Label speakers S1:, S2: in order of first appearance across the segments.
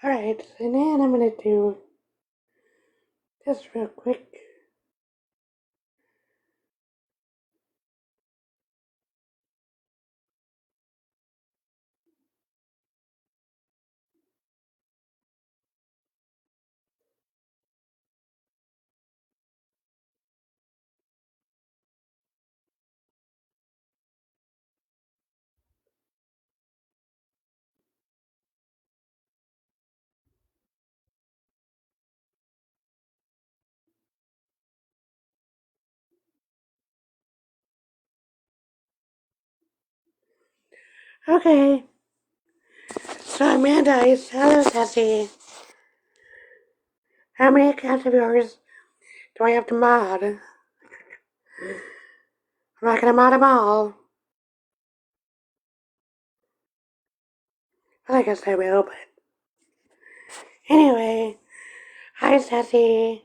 S1: Alright, and then I'm gonna do this real quick. Okay, so Amanda is hello Sassy. How many accounts of yours do I have to mod? I'm not gonna mod them all. Well, I guess I will, but anyway. Hi, Sassy.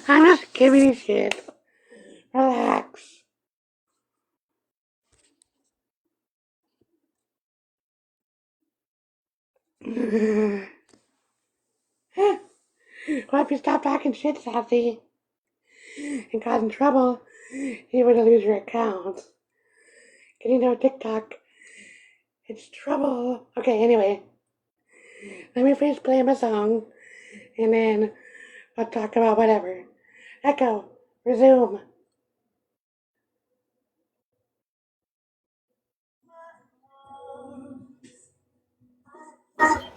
S1: I'm just giving you shit. Relax. Well, if you stop talking shit, Sassy, and causing trouble, you would lose your account. Cause you know TikTok, it's trouble. Okay, anyway, let me finish playing my song, and then I'll talk about whatever. Echo, resume.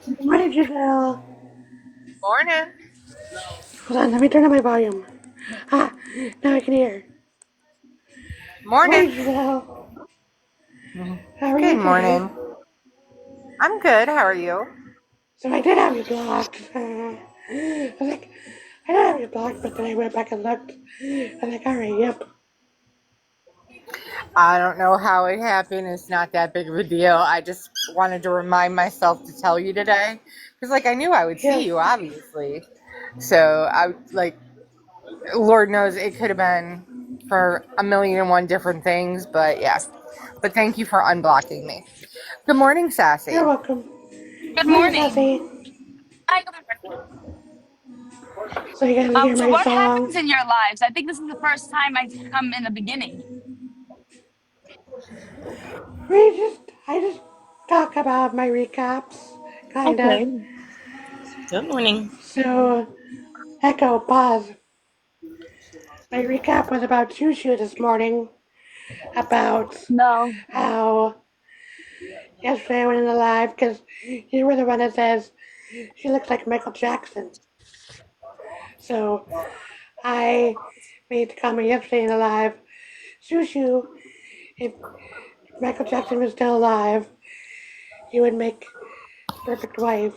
S1: Good morning, Giselle.
S2: Morning.
S1: Hold on, let me turn up my volume. Ah, now I can hear. Good morning,
S2: Morning.
S1: Giselle.
S2: Mhm.
S1: How are
S2: Good
S1: you today?
S2: morning. I'm good. How are you?
S1: So I did have you blocked. I was like, I don't have you blocked, but then I went back and looked. I was like, alright, yep.
S2: I don't know how it happened. It's not that big of a deal. I just wanted to remind myself to tell you today because, I knew I would see
S1: Yes.
S2: you, obviously. So Lord knows it could have been for a million and one different things, but yeah. But thank you for unblocking me. Good morning,
S1: You're
S2: Sassy.
S1: welcome.
S3: Good
S1: Good morning,
S3: morning.
S1: Sassy.
S3: Hi, good morning.
S1: So you guys hear
S3: So
S1: my
S3: what
S1: song?
S3: happens in your lives? I think this is the first time I come in the beginning.
S1: I just talk about my recaps, kinda.
S3: Okay. Good morning.
S1: So, Echo, pause. My recap was about Shushu this morning, about
S3: No.
S1: how yesterday I went in the live because you were the one that says she looks like Michael Jackson. So I made the comment yesterday in the live, Shushu, if Michael Jackson was still alive, you would make the perfect wife.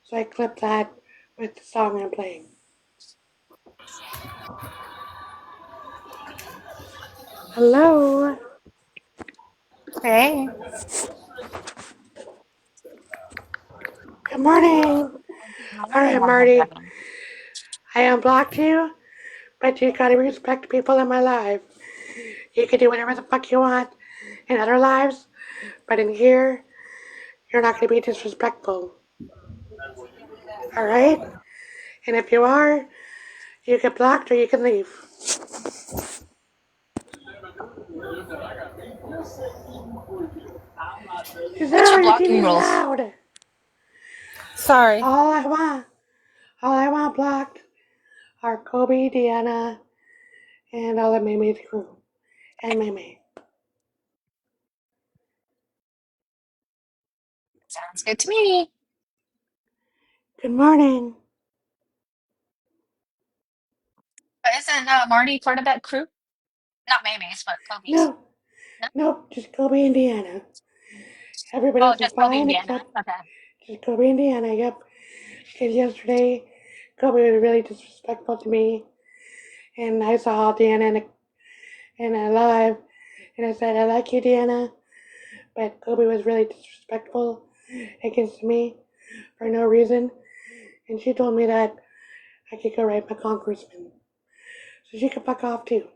S1: So I clipped that with the song I'm playing. Hello.
S2: Hey.
S1: Good morning. All right, Marty. I unblocked you, but you gotta respect people in my life. You can do whatever the fuck you want in other lives, but in here, you're not gonna be disrespectful. Alright? And if you are, you get blocked or you can leave.
S3: What's your
S1: Giselle, your
S3: blocking
S1: TV's
S3: rules?
S1: loud.
S2: Sorry.
S1: All I want blocked are Kobe, Deanna, and all of Maymay's crew. And Maymay.
S3: Sounds good to me.
S1: Good morning.
S3: But isn't Marty part of that crew? Not Mamie's, but Kobe's.
S1: No,
S3: No?
S1: nope, just Kobe and Deanna. Everybody
S3: Oh,
S1: else is
S3: just Kobe and
S1: fine
S3: Deanna.
S1: except
S3: Okay.
S1: just Kobe and Deanna, yep. Because yesterday, Kobe was really disrespectful to me, and I saw Deanna in a live, and I said, I like you, Deanna, but Kobe was really disrespectful against me for no reason, and she told me that I could go write my congressman, so she could fuck off too.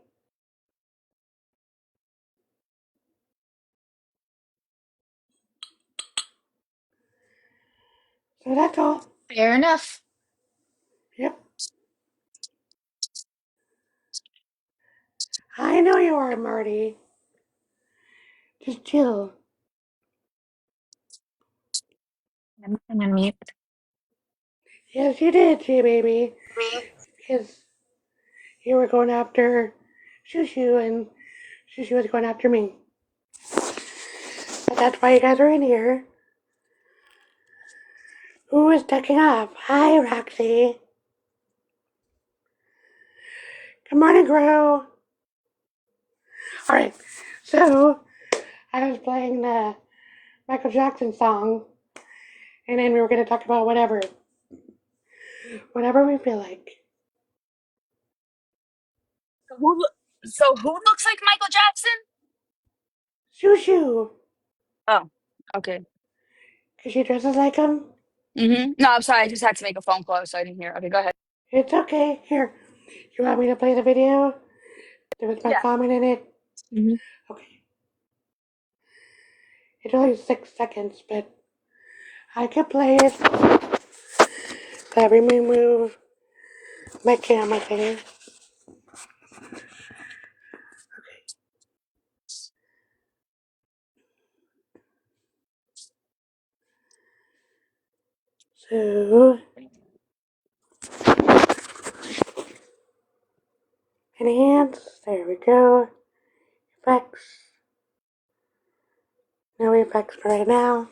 S1: So that's all.
S3: Fair enough.
S1: Yep. I know you are, Marty. Just chill.
S3: I'm gonna mute.
S1: Yes, you did, J baby.
S3: Me?
S1: Because you were going after Shushu and Shushu was going after me. But that's why you guys are in here. Who is ducking off? Hi, Roxy. Good morning, Grow. Alright, so I was playing the Michael Jackson song, and then we were going to talk about whatever. Whatever we feel like.
S4: So who looks like Michael Jackson?
S1: Shushu.
S4: Oh, okay.
S1: Because she dresses like him.
S4: No, I'm sorry. I just had to make a phone call, so I didn't hear. Okay, go ahead.
S1: It's okay. Here, you want me to play the video? There was my
S4: Yeah.
S1: comment in it.
S4: hmm
S1: Okay. It's only 6 seconds, but I can play it. Let me move my camera thing. So, enhance. There we go. Effects. No effects for right now.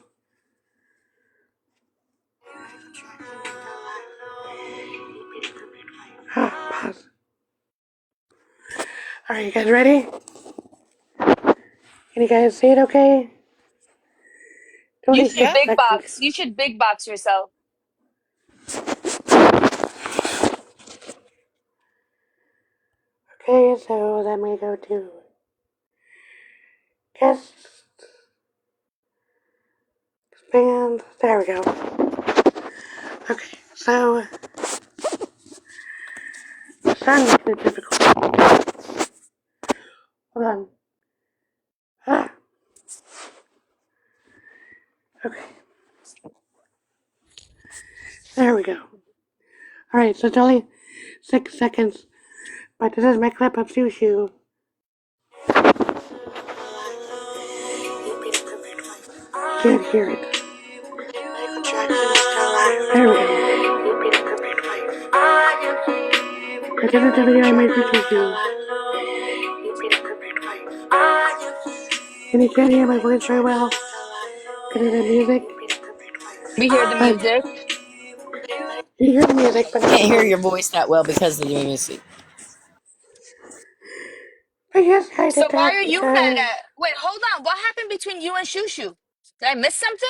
S1: Pause. Alright, you guys ready? Can you guys see it okay?
S4: You
S1: Only
S4: should
S2: Yeah.
S1: 6 seconds.
S4: big box. You should big box yourself.
S1: Okay, so then we go to guests, expand. There we go. Okay, so sun makes it difficult. Hold on. Ah, okay, there we go. Alright, so it's only 6 seconds, but this is my clip of Shushu. Can't hear it. There we go. But this is the video I made for Shushu. And you can't hear my voice very well because of the music.
S4: We hear the
S1: But
S4: music.
S1: you hear the music, but not
S2: Can't
S1: the
S2: hear your
S1: voice.
S2: voice that well because of the music.
S1: But yes, I
S4: So
S1: did
S4: why
S1: that
S4: are you mad
S1: because
S4: at? Wait, hold on. What happened between you and Shushu? Did I miss something?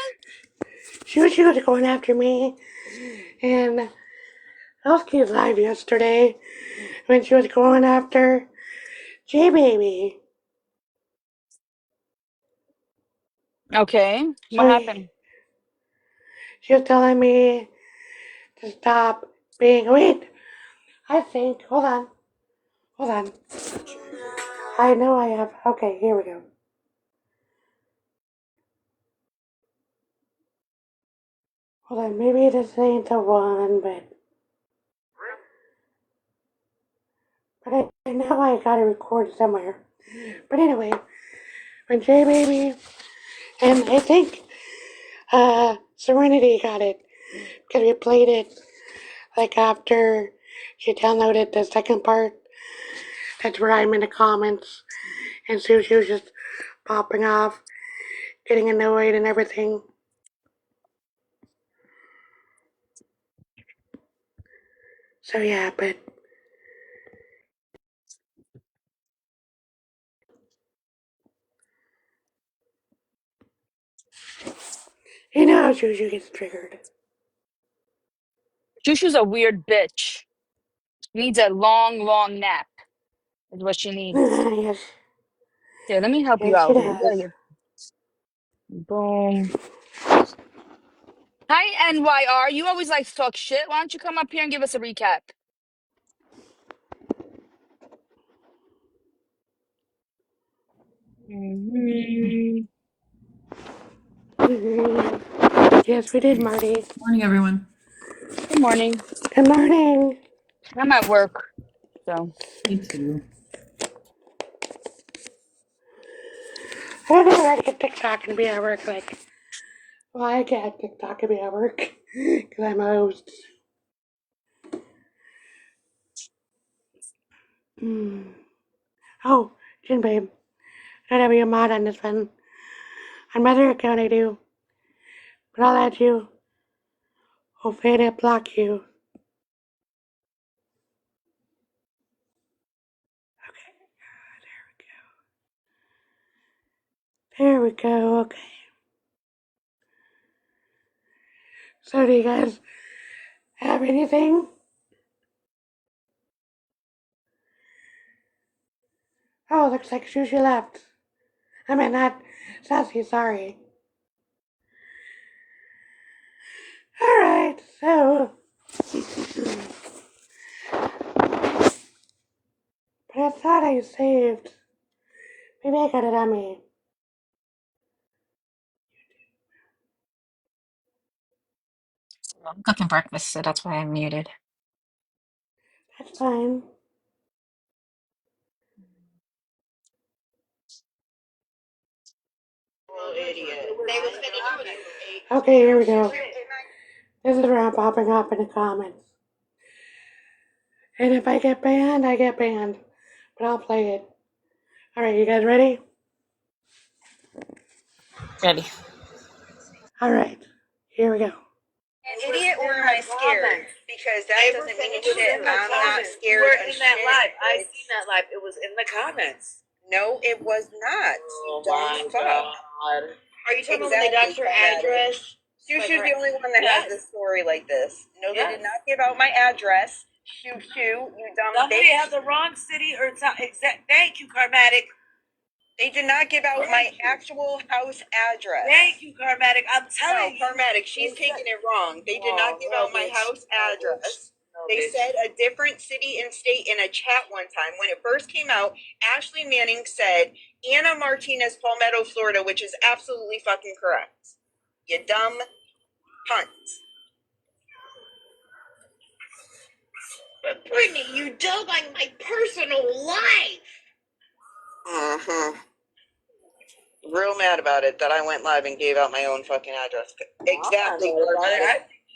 S1: Shushu was going after me. And I was live yesterday when she was going after J Baby.
S4: Okay. What
S1: So
S4: happened?
S1: she was telling me to stop being. Wait, I think. Hold on. Hold on. I know I have. Okay, here we go. Hold on. Maybe this ain't the one, but I know I gotta record somewhere. But anyway, when J Baby and I think Serenity got it because we played it like after she downloaded the second part. That's where I'm in the comments, and so she was just popping off, getting annoyed and everything. So yeah, but you know how Juju gets triggered.
S4: Shushu's a weird bitch. She needs a long, long nap. Is what she needs.
S1: Yes,
S4: Here, let me help you
S1: yes, she
S4: out. Here,
S1: does.
S4: boom. Hi, NYR. You always like to talk shit. Why don't you come up here and give us a recap? hmm
S1: Yes, we did, Marty.
S5: Morning, everyone.
S4: Good morning.
S1: Good morning.
S4: I'm at work, so
S5: Me too.
S1: I don't know I get TikTok and be at work. Like, well, I get TikTok and be at work because I'm a host. Hmm. Oh, Jen babe, I gotta be a mod on this one. On my other account, I do, but I'll add you. Hopefully, I didn't block you. Okay, there we go. Okay. So, do you guys have anything? Oh, looks like Shusha left. I mean, not Sassy, sorry. Alright, so. But I thought I saved. Maybe I got it on me.
S3: I'm cooking breakfast, so that's why I'm muted.
S1: That's fine. Okay, here we go. This is where I'm popping up in the comments. And if I get banned, I get banned. But I'll play it. Alright, you guys ready?
S3: Ready.
S1: Alright, here we go.
S6: Idiot or am I scared? Because that doesn't mean shit. I'm not scared
S7: You were
S6: of
S7: in that
S6: shit.
S7: live. I seen that live. It was in the comments.
S6: No, it was not.
S7: Oh
S6: You
S7: my
S6: dumb fuck.
S7: god. Are you talking about when they got your address?
S6: Shushu's the only one that has this story like this. No, they did not give out my address. Shushu, you dumb
S7: Somebody
S6: bitch.
S7: had the wrong city or something. Thank you, Karmatic.
S6: They did not give out my actual house address.
S7: Thank you, Karmatic. I'm telling you.
S6: Karmatic, she's taking it wrong. They did not give out my house address. They said a different city and state in a chat one time. When it first came out, Ashley Manning said Anna Martinez, Palmetto, Florida, which is absolutely fucking correct. You dumb cunt.
S7: But Brittany, you dug on my personal life.
S6: Mm-hmm. Real mad about it that I went live and gave out my own fucking address. Exactly.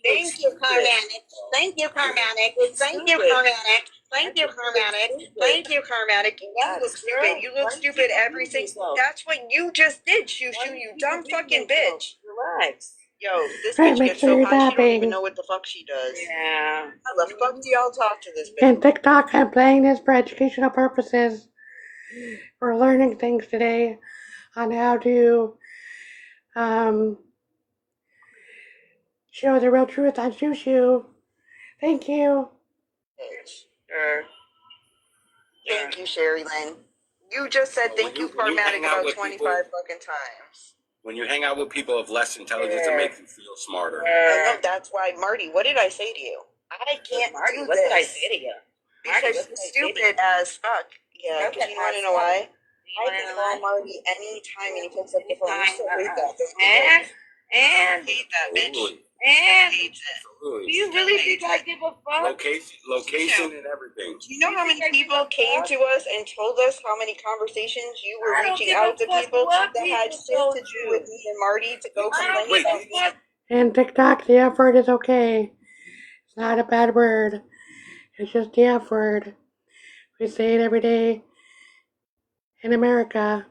S6: Thank you, Karmatic. Thank you, Karmatic. Thank you, Karmatic. Thank you, Karmatic. Thank you, Karmatic. You look stupid. You look stupid every single. That's what you just did, Shushu. You dumb fucking bitch.
S7: Relax.
S6: Yo, this
S1: Alright,
S6: bitch
S1: make
S6: gets
S1: sure
S6: so
S1: you're
S6: high she don't even
S1: tapping.
S6: know what the fuck she does.
S7: Yeah.
S6: How the fuck do y'all talk to this bitch?
S1: And TikTok, I'm playing this for educational purposes. We're learning things today on how to show the real truth on Shushu. Thank you.
S6: Sure. Thank you, Sherry Lynn. You just said thank you, Karmatic, about 25 fucking times.
S8: When you hang out with people of less intelligence, it makes you feel smarter.
S6: I know, that's why, Marty, what did I say to you? I can't
S7: Marty,
S6: do
S7: what
S6: this.
S7: did I say to you?
S6: Because you're stupid as fuck. Yeah, because you want to know why? I can call Marty anytime and he picks up the phone. You still hate that.
S7: And
S6: hate that bitch.
S8: Absolutely.
S7: And
S6: Hates it.
S8: Absolutely.
S7: do you really think I give a fuck?
S8: Location and everything.
S6: Do you know how many people came to us and told us how many conversations you were
S7: I don't
S6: reaching
S7: give
S6: out
S7: a
S6: to
S7: fuck
S6: people
S7: what
S6: that had
S7: people
S6: shit
S7: told
S6: to do
S7: you.
S6: with me and Marty to go
S7: I don't
S6: complain
S7: give
S6: about
S7: a
S6: me?
S7: fuck.
S1: And TikTok, the F word is okay. It's not a bad word. It's just the F word. We say it every day in America.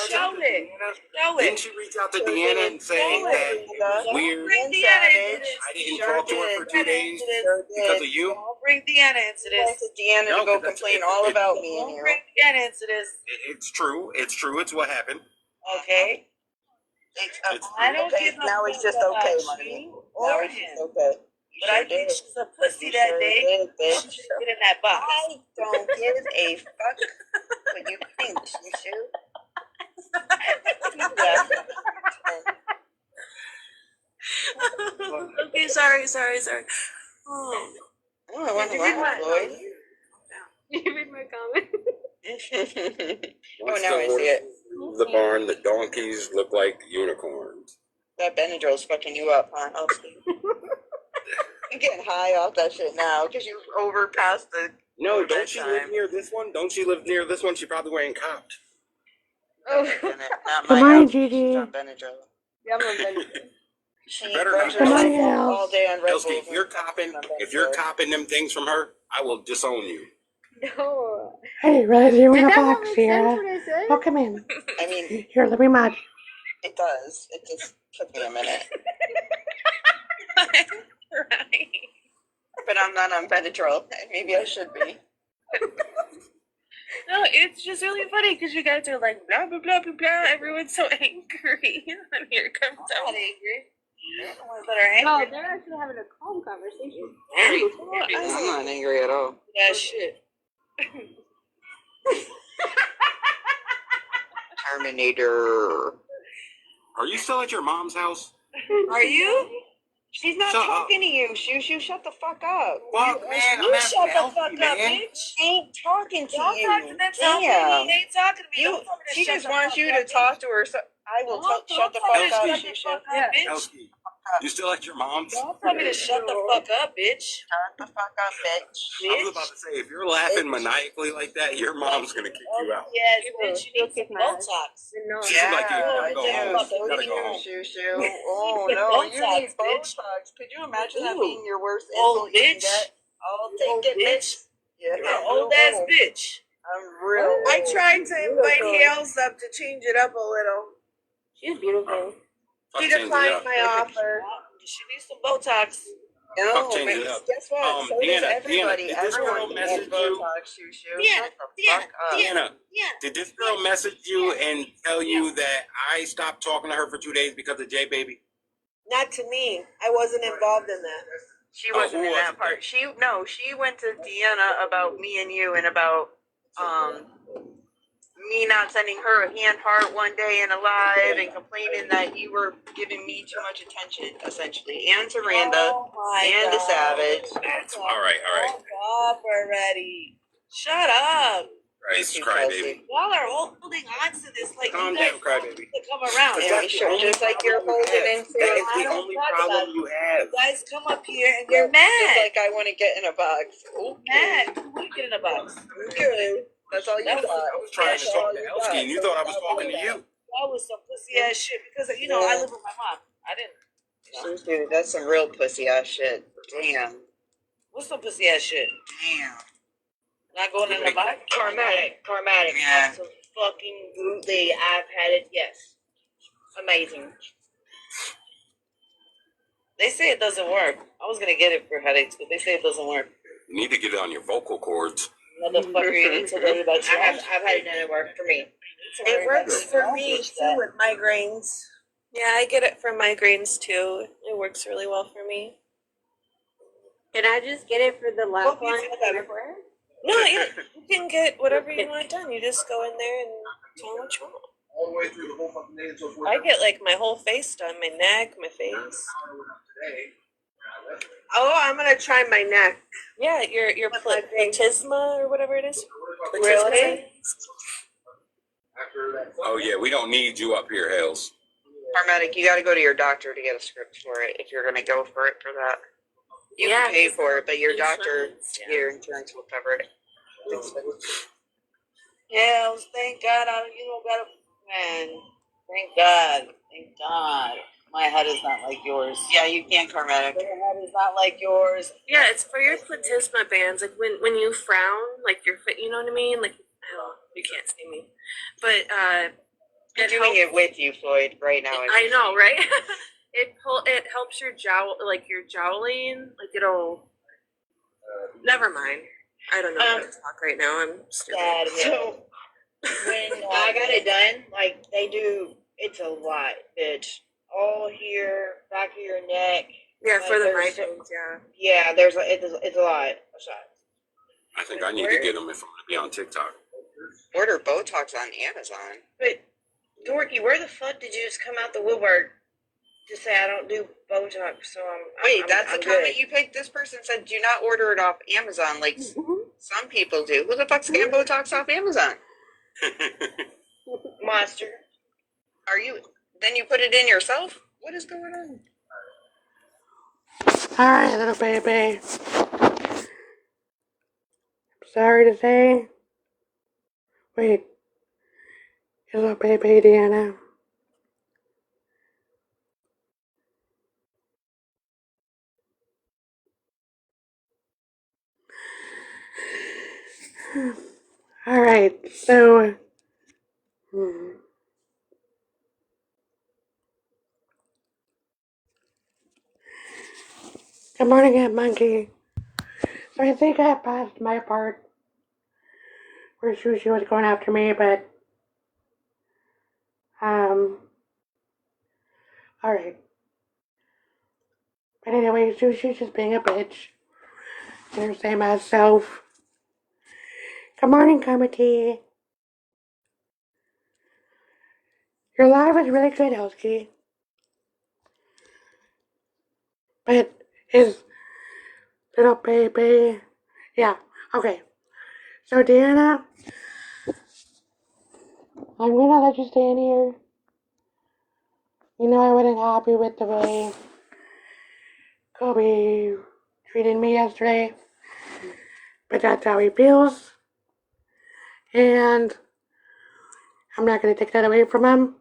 S7: Show it. Show
S8: Didn't
S7: it.
S8: you reach out to Deanna and say that it was weird?
S7: Bring Deanna into this.
S8: I didn't talk to her for 2 days because of you?
S7: Don't bring Deanna into this.
S6: Deanna
S8: No,
S6: to go
S8: 'cause that's-
S6: complain
S8: it's-
S6: all
S8: it's-
S6: about me and
S7: Don't
S6: you.
S7: bring Deanna into this.
S8: It's true. It's true. It's what happened.
S7: Okay? I don't
S6: okay,
S7: give a
S6: now
S7: fuck
S6: it's just
S7: about
S6: okay, Marty.
S7: you
S6: Now
S7: or
S6: it's just
S7: him.
S6: okay.
S7: But I think she's a pussy that day.
S6: Did, bitch.
S7: Get in that box.
S6: I don't give a fuck what you think, you should.
S7: Okay, sorry. Oh.
S6: Oh, I want to laugh, Lloyd.
S9: You read my comment?
S6: Oh, now I see it.
S8: The barn, the donkeys look like unicorns.
S6: That Benadryl's fucking you up, huh? I'm getting high off that shit now because you overpassed the.
S8: No, don't she live near this one? Don't she live near this one? She probably wearing copped.
S6: Oh, not
S1: Good
S6: my
S1: morning,
S6: house. She's
S1: Gigi.
S6: on Benadryl.
S9: Yeah, I'm on Benadryl.
S6: She
S8: better
S6: rubs
S8: not.
S1: Good morning,
S6: herself
S1: Els.
S6: all day on Red
S8: Elsky,
S6: Bull.
S8: if you're copping them things from her, I will disown you.
S9: No.
S1: I didn't realize you were in
S9: Did
S1: a
S9: that not
S1: box,
S9: make sense
S1: Sierra.
S9: what I said?
S1: Welcome in.
S6: I mean,
S1: Here, let me mod.
S6: it does. It just took me a minute.
S7: Right.
S6: But I'm not on Benadryl. Maybe I should be.
S7: No, it's just really funny because you guys are like blah blah blah blah blah. Everyone's so angry, and here comes
S6: I'm not
S7: out.
S6: angry. They're the ones that are
S9: No,
S6: angry.
S9: they're actually having a calm conversation.
S6: I'm not angry at all.
S7: That shit.
S6: Terminator.
S8: Are you still at your mom's house?
S6: Are you? She's not
S8: Shut
S6: talking to you. Shoo, shut the fuck up.
S8: Fuck, man.
S6: You shut the fuck up, bitch. Ain't talking to you. Damn.
S7: ain't talking to me.
S6: You, she just wants you to talk to her. So I will shut the fuck up,
S8: Elsky.
S6: Shoo.
S9: Yeah.
S8: Elsky, you still at your mom's?
S7: Don't tell me to shut the fuck up, bitch.
S6: Shut the fuck up, bitch.
S8: I was about to say, if you're laughing maniacally like that, your mom's gonna kick you out.
S7: Yes, bitch, you need some
S9: kick my ass.
S7: Botox.
S9: No.
S8: She's like, you gotta go
S6: Yeah,
S8: home.
S6: so
S8: You gotta
S6: do
S8: go
S6: you,
S8: home.
S6: Shoo. Oh,
S7: Get
S6: no, you
S7: Botox,
S6: need
S7: bitch.
S6: Botox. Could you imagine that
S7: Ooh.
S6: being your worst
S7: Old
S6: insult you can
S7: bitch.
S6: get? I'll
S7: Old
S6: take it,
S7: bitch.
S6: bitch. Yeah,
S7: You're an
S6: I'm
S7: old
S6: real
S7: ass
S6: old.
S7: bitch.
S6: I'm real old.
S7: I tried to invite Hales up to change it up a little.
S9: She's beautiful.
S8: Fuck
S7: She
S8: changing it
S7: declined
S8: up.
S7: my offer. She needs some Botox.
S6: No,
S8: Fuck changing
S6: man,
S8: it up.
S6: guess what? So does
S8: Deanna,
S6: everybody.
S8: did this girl
S6: Everyone needs
S8: message you?
S6: Botox, Shoo.
S7: Deanna,
S6: Shut the fuck up.
S8: Deanna,
S7: Yeah.
S8: did this girl message you and tell you that I stopped talking to her for 2 days because of J Baby?
S7: Not to me. I wasn't involved in that.
S6: She wasn't
S8: who
S6: in
S8: was
S6: that
S8: it
S6: part. She went to Deanna about me and you and about me not sending her a hand heart one day in a live and complaining that you were giving me too much attention, essentially, and to Randa and to Savage.
S8: All right.
S7: Stop already. Shut up.
S8: Christ, crybaby.
S7: Y'all are holding on to this like
S8: Calm
S7: you guys
S8: down, crybaby.
S7: to come around.
S6: Yeah, we should, just like you're holding into
S8: That is
S7: I
S8: the
S7: don't
S8: only
S7: talk
S8: problem
S7: about
S8: you have.
S7: You guys come up here and you're
S6: just
S7: mad.
S6: like I want to get in a box.
S7: Mad. Who you get in a box?
S6: Good. That's all you got.
S8: I was trying to
S6: That's
S8: talk
S6: all
S8: to
S6: you
S8: Elsky,
S6: got.
S8: and you thought I was talking to you.
S7: That was some pussy ass shit because you know I live with my mom. I didn't.
S6: Dude, that's some real pussy ass shit. Damn.
S7: What's some pussy ass shit?
S6: Damn.
S7: Not going in the box? Karmatic.
S6: Yeah.
S7: Absolutely. I've had it, yes. Amazing. They say it doesn't work. I was gonna get it for headaches, but they say it doesn't work.
S8: You need to get it on your vocal cords.
S7: Motherfucker, you need to worry about you. I've had it and it worked for me. It works for me too with migraines.
S5: Yeah, I get it for migraines too. It works really well for me.
S9: Can I just get it for the last
S7: Hope you
S9: one?
S7: feel better.
S5: No, you can get whatever you want done. You just go in there and tell them what you want.
S8: All the way through the whole fucking day until
S5: I get like my whole face done, my neck, my face.
S7: Oh, I'm gonna try my neck.
S5: Yeah, your
S7: With my face.
S5: platysma or whatever it is.
S7: Really?
S8: Oh yeah, we don't need you up here, Hales.
S6: Paramedic, you gotta go to your doctor to get a script for it if you're gonna go for it for that. You can pay for it, but your doctor, your insurance will cover it.
S7: Yeah, thank God you don't gotta, man. Thank God. My head is not like yours.
S6: Yeah, you can, paramedic.
S7: Your head is not like yours.
S5: Yeah, it's for your platysma bands. Like when you frown, like your fit, you know what I mean? Like, oh, you can't see me, but
S6: You're doing it with you, Floyd, right now.
S5: I know, right? It helps your like your jowling, like it'll. Never mind. I don't know how to talk right now. I'm stupid.
S7: So when I got it done, like they do, it's a lot, bitch. All here, back of your neck.
S5: Yeah, for the
S7: there's-
S5: migraines. Yeah.
S7: Yeah, it's a lot of shots.
S8: I think I need to get them if I'm gonna be on TikTok.
S6: Order Botox on Amazon.
S7: But Dorky, where the fuck did you just come out the woodwork to say I don't do Botox? So
S6: Wait, that's
S7: I'm
S6: the comment
S7: good.
S6: you picked. This person said, "Do not order it off Amazon," like some people do. Who the fuck's getting Botox off Amazon?
S7: Monster.
S6: Are you? Then you put it in yourself? What is going on?
S1: Alright, little baby. Sorry to say. Wait, your little baby Deanna. Alright, so. Good morning, Aunt Monkey. So I think I passed my part where Sushi was going after me, but, alright. But anyway, Sushi's just being a bitch. And her same ass self. Good morning, Carmity. Your live is really good, Elsky. But his little baby. Yeah, okay. So, Deanna, I'm gonna let you stay in here. You know I wasn't happy with the way Kobe treated me yesterday. But that's how he feels. And I'm not gonna take that away from him.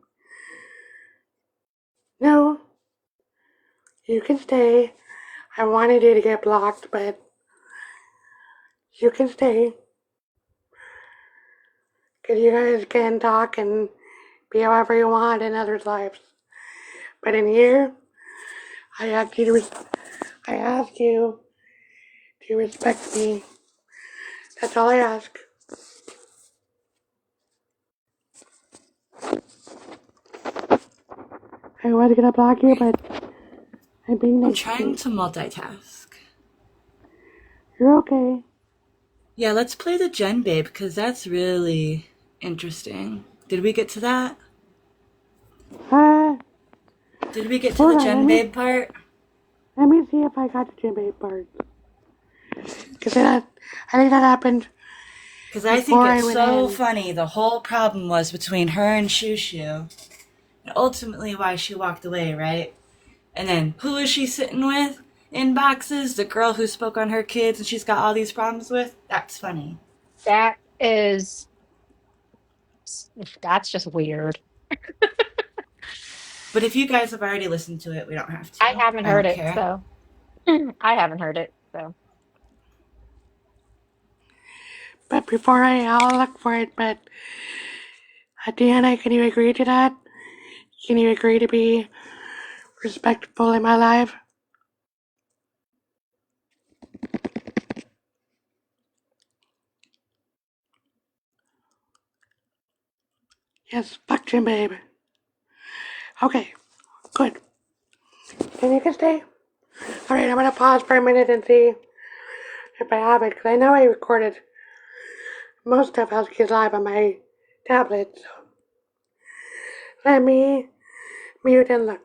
S1: No, you can stay. I wanted you to get blocked, but you can stay. Because you guys can talk and be however you want in others' lives. But in here, I ask you to respect me. That's all I ask. I was gonna block you, but I'm being
S10: I'm
S1: nice to
S10: trying
S1: you.
S10: to multitask.
S1: You're okay.
S10: Yeah, let's play the Gen Babe because that's really interesting. Did we get to that?
S1: Uh,
S10: Did we get to the
S1: hold on,
S10: Gen Babe part?
S1: let me see if I got the Jimmy part. Because I think that happened
S10: Because I think
S1: before I
S10: it's
S1: went
S10: so
S1: in.
S10: funny. The whole problem was between her and Shushu, and ultimately why she walked away, right? And then who is she sitting with in boxes? The girl who spoke on her kids and she's got all these problems with? That's funny.
S3: That is, that's just weird.
S10: But if you guys have already listened to it, we don't have
S3: I
S10: to.
S3: haven't
S10: I
S3: heard
S10: don't
S3: it,
S10: care.
S3: so I haven't heard it, so.
S1: But before I'll look for it. But Deanna, can you agree to that? Can you agree to be respectful in my life? Yes, fuck Jim, babe. Okay, good. Then you can stay. Alright, I'm gonna pause for a minute and see if I have it, because I know I recorded most of House Kids Live on my tablet, so let me mute and look.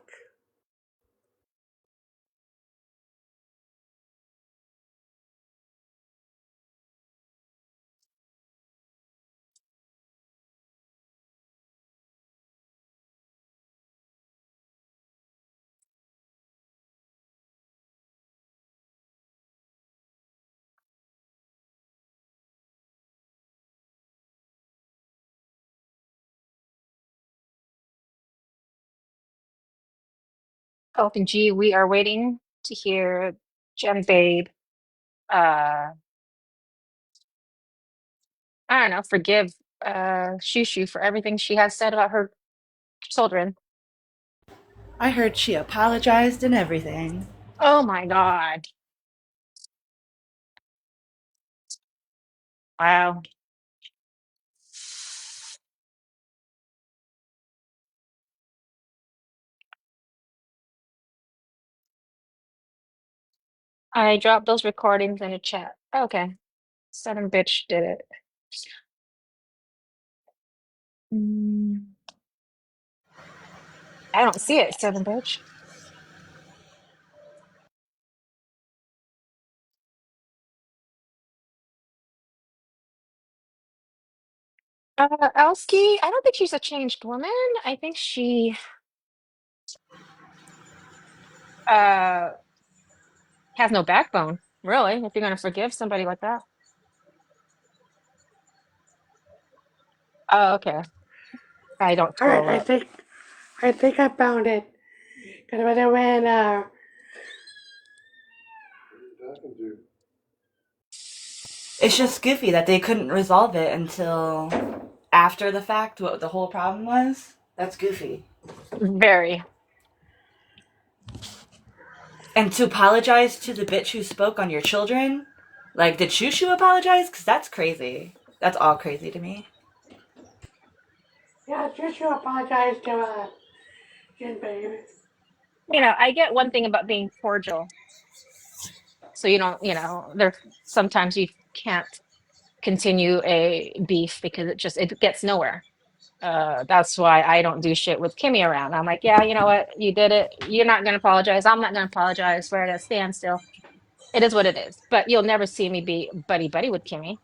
S3: Oh, and G, we are waiting to hear Gem Babe, uh, I don't know, forgive Shushu for everything she has said about her children.
S10: I heard she apologized and everything.
S3: Oh my God. Wow. I dropped those recordings in the chat. Okay. Southern bitch did it. Mm, I don't see it, Southern bitch. Elsky, I don't think she's a changed woman. I think she Uh, has no backbone, really, if you're gonna forgive somebody like that. Oh, okay. I don't
S1: All right,
S3: scroll up.
S1: I think I found it. Cause when
S10: It's just goofy that they couldn't resolve it until after the fact, what the whole problem was. That's goofy.
S3: Very.
S10: And to apologize to the bitch who spoke on your children? Like, did Shushu apologize? Because that's crazy. That's all crazy to me.
S1: yeah, Jushu apologized to Jin Babe.
S3: I get one thing about being cordial. So you don't, there sometimes you can't continue a beef because it gets nowhere. That's why I don't do shit with Kimmy around. I'm like, yeah, you know what? You did it. You're not gonna apologize. I'm not gonna apologize. We're at a standstill. It is what it is. But you'll never see me be buddy buddy with Kimmy.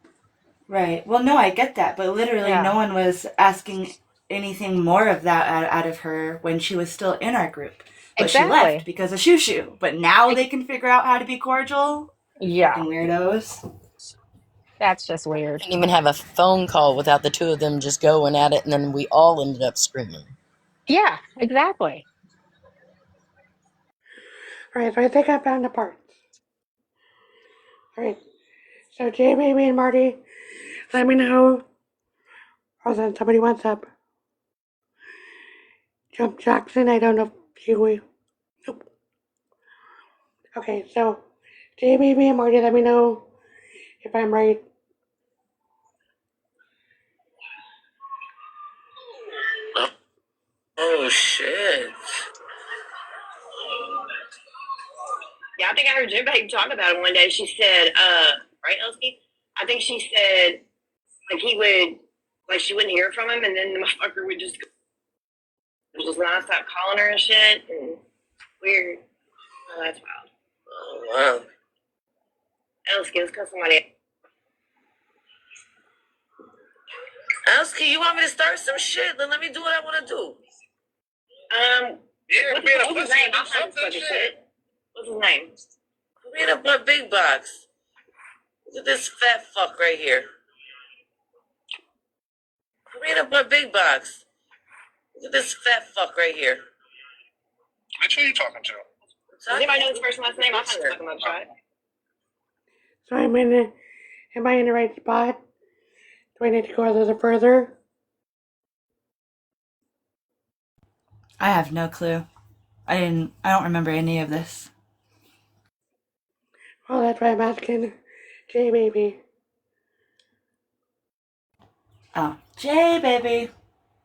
S10: Right. Well, no, I get that, but literally no
S3: Yeah,
S10: one was asking anything more of that out of her when she was still in our group. But she left
S3: exactly.
S10: because of Shushu. But now
S3: Ex-
S10: they can figure out how to be cordial?
S3: yeah,
S10: Fucking weirdos.
S3: that's just weird.
S11: Didn't even have a phone call without the two of them just going at it, and then we all ended up screaming.
S3: Yeah, exactly.
S1: All right, so I think I found the parts. All right, so J Baby and Marty, let me know. Hold on, somebody wants up. Jump Jackson, I don't know if you will. Nope. Okay, so J Baby and Marty, let me know if I'm right.
S6: Oh shit.
S7: Yeah, I think I heard Jim talk about it one day. She said, right, Elsky? I think she said, like, he would, like, she wouldn't hear from him, and then the motherfucker would just nonstop calling her and shit. And weird. Oh, that's wild.
S6: Oh wow.
S7: Elsky, let's call somebody.
S6: Elski, you want me to start some shit? Then let me do what I want to do. Yeah,
S7: What's his name? I'll find this fucking shit. What's his name?
S6: Read up my big box. Look at this fat fuck right here. Read up my big box. Look at this fat fuck right here.
S8: Which who are you talking to?
S7: Does anybody know his first and last name? I'll find this fucking mugshot.
S1: So am I in the right spot? Do I need to go a little further?
S10: I have no clue. I don't remember any of this.
S1: Well, that's why I'm asking J Baby.
S10: Oh, Jay, baby.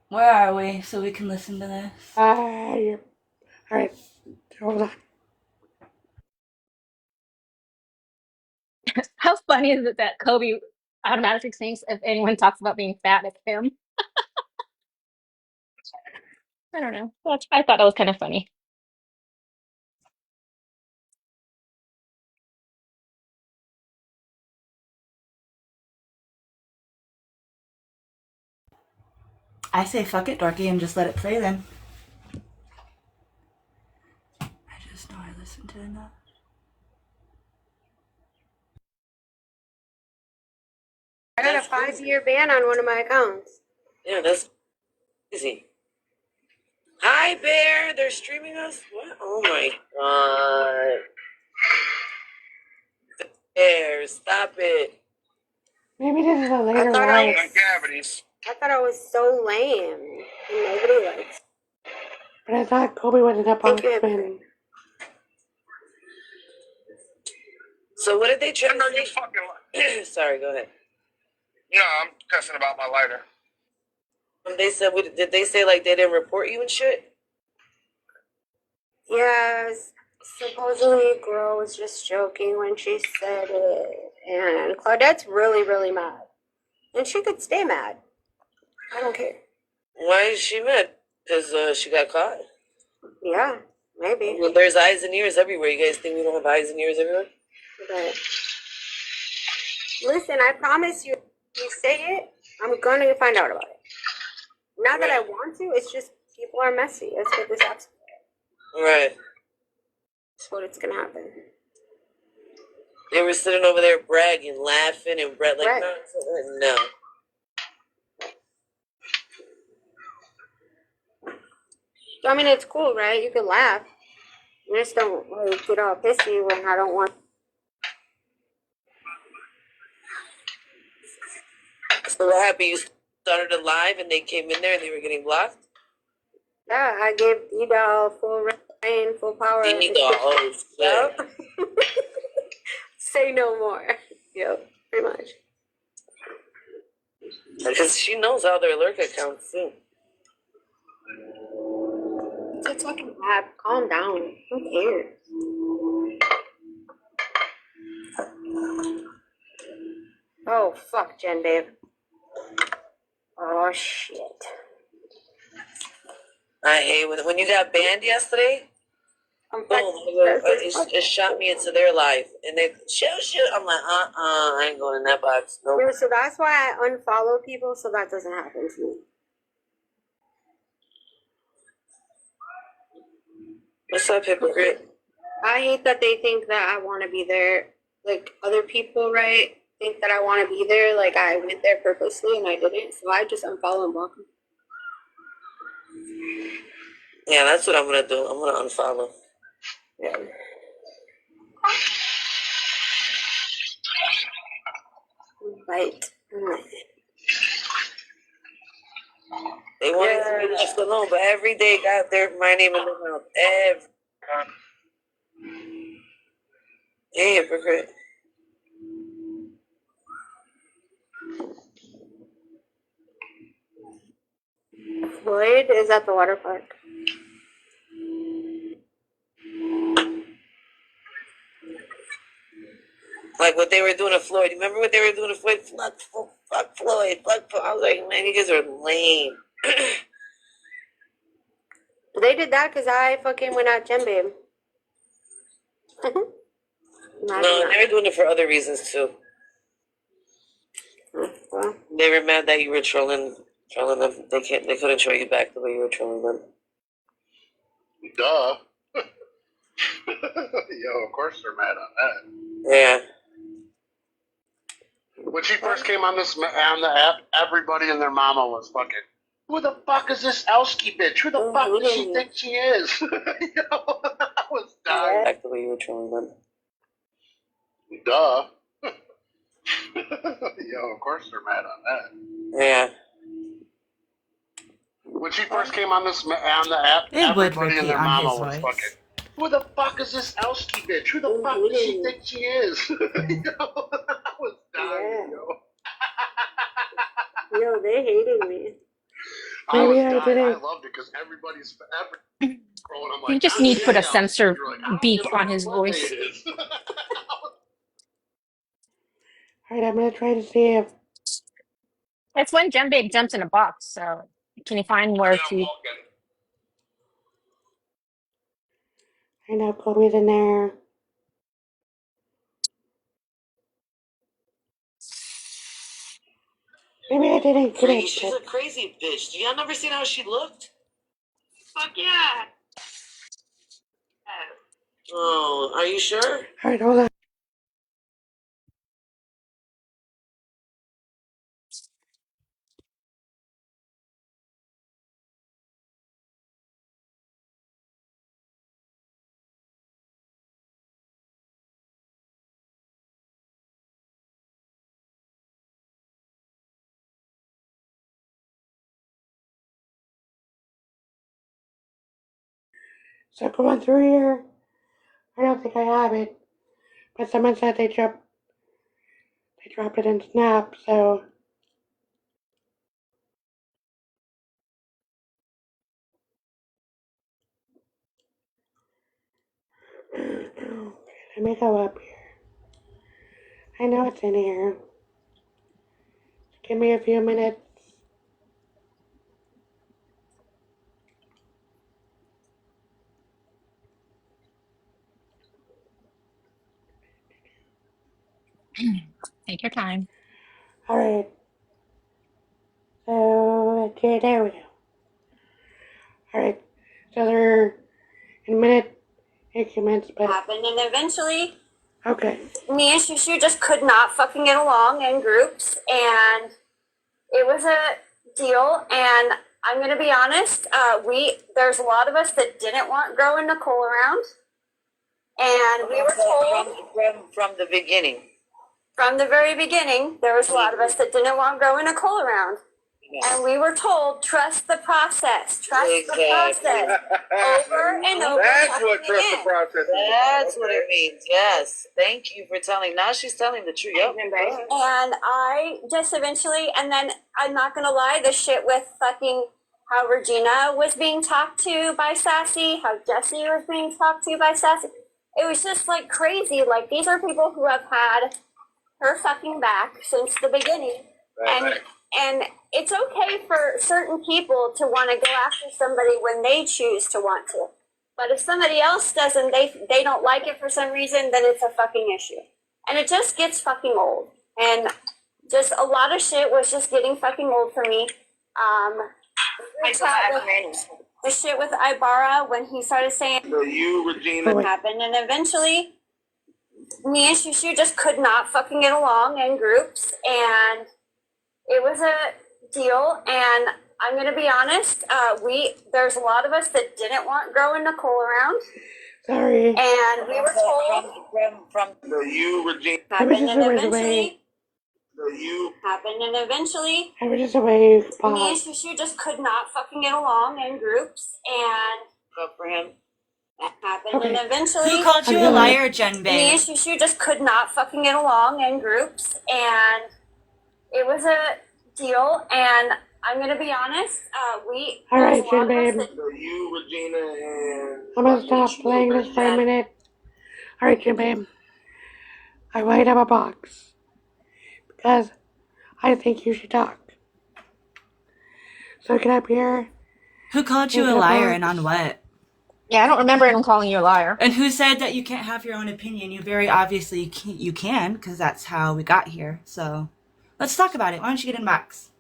S10: Where are we so we can listen to this?
S1: Yeah. All right, hold on.
S3: How funny is it that Kobe automatically thinks if anyone talks about being fat, it's him? I don't know. I thought that was kind of funny.
S10: I say fuck it, dorky, and just let it play then. I just know I listened to enough.
S9: I got a 5-year ban on one of my accounts.
S6: Yeah, that's easy. Hi, Bear. They're streaming us? What? Oh my god. Bear, stop it.
S1: Maybe this is a
S9: I
S1: later
S9: thought I
S1: live,
S9: was,
S8: Cavities.
S9: I thought I was so lame. And nobody likes.
S1: but I thought Kobe wasn't up on
S9: Thank you.
S1: spin.
S6: So what did they try
S8: I know
S6: to
S8: you
S6: say?
S8: fucking.
S6: Sorry, go ahead.
S8: No, I'm cussing about my lighter.
S6: They said, did they say like they didn't report you and shit?
S9: Yes. Supposedly, girl was just joking when she said it. And Claudette's really, really mad. And she could stay mad. I don't care.
S6: Why is she mad? Because she got caught?
S9: Yeah, maybe.
S6: Well, there's eyes and ears everywhere. You guys think we don't have eyes and ears everywhere?
S9: But listen, I promise you, if you say it, I'm gonna find out about it. Not that I want to, it's just people are messy. That's what this app's for.
S6: Right.
S9: That's what it's gonna happen.
S6: They were sitting over there bragging, laughing, and like,
S9: Right.
S6: no.
S9: I mean, it's cool, right? You can laugh. You just don't like, get all pissy when I don't want.
S6: So what happened? You started a live and they came in there and they were getting blocked?
S9: Yeah, I gave D-Doll full reign, full power.
S6: D-Doll, oh shit.
S9: Yep. Say no more. Yep, pretty much.
S6: Because she knows all their lurk accounts too.
S9: It's a fucking app. Calm down. Who cares? Oh, fuck, Jen, babe. Oh, shit.
S6: I hate when you got banned yesterday.
S9: I'm
S6: Boom! It shot me into their life, and they shoot. I'm like, I ain't going in that box. Nope.
S9: Yeah, so that's why I unfollow people, so that doesn't happen to me.
S6: What's up, hypocrite?
S9: I hate that they think that I want to be there. Like, other people, right, think that I want to be there. Like, I went there purposely, and I didn't. So I just unfollow and block them.
S6: Yeah, that's what I'm gonna do. I'm gonna unfollow.
S9: Yeah. Right.
S6: They wanted to be left alone, but every day got my name in their mouth. Hey, hypocrite.
S9: Floyd is at the water park.
S6: Like what they were doing to Floyd. You remember what they were doing to Floyd? Fuck Floyd. I was like, man, you guys are lame.
S9: They did that because I fucking went out Jen Babe.
S6: No, they were doing it for other reasons too.
S9: Well,
S6: they were mad that you were trolling them. They couldn't show you back the way you were trolling them.
S12: Duh. Yo, of course they're mad on that.
S6: Yeah.
S12: When she first came on on the app, everybody and their mama was fucking, who the fuck is this Elsky bitch? Who the fuck does she think she is? Yo, I was dying.
S6: Back the way you were trolling them.
S12: Duh. Yo, of course they're mad on that.
S6: Yeah.
S12: When she first came on on the app, everybody and their mama was fucking, who the fuck is this Elsky bitch? Who the fuck does she think she is? Yo, I was dying,
S9: yo, they hated me.
S12: I was dying. I loved it because everybody's like,
S3: You just need to put a censor beep on his voice.
S1: Alright, I'm gonna try to see if.
S3: It's when Jen Babe jumps in a box, so can you find where to?
S1: I know Chloe's in there. Maybe I didn't get it.
S6: She's a crazy bitch. Y'all never seen how she looked?
S7: Fuck yeah.
S6: Oh, are you sure?
S1: Alright, hold on. So going through here, I don't think I have it. But someone said they dropped it in Snap, so let me go up here. I know it's in here. Give me a few minutes.
S3: Take your time.
S1: Alright. So, okay, there we go. Alright. So they're in minute arguments, but
S9: happened, and eventually
S1: okay.
S9: me and Shushu just could not fucking get along in groups, and it was a deal. And I'm gonna be honest, there's a lot of us that didn't want growing Nicole around, and we were told
S6: from the beginning.
S9: from the very beginning there was a lot of us that didn't want growing Nicole around. And we were told, trust the process. Trust the process. Over and over.
S12: That's what trust the process is.
S6: That's what it means. Yes. Thank you for telling. Now she's telling the truth. Yep.
S9: And I just eventually, and then I'm not going to lie, the shit with fucking how Regina was being talked to by Sassy, how Jesse was being talked to by Sassy. It was just like crazy. Like, these are people who have had her fucking back since the beginning. And it's okay for certain people to want to go after somebody when they choose to want to. But if somebody else doesn't, they don't like it for some reason, then it's a fucking issue. And it just gets fucking old. And just a lot of shit was just getting fucking old for me. The shit with Ibarra when he started saying
S12: Regina
S9: what happened, and eventually me and Shushu just could not fucking get along in groups, and it was a deal. And I'm gonna be honest, there's a lot of us that didn't want growing Nicole around.
S1: Sorry.
S9: And we were told
S6: from
S12: Regina
S9: happened, and eventually
S1: I was just away.
S9: me and Shushu just could not fucking get along in groups, and
S6: go for him.
S9: that happened, and eventually
S10: Who called you a liar, Jen
S9: me and
S10: Babe?
S9: Shushu just could not fucking get along in groups, and it was a deal. And I'm gonna be honest,
S1: All right, Jen Babe.
S12: Regina and
S1: I'm gonna stop playing this for a minute. All right, Jen Babe. I light up a box because I think you should talk. So get up here.
S10: Who called you a liar and on what?
S3: Yeah, I don't remember him calling you a liar.
S10: And who said that you can't have your own opinion? You very obviously you can, because that's how we got here. So let's talk about it. Why don't you get in box?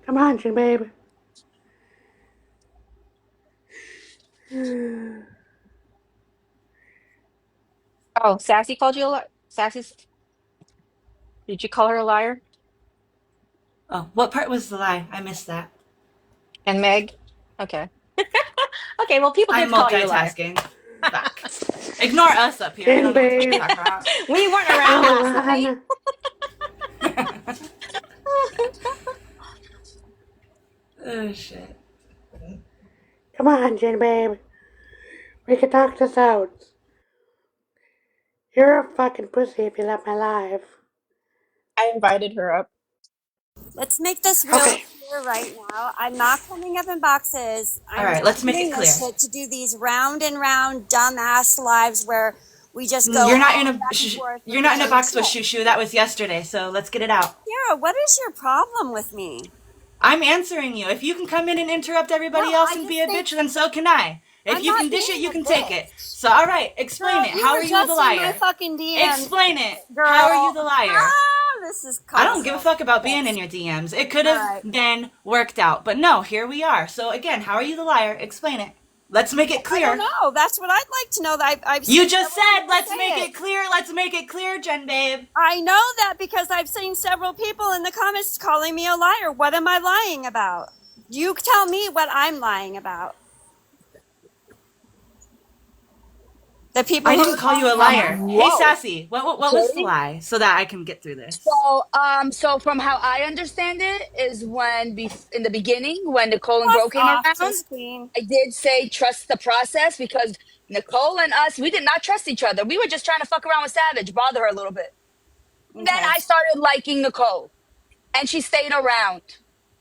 S1: Come on, Jen Babe.
S3: Oh, Sassy called you a liar? Sassy's. Did you call her a liar?
S10: Oh, what part was the lie? I missed that.
S3: And Meg? Okay. Okay, well, people
S10: I'm
S3: did call you a liar.
S10: multitasking. Back. Ignore us up here. I don't know what you're talking about.
S3: We weren't around last night.
S10: Oh, shit.
S1: Come on, Jen Babe. We can talk this out. You're a fucking pussy if you left my life.
S3: I invited her up.
S9: let's make this real clear right now. I'm not coming up in boxes.
S10: All right, let's make it clear.
S9: To do these round and round dumbass lives where we just go.
S10: You're not in a box with Shushu. That was yesterday. So let's get it out.
S9: Yeah, what is your problem with me?
S10: I'm answering you. If you can come in and interrupt everybody else and be a bitch, then so can I. If you can dish it, you can take it. So, all right, explain it. How are you the liar? Explain it. How are you the liar?
S9: This is
S10: I don't give a fuck about being in your DMs. It could have been worked out. But no, here we are. So, again, how are you the liar? Explain it. Let's make it clear.
S9: I don't know. That's what I'd like to know.
S10: You just said, let's make it clear. Let's make it clear, Jen Babe.
S9: I know that because I've seen several people in the comments calling me a liar. What am I lying about? You tell me what I'm lying about. The people
S10: I didn't call you a liar.
S4: Whoa.
S10: Hey, Sassy, what was the lie so that I can get through this?
S4: So from how I understand it is when in the beginning when Nicole and Gro came around, I did say trust the process because Nicole and us, we did not trust each other. We were just trying to fuck around with Savage, bother her a little bit. Okay. Then I started liking Nicole, and she stayed around.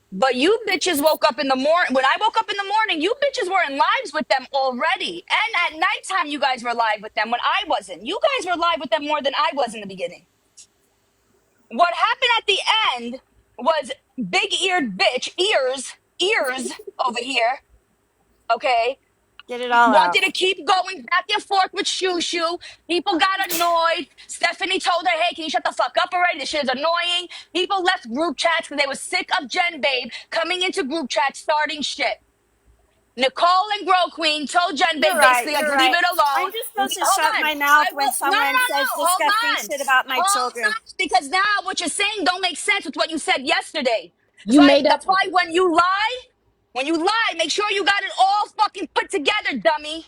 S4: But you bitches woke up in the morning. When I woke up in the morning, you bitches were in lives with them already. And at nighttime, you guys were live with them when I wasn't. You guys were live with them more than I was in the beginning. What happened at the end was big-eared bitch, ears over here, okay?
S9: Get it all
S4: Wanted
S9: out.
S4: to keep going back and forth with Shoo. People got annoyed. Stephanie told her, hey, can you shut the fuck up already? This shit is annoying. People left group chats because they were sick of Jen Babe coming into group chats starting shit. Nicole and Grow Queen told Jen
S9: You're right.
S4: basically like
S9: You're
S4: leave
S9: right.
S4: it alone.
S9: I'm just supposed to
S4: Hold
S9: shut
S4: on.
S9: my mouth
S4: I
S9: when
S4: will
S9: someone says
S4: hold
S9: disgusting
S4: on.
S9: shit about my
S4: Hold
S9: children.
S4: on. Because now what you're saying don't make sense with what you said yesterday.
S3: You made up.
S4: That's why when you lie, make sure you got it all fucking put together, dummy.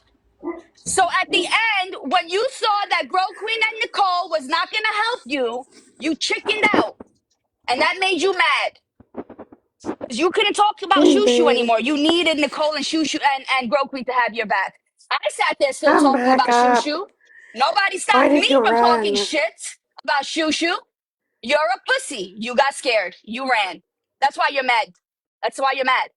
S4: So at the end, when you saw that Grow Queen and Nicole was not gonna help you, you chickened out. And that made you mad. Because you couldn't talk about
S1: Hey,
S4: Shushu
S1: babe.
S4: anymore. You needed Nicole and Shushu and Grow Queen to have your back. I sat there still
S1: I'm
S4: talking
S1: back
S4: about
S1: up.
S4: Shushu. Nobody
S1: Why
S4: stopped me
S1: did you
S4: from talking
S1: run?
S4: shit about Shushu. You're a pussy. You got scared. You ran. That's why you're mad. That's why you're mad.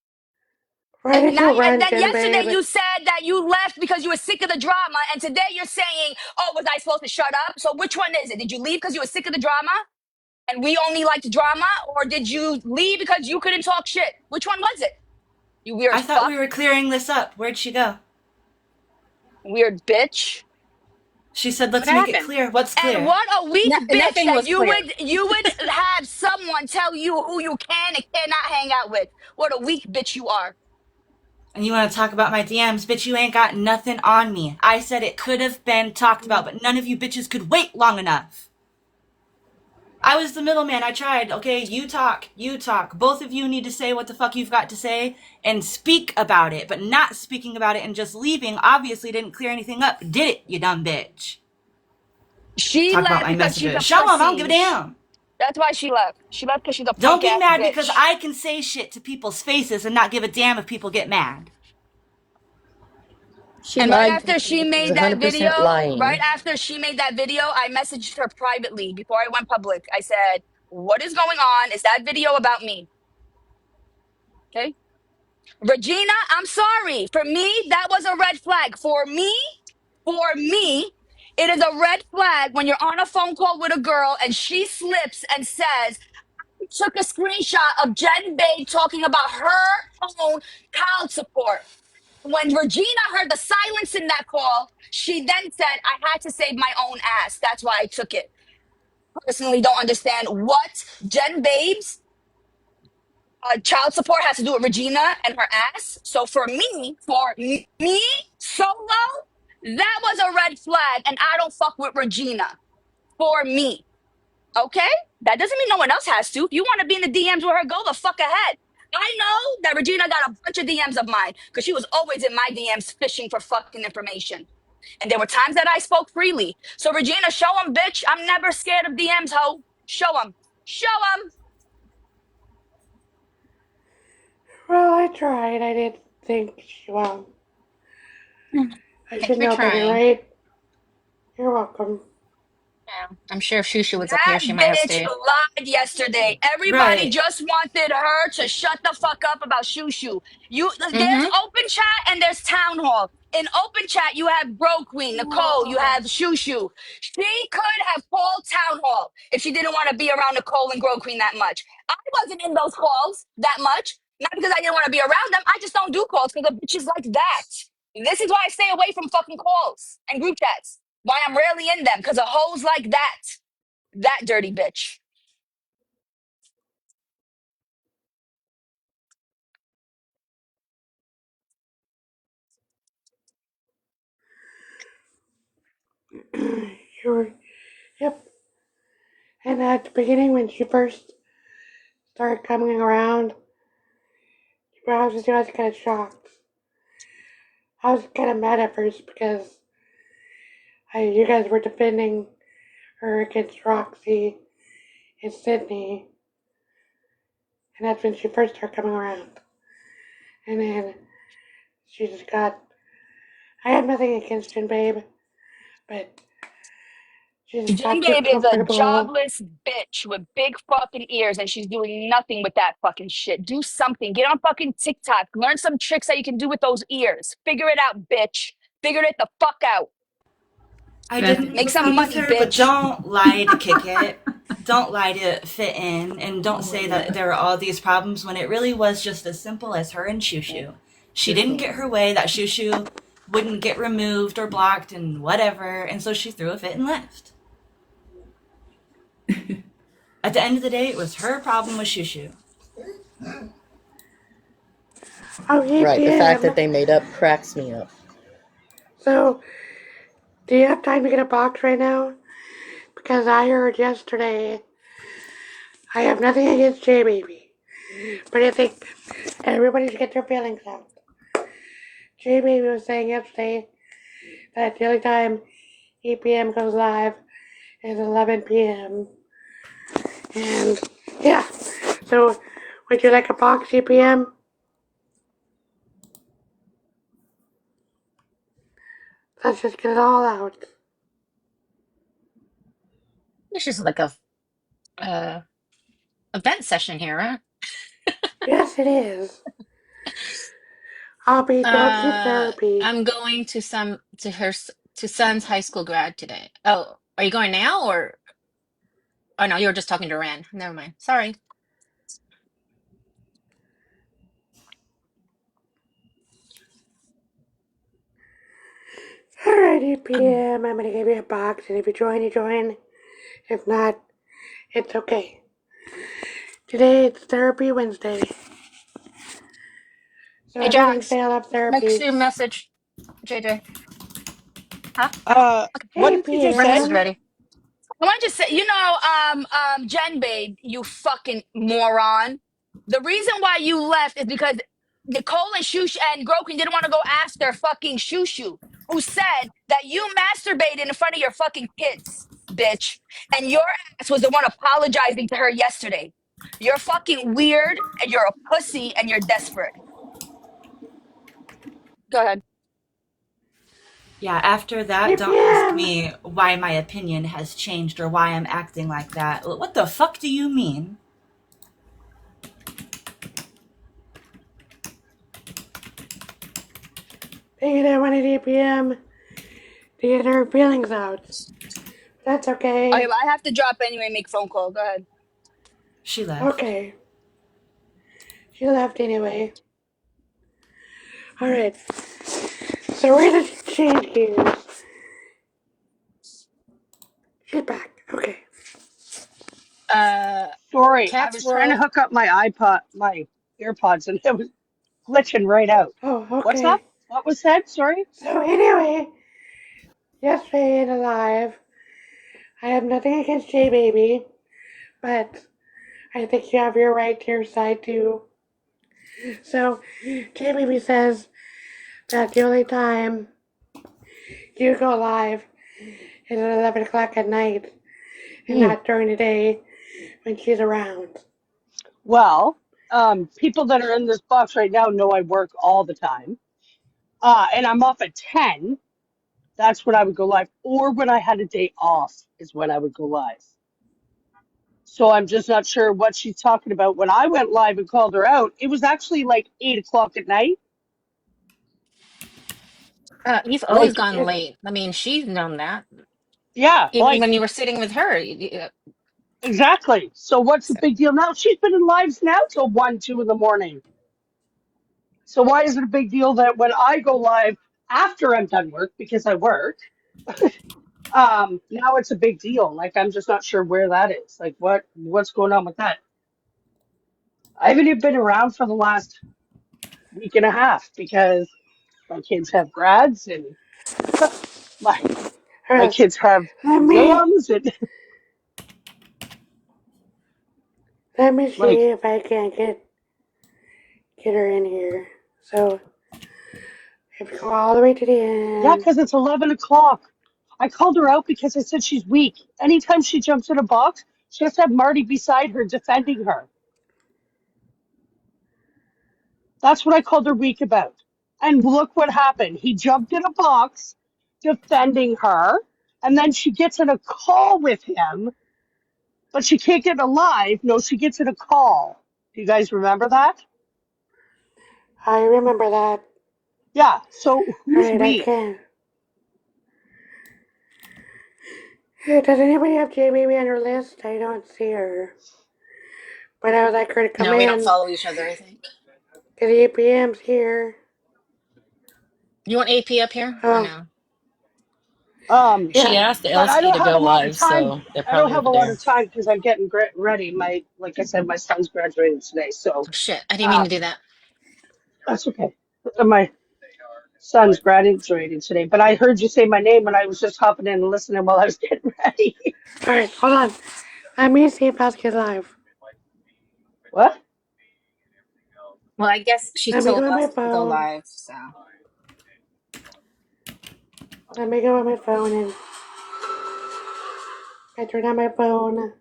S1: Why did you
S4: And
S1: run,
S4: then
S1: Jen,
S4: yesterday
S1: babe?
S4: you said that you left because you were sick of the drama, and today you're saying, "Oh, was I supposed to shut up?" So which one is it? Did you leave because you were sick of the drama, and we only liked drama, or did you leave because you couldn't talk shit? Which one was it? You weird
S10: I thought we
S4: fuck,
S10: were clearing this up. Where'd she go?
S4: weird bitch.
S10: She said,
S3: What
S10: let's make it
S3: happened?
S10: clear. What's
S4: And
S10: clear?
S4: what a weak bitch
S3: Nothing
S4: that
S3: was clear.
S4: you would have someone tell you who you can and cannot hang out with. What a weak bitch you are.
S10: And you want to talk about my DMs? Bitch, you ain't got nothing on me. I said it could have been talked about, but none of you bitches could wait long enough. I was the middleman. I tried. Okay, you talk. You talk. Both of you need to say what the fuck you've got to say and speak about it, but not speaking about it and just leaving obviously didn't clear anything up. Did it, you dumb bitch?
S4: She
S10: Talk about
S4: left
S10: my
S4: because she's
S10: messages.
S4: a
S10: Show them. I don't give a
S4: pussy.
S10: damn.
S4: That's why she left. She left because she's a
S10: Don't
S4: punk
S10: be
S4: ass
S10: mad because
S4: bitch.
S10: I can say shit to people's faces and not give a damn if people get mad.
S3: She
S4: And right
S3: lied.
S4: after she
S11: She's
S4: made that video,
S11: 100% lying.
S4: I messaged her privately before I went public. I said, "What is going on? Is that video about me?" Okay. Regina, I'm sorry. For me, that was a red flag. For me, it is a red flag when you're on a phone call with a girl and she slips and says, took a screenshot of Jen Babe talking about her own child support. When Regina heard the silence in that call, she then said, I had to save my own ass. That's why I took it. Personally, don't understand what Jen Babe's child support has to do with Regina and her ass. So for me, solo, that was a red flag, and I don't fuck with Regina. For me, okay? That doesn't mean no one else has to. If you want to be in the DMs with her, go the fuck ahead. I know that Regina got a bunch of DMs of mine because she was always in my DMs fishing for fucking information. And there were times that I spoke freely. So Regina, show them, bitch. I'm never scared of DMs, ho. Show them. Show them.
S1: Well, I tried. I didn't think well. I
S3: Thanks
S1: should
S3: for
S1: know better,
S3: trying.
S1: right? You're welcome.
S3: Yeah. I'm sure if Shushu was up here,
S4: That
S3: she might have
S4: bitch
S3: stayed.
S4: lied yesterday. Everybody
S10: Right.
S4: just wanted her to shut the fuck up about Shushu. There's
S3: Mm-hmm.
S4: open chat and there's town hall. In open chat, you have Bro Queen, Nicole, you have Shushu. She could have called town hall if she didn't want to be around Nicole and Bro Queen that much. I wasn't in those calls that much. Not because I didn't want to be around them. I just don't do calls because the bitches like that. This is why I stay away from fucking calls and group chats. Why I'm rarely in them because of hoes like that. That dirty bitch.
S1: You're, yep. And at the beginning, when she first started coming around, I was kind of shocked. I was kind of mad at first because you guys were defending her against Roxy and Sydney, and that's when she first started coming around. And then she just got. I have nothing against Jen Babe, but she just
S4: Jen
S1: got too
S4: Babe is a
S1: comfortable.
S4: jobless bitch with big fucking ears and she's doing nothing with that fucking shit. Do something. Get on fucking TikTok. Learn some tricks that you can do with those ears. Figure it out, bitch. Figure it the fuck out.
S10: I didn't
S4: Make
S10: break
S4: some
S10: up with
S4: money,
S10: her, but
S4: bitch.
S10: don't lie to kick it. Don't lie to fit in, and don't say that there were all these problems when it really was just as simple as her and Shushu. She didn't get her way, that Shushu wouldn't get removed or blocked and whatever, and so she threw a fit and left. At the end of the day, it was her problem with Shushu.
S1: Oh,
S11: Right. The fact that
S1: 8 p.m.
S11: they made up cracks me up.
S1: So, do you have time to get a box right now? Because I heard yesterday, I have nothing against J Baby, but I think everybody should get their feelings out. J Baby was saying yesterday that the only time 8 p.m. goes live is 11 p.m. And yeah, so would you like a box 8 p.m.? Let's just get it all out.
S3: This is like a event session here, huh?
S1: Yes, it is. I'll be dorky therapy.
S3: I'm going to to son's high school grad today. Oh, are you going now or? Oh no, you were just talking to Ren. Never mind. Sorry.
S1: Alright, 8 p.m. I'm gonna give you a box, and if you join, you join. If not, it's okay. Today it's Therapy Wednesday. So
S3: Hey
S1: everything's
S3: Jax,
S1: sale up
S3: make
S1: therapy.
S3: sure you message JJ. Huh? Okay.
S4: What
S1: 8
S4: did you just say?
S3: Breakfast is
S1: p.m.
S3: ready.
S4: I want to say, Jen Babe, you fucking moron. The reason why you left is because Nicole and Shush and Grokin didn't want to go after fucking Shushu, who said that you masturbated in front of your fucking kids, bitch. And your ass was the one apologizing to her yesterday. You're fucking weird and you're a pussy and you're desperate. Go ahead.
S10: Yeah, after that,
S1: 8
S10: don't ask
S1: p.m.
S10: me why my opinion has changed or why I'm acting like that. What the fuck do you mean?
S1: Taking that one at 8 p.m. to get her feelings out. That's
S4: Okay,
S1: okay.
S4: well, I have to drop anyway and make a phone call. Go ahead.
S10: She left.
S1: Okay. She left anyway. Alright. So we're gonna change gears. She's back. Okay.
S3: Uh,
S13: Sorry, I
S3: Cat's
S13: was trying to
S3: World.
S13: hook up my AirPods, and it was glitching right out.
S1: Oh,
S13: What's up?
S1: okay.
S13: What was said? Sorry.
S1: So anyway, yesterday in a live, I have nothing against J Baby, but I think you have your right to your side too. So J Baby says that the only time you go live is at 11 o'clock at night and
S13: Hmm.
S1: not during the day when she's around.
S13: Well, people that are in this box right now know I work all the time, and I'm off at 10. That's when I would go live, or when I had a day off is when I would go live. So I'm just not sure what she's talking about. When I went live and called her out, it was actually like 8 o'clock at night.
S3: You've always
S13: Like,
S3: gone late. I mean, she's known that.
S13: yeah,
S3: Even
S13: like
S3: when you were sitting with her.
S13: exactly. So what's the big deal now? She's been in lives now till 1, 2 in the morning. So why is it a big deal that when I go live after I'm done work, because I work, now it's a big deal. Like I'm just not sure where that is. Like what's going on with that? I haven't even been around for the last week and a half because my kids have grads and my my
S1: Alright,
S13: kids have
S1: let me
S13: exams and
S1: let me
S13: like
S1: see if I can get her in here. So if you go all the way to the
S13: yeah,
S1: end.
S13: because it's 11 o'clock. I called her out because I said she's weak. Anytime she jumps in a box, she has to have Marty beside her defending her. That's what I called her weak about. And look what happened. He jumped in a box defending her, and then she gets in a call with him, but she can't get in a live. No, she gets in a call. Do you guys remember that?
S1: I remember that.
S13: Yeah. So who's
S1: Alright, I
S13: weak?
S1: can. Hey, does anybody have Jamie on her list? I don't see her. But I would like her to come
S3: No, we don't
S1: in.
S3: follow each other, I think.
S1: Because the APM's here.
S3: You want AP up here or
S1: Oh,
S3: no?
S11: She
S1: yeah.
S11: asked
S13: But I
S11: Elskie
S13: don't
S11: to
S13: have a
S11: go
S13: lot of
S11: live,
S13: time.
S11: so they're
S13: I don't
S11: probably
S13: have
S11: over
S13: a lot
S11: there.
S13: of time because I'm getting ready. Like I said, my son's graduating today. So,
S3: Oh, shit. I didn't mean to
S13: um,
S3: do that.
S13: That's okay. My son's graduating today, but I heard you say my name and I was just hopping in and listening while I was getting ready.
S1: Alright, hold on. Let me see if Elski's live.
S13: What?
S3: Well, I guess she
S1: Let me
S3: told
S1: go on my
S3: us to go
S1: phone.
S3: live, so.
S1: Let me go on my phone and I turn on my phone.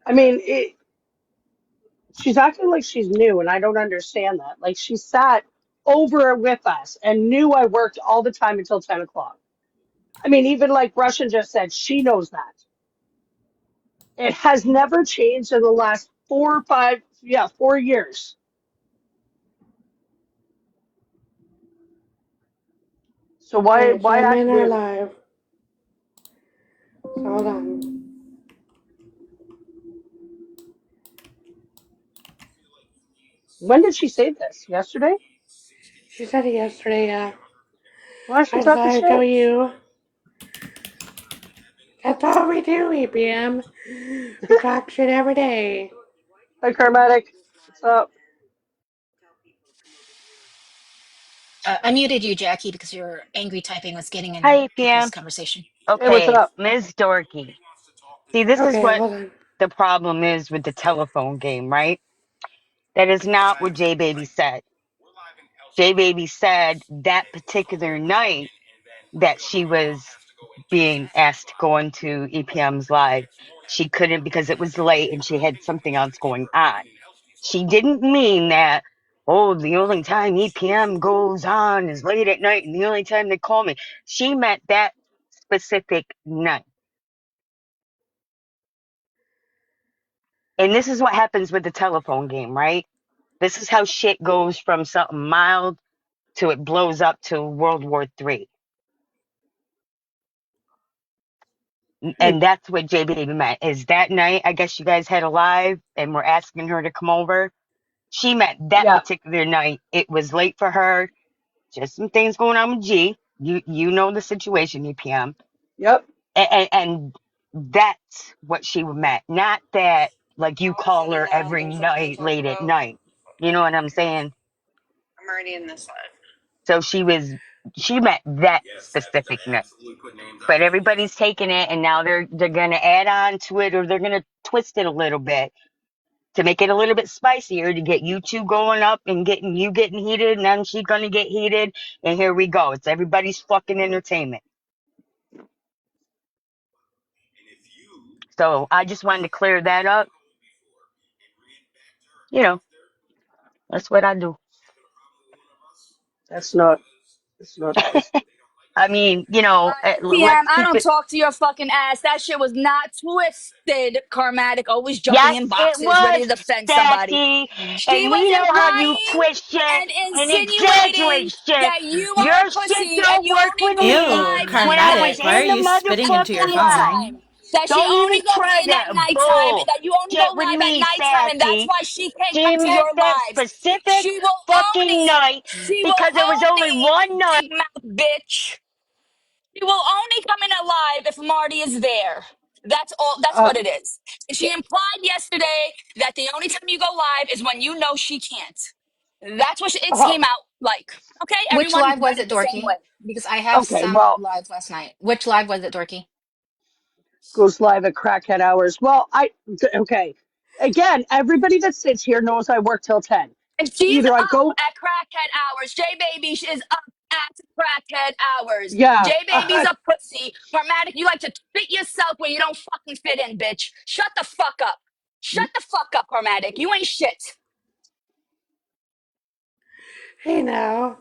S13: I mean, she's acting like she's new, and I don't understand that. Like, she sat over with us and knew I worked all the time until 10 o'clock. I mean, even like Russian just said, she knows that. It has never changed in the last 4 years. So
S1: Alright, so
S13: why
S1: I'm
S13: act
S1: in our
S13: new?
S1: live. So hold on.
S13: When did she say this? Yesterday?
S1: She said it yesterday, yeah.
S13: Why is she
S1: I just thought
S13: talking
S1: I'd show
S13: shit?
S1: you. That's all we do, EPM. We talk shit every day.
S13: Hi, Karmatic. What's up?
S3: I muted you, Jackie, because your angry typing was getting in
S14: Hi,
S3: people's
S14: PM.
S3: conversation.
S13: Hey, what's
S14: Okay,
S13: up?
S14: Ms. Dorkey. See, this is
S1: Okay,
S14: what
S1: hold on.
S14: the problem is with the telephone game, right? That is not what J Baby said. J Baby said that particular night that she was being asked to go into EPM's live, she couldn't because it was late and she had something else going on. She didn't mean that, oh, the only time EPM goes on is late at night and the only time they call me. She meant that specific night. And this is what happens with the telephone game, right? This is how shit goes from something mild to it blows up to World War III. And that's what J Baby meant. Is that night, I guess you guys had a live and were asking her to come over. She meant that
S13: Yeah.
S14: particular night. It was late for her. Just some things going on with G. You know the situation, EPM.
S13: Yep.
S14: And that's what she meant. Not that like you call her every night late at night. You know what I'm saying?
S5: I'm already in this live.
S14: So she meant that specific night. But everybody's taking it and now they're gonna add on to it or they're gonna twist it a little bit to make it a little bit spicier to get you two going up and getting you getting heated and then she's gonna get heated and here we go. It's everybody's fucking entertainment. So I just wanted to clear that up. You know, that's what I do.
S13: That's not nice.
S14: I mean, you know,
S4: PM,
S14: let's
S4: I
S14: keep
S4: don't
S14: it.
S4: talk to your fucking ass. That shit was not twisted, Karmatic. Always jumping
S14: Yes,
S4: in
S14: it
S4: boxes, ready
S14: was
S4: to defend somebody.
S14: sassy,
S4: She
S14: and we
S4: was
S14: know how you
S4: implying
S14: twist shit
S4: and
S14: and exaggerate
S4: insinuating
S14: shit.
S4: that you
S14: Your
S4: are a
S14: shit
S4: pussy and
S14: don't
S4: you
S14: work
S4: only
S14: with
S4: go
S10: Ew,
S14: me
S4: live
S14: when I was
S10: Karmatic, why are
S14: in the
S10: you spitting into your
S14: motherfucking
S10: phone?
S14: live.
S4: nighttime. That she
S14: Don't
S4: only
S14: even
S4: goes
S14: try
S4: in at
S14: that
S4: nighttime and
S14: bull
S4: that you only go
S14: shit with
S4: live at
S14: me,
S4: nighttime and that's
S14: sassy.
S4: why she can't
S14: She
S4: come to your
S14: meant that
S4: lives.
S14: specific
S4: She will own
S14: fucking
S4: it.
S14: night
S4: She will
S14: because there was
S4: own
S14: only
S4: it,
S14: one night.
S4: big mouth bitch. She will only come in alive if Marty is there. That's all. That's
S13: Uh,
S4: what it is. And she implied yesterday that the only time you go live is when you know she can't. That's what it
S13: uh,
S4: came out like. Okay,
S3: Which
S4: everyone
S3: live
S4: read
S3: was
S4: it
S3: it,
S4: the same way.
S3: Dorky? Because I have
S13: okay,
S3: some
S13: well,
S3: lives last night. Which live was it, Dorky?
S13: goes live at crackhead hours. Well, okay. Again, everybody that sits here knows I work till 10.
S4: And she's
S13: Either I
S4: up
S13: go,
S4: at crackhead hours. J Baby is up at crackhead hours.
S13: yeah,
S4: J Baby's a pussy. Karmatic, you like to fit yourself where you don't fucking fit in, bitch. Shut the fuck up. Shut the fuck up, Karmatic. You ain't shit.
S1: Hey now.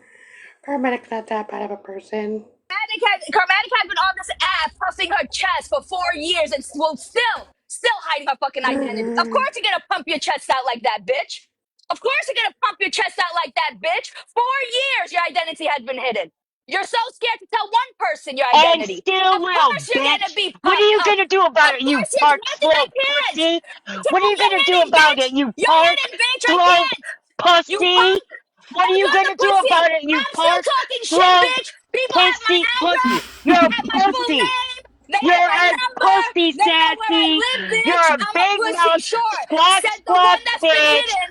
S1: Paramedic's not that bad of a person.
S4: Karmatic has been on this app puffing her chest for 4 years and will still hiding her fucking identity. Of course you're gonna pump your chest out like that, bitch. Of course you're gonna pump your chest out like that, bitch. 4 years your identity has been hidden. You're so scared to tell one person your
S14: And
S4: identity.
S14: still
S4: Of
S14: will,
S4: course you're gonna
S14: bitch.
S4: be
S14: What are
S4: puffed
S14: you
S4: up.
S14: gonna do about
S4: Of
S14: it, you
S4: course you
S14: park
S4: nothing I
S14: slope
S4: can't.
S14: pussy? What are
S4: Tell
S14: you
S4: you're
S14: gonna do
S4: hidden,
S14: about
S4: bitch.
S14: it, you
S4: You're
S14: park
S4: hidden, bitch. I
S14: slope
S4: can't. You
S14: pussy?
S4: punk.
S14: What are
S4: Oh,
S14: you
S4: you're
S14: gonna
S4: the
S14: do
S4: pussy.
S14: about it, you
S4: I'm still
S14: park
S4: talking shit,
S14: slope
S4: bitch. People have my
S14: pussy pussy?
S4: address.
S14: You're
S4: They
S14: a
S4: have my full
S14: pussy.
S4: name. They
S14: You're
S4: have my
S14: a
S4: number.
S14: pussy,
S4: They know where I
S14: sassy.
S4: live,
S14: You're
S4: bitch.
S14: a
S4: I'm a
S14: big
S4: pussy,
S14: mouth
S4: sure.
S14: squawk
S4: Said the
S14: squawk
S4: one that's been
S14: bitch.
S4: hidden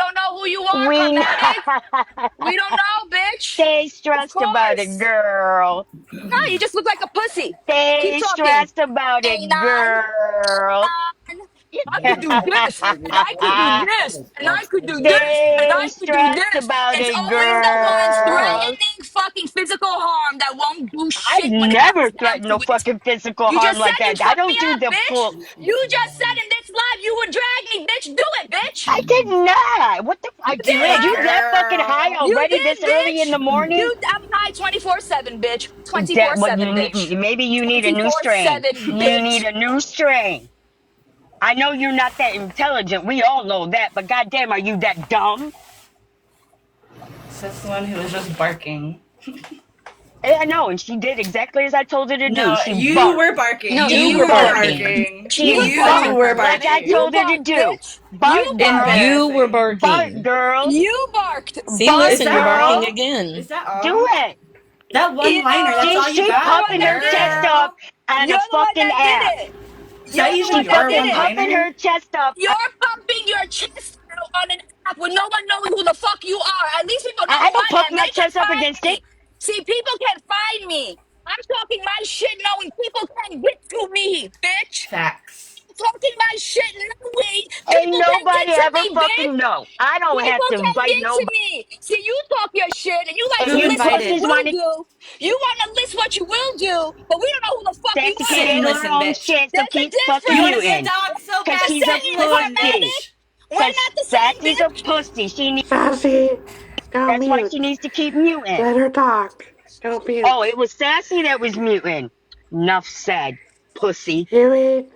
S4: don't know who you are,
S14: We
S4: Carmatic. We don't know, bitch.
S14: stay
S4: Of
S14: stressed about it,
S4: course.
S14: girl.
S4: No, you just look like a pussy. Keep
S14: Stay
S4: talking.
S14: stressed about it,
S4: A9,
S14: girl.
S4: I could do this, and I could do this, and I could do this, and
S14: Stay
S4: I could do
S14: stressed
S4: this.
S14: about
S4: It's
S14: it,
S4: always the ones
S14: girl.
S4: threatening fucking physical harm that won't do
S14: I
S4: shit when it
S14: never
S4: comes down
S14: threaten
S4: to
S14: no
S4: it.
S14: fucking physical
S4: You
S14: harm
S4: just said
S14: like
S4: you'd
S14: that. I
S4: fuck me
S14: don't do
S4: up,
S14: the
S4: bitch.
S14: full.
S4: You just said in this live, you would drag me, bitch. Do it, bitch.
S14: I did not. What the?
S4: You
S2: Do
S14: Are
S2: it,
S14: you
S4: did.
S14: that fucking high
S2: girl.
S4: You
S14: already this
S4: did,
S14: early in
S4: bitch.
S14: the morning?
S4: I'm high 24/7, bitch.
S14: That what
S4: 24/7,
S14: you
S4: bitch.
S14: need? Maybe you need a new strain.
S4: 24/7,
S14: You need
S4: bitch.
S14: a new strain. I know you're not that intelligent. We all know that. But goddamn, are you that dumb?
S10: So that's the one who was just barking.
S14: I know, and she did exactly as I told her to do.
S10: No,
S14: She
S10: you
S14: barked.
S10: were barking.
S4: No,
S11: You
S10: You
S11: were
S10: were
S11: barking.
S10: barking.
S14: She
S4: you
S10: You
S14: barked
S4: barked.
S10: were
S14: like I
S10: barking.
S4: You
S14: told her to
S4: barked,
S14: do.
S4: bitch. You
S14: Bark,
S4: barked.
S14: girl.
S11: You were
S10: Embarrassing.
S14: Bark,
S11: barking.
S14: girl.
S4: You barked.
S11: See,
S14: Bark,
S10: Is
S11: listen, you're
S10: that
S11: barking
S14: girl.
S10: all?
S11: again.
S10: Is that
S14: Do
S10: all?
S14: it.
S10: That one
S4: You
S10: liner, that's all you
S14: She
S4: you're the
S10: got?
S4: one
S14: puffing
S4: that
S14: her
S4: did it.
S14: chest up
S10: Girl.
S14: on
S4: You're
S14: a
S4: the one
S14: fucking
S4: that did
S14: app.
S4: it.
S10: Is
S4: You're
S10: that
S4: the
S10: even
S4: one
S14: She
S4: that
S10: your
S4: did
S14: fucking
S10: one
S4: it.
S14: puffing
S10: liner?
S14: her chest up.
S4: You're pumping your chest out on an app when no one knows who the fuck you are. At least people know
S14: I
S4: who
S14: don't
S4: I
S14: puff
S4: am.
S14: my
S4: They can
S14: chest up
S4: find
S14: against it.
S4: me. See, people can find me. I'm talking my shit knowing people can get to me, bitch.
S10: Facts.
S4: I'm talking my shit knowing
S14: Ain't
S4: people can get
S14: nobody
S4: to
S14: ever
S4: me, bitch.
S14: fucking know. I don't have
S4: People
S14: to
S4: can
S14: invite
S4: get to
S14: nobody.
S4: me. See, you talk your shit and you like
S14: And
S4: to
S10: Who
S14: you
S4: list what you
S14: pussies
S10: invited?
S4: will
S14: want to.
S4: do. You want to list what you will do, but we don't know who the fuck you
S14: Sassy
S4: are,
S14: can't
S10: Sit and
S14: handle her
S4: bitch.
S10: listen,
S14: own
S10: bitch.
S14: shit, so
S4: There's a
S14: keep fucking
S10: You want to be a
S4: difference.
S14: muting.
S10: dog so
S14: Cause
S4: We're
S10: bad,
S4: the
S14: she's a
S10: sit and
S4: same,
S10: listen,
S14: pussy.
S4: Carmatic.
S10: bitch.
S4: We're
S14: Cause
S4: not the same,
S14: Sassy's a
S4: bitch.
S14: pussy.
S1: Sassy, don't
S14: That's why she
S1: mute.
S14: needs to keep muting.
S1: Let her talk. Don't
S14: Oh,
S1: mute.
S14: it was Sassy that was muting. Enough said, pussy.
S1: Huey,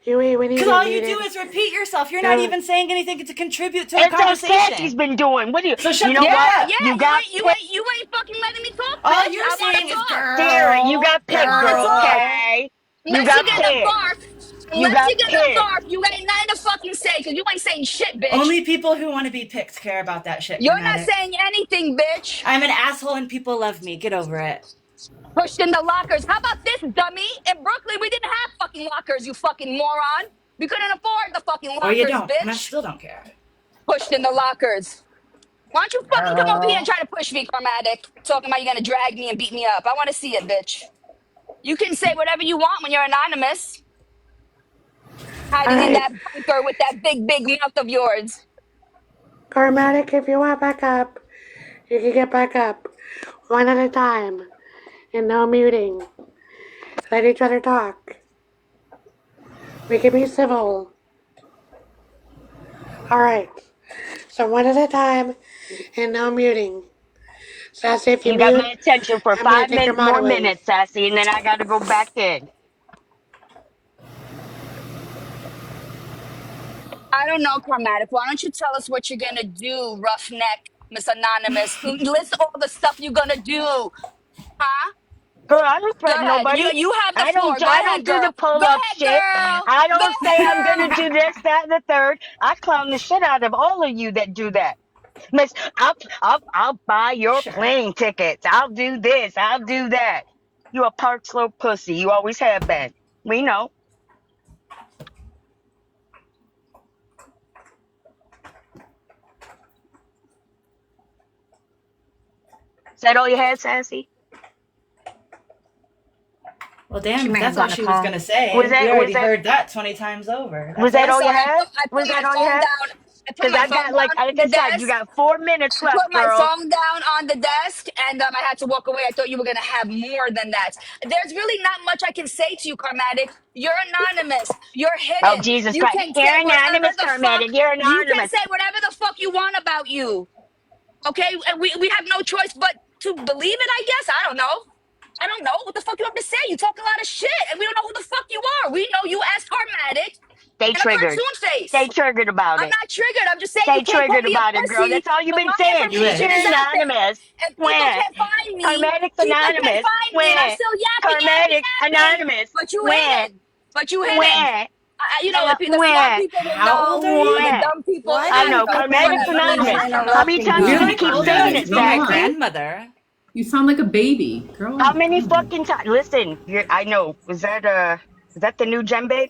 S1: Huey, we need
S10: Because
S1: you
S10: all you do
S1: muted.
S10: is repeat yourself. You're not
S1: Don't.
S10: even saying anything to contribute to a
S14: It's all Sassy's
S10: conversation.
S14: been doing. What do you?
S10: So
S14: You
S10: shut the
S14: know
S10: fuck
S14: what?
S4: Yeah,
S10: up.
S4: yeah.
S14: You got picked,
S4: You ain't fucking letting me talk,
S10: All
S4: bitch.
S10: you're
S4: I want to
S10: saying is
S4: talk.
S14: Darren. You
S10: girl,
S14: got
S4: I
S14: picked,
S4: want to
S14: girl.
S4: talk.
S10: girl.
S14: Okay. You
S4: Unless
S14: got
S4: you're gonna
S14: picked.
S4: bark.
S14: You
S4: Unless
S14: got
S4: you're gonna
S14: picked.
S4: bark, you ain't nothing to fucking say because you ain't saying shit, bitch.
S10: Only people who want to be picked care about that shit,
S4: You're not
S10: Chromatic.
S4: saying anything, bitch.
S10: I'm an asshole and people love me. Get over it.
S4: Pushed in the lockers. How about this, dummy? In Brooklyn, we didn't have fucking lockers, you fucking moron. We couldn't afford the fucking
S10: Or you
S4: lockers,
S10: don't, and I
S4: bitch.
S10: still don't care.
S4: Pushed in the lockers. Why don't you fucking come over here and
S10: Girl.
S4: try to push me, Carmatic? Talking about you're gonna drag me and beat me up. I want to see it, bitch. You can say whatever you want when you're anonymous, hiding in
S1: Alright,
S4: that bunker with that big, big mouth of yours.
S1: Carmatic, if you want back up, you can get back up. One at a time. And no muting. Let each other talk. We can be civil. Alright. So one at a time and no muting. Sassy, if you
S14: You got
S1: mute,
S14: my attention for
S1: I'm gonna
S14: five
S1: take your mod
S14: more
S1: away.
S14: minutes, Sassy, and then I gotta go back in.
S4: I don't know, Carmatic. Why don't you tell us what you're gonna do, roughneck, Miss Anonymous? List all the stuff you're gonna do, huh?
S14: Girl, I don't
S4: Go
S14: threaten
S4: ahead.
S14: nobody.
S4: You have the
S14: I
S4: floor.
S14: don't
S4: Go
S14: I
S4: ahead,
S14: don't do
S4: girl.
S14: the pull
S4: Go
S14: up
S4: ahead,
S14: shit.
S4: girl.
S14: I
S4: Go
S14: don't say
S4: ahead,
S14: I'm gonna
S4: girl.
S14: do this, that, and the third. I clown the shit out of all of you that do that. Miss, I'll buy your
S10: Sure.
S14: plane tickets. I'll do this. I'll do that. You a Park Slope pussy. You always have been. We know. Is that all you had, Sassy?
S3: She
S10: Well, damn,
S3: may
S10: if
S3: have
S10: that's all
S3: gotten a
S10: she was
S3: call.
S10: going to say, we
S14: Was
S10: already
S14: that
S10: heard that 20 times over.
S14: was
S10: That's
S14: that
S10: it?
S14: all you
S4: Listen,
S14: had?
S4: I put
S14: Was
S4: my
S14: that all you
S4: phone
S14: had?
S4: down. I put
S14: Because
S4: my
S14: I
S4: phone
S14: got like
S4: down on
S14: I
S4: the
S14: said, you
S4: desk.
S14: got 4 minutes
S4: I put
S14: left,
S4: my
S14: girl.
S4: phone down on the desk and I had to walk away. I thought you were going to have more than that. There's really not much I can say to you, Carmatic. You're anonymous. You're
S14: Oh
S4: hidden.
S14: Jesus
S4: You
S14: Christ!
S4: can say
S14: You're
S4: whatever
S14: anonymous,
S4: the fuck.
S14: Carmatic. You're
S4: You can
S14: anonymous.
S4: say whatever the fuck you want about you. Okay? And we have no choice but to believe it, I guess. I don't know. I don't know. What the fuck you have to say? You talk a lot of shit and we don't know who the fuck you are. We know you as Carmatic
S14: Stay
S4: and a
S14: triggered.
S4: cartoon
S14: Stay
S4: face.
S14: triggered about
S4: I'm
S14: it.
S4: not triggered. I'm just saying you
S14: Stay
S4: can't call
S14: triggered
S4: me a
S14: about it, girl.
S4: pussy
S14: That's all you've
S4: when
S14: been
S4: my
S14: saying.
S10: You
S4: information
S10: is.
S4: is
S14: You're
S4: out there.
S14: anonymous.
S4: And people
S14: When?
S4: can't find me.
S14: Carmatic's
S4: People can't
S14: anonymous.
S4: find me, and I'm
S14: When?
S4: still yapping, yapping,
S14: Carmatic's
S4: yapping.
S14: anonymous.
S4: But you
S14: When?
S4: hidden. But you hidden.
S14: When?
S4: You know, the smart
S14: When?
S4: people will
S10: How old
S4: know,
S10: are
S4: and the
S10: you?
S14: When?
S4: dumb people,
S9: Why do
S14: I
S4: I
S9: you
S14: know.
S4: don't know.
S9: keep
S14: Carmatic's
S4: Whatever.
S9: interrupting and
S14: anonymous. How many
S9: interrupting
S14: times
S15: You
S14: you
S9: her?
S14: gonna
S15: like
S14: keep
S15: all
S14: saying
S15: that.
S14: it,
S10: Speak like a
S15: Grow up.
S14: Sassy?
S10: grandmother.
S15: You sound like a baby. Grow
S14: How
S15: up.
S14: many
S15: Come on.
S14: fucking times? Listen, I know. Was that the new Gem Babe?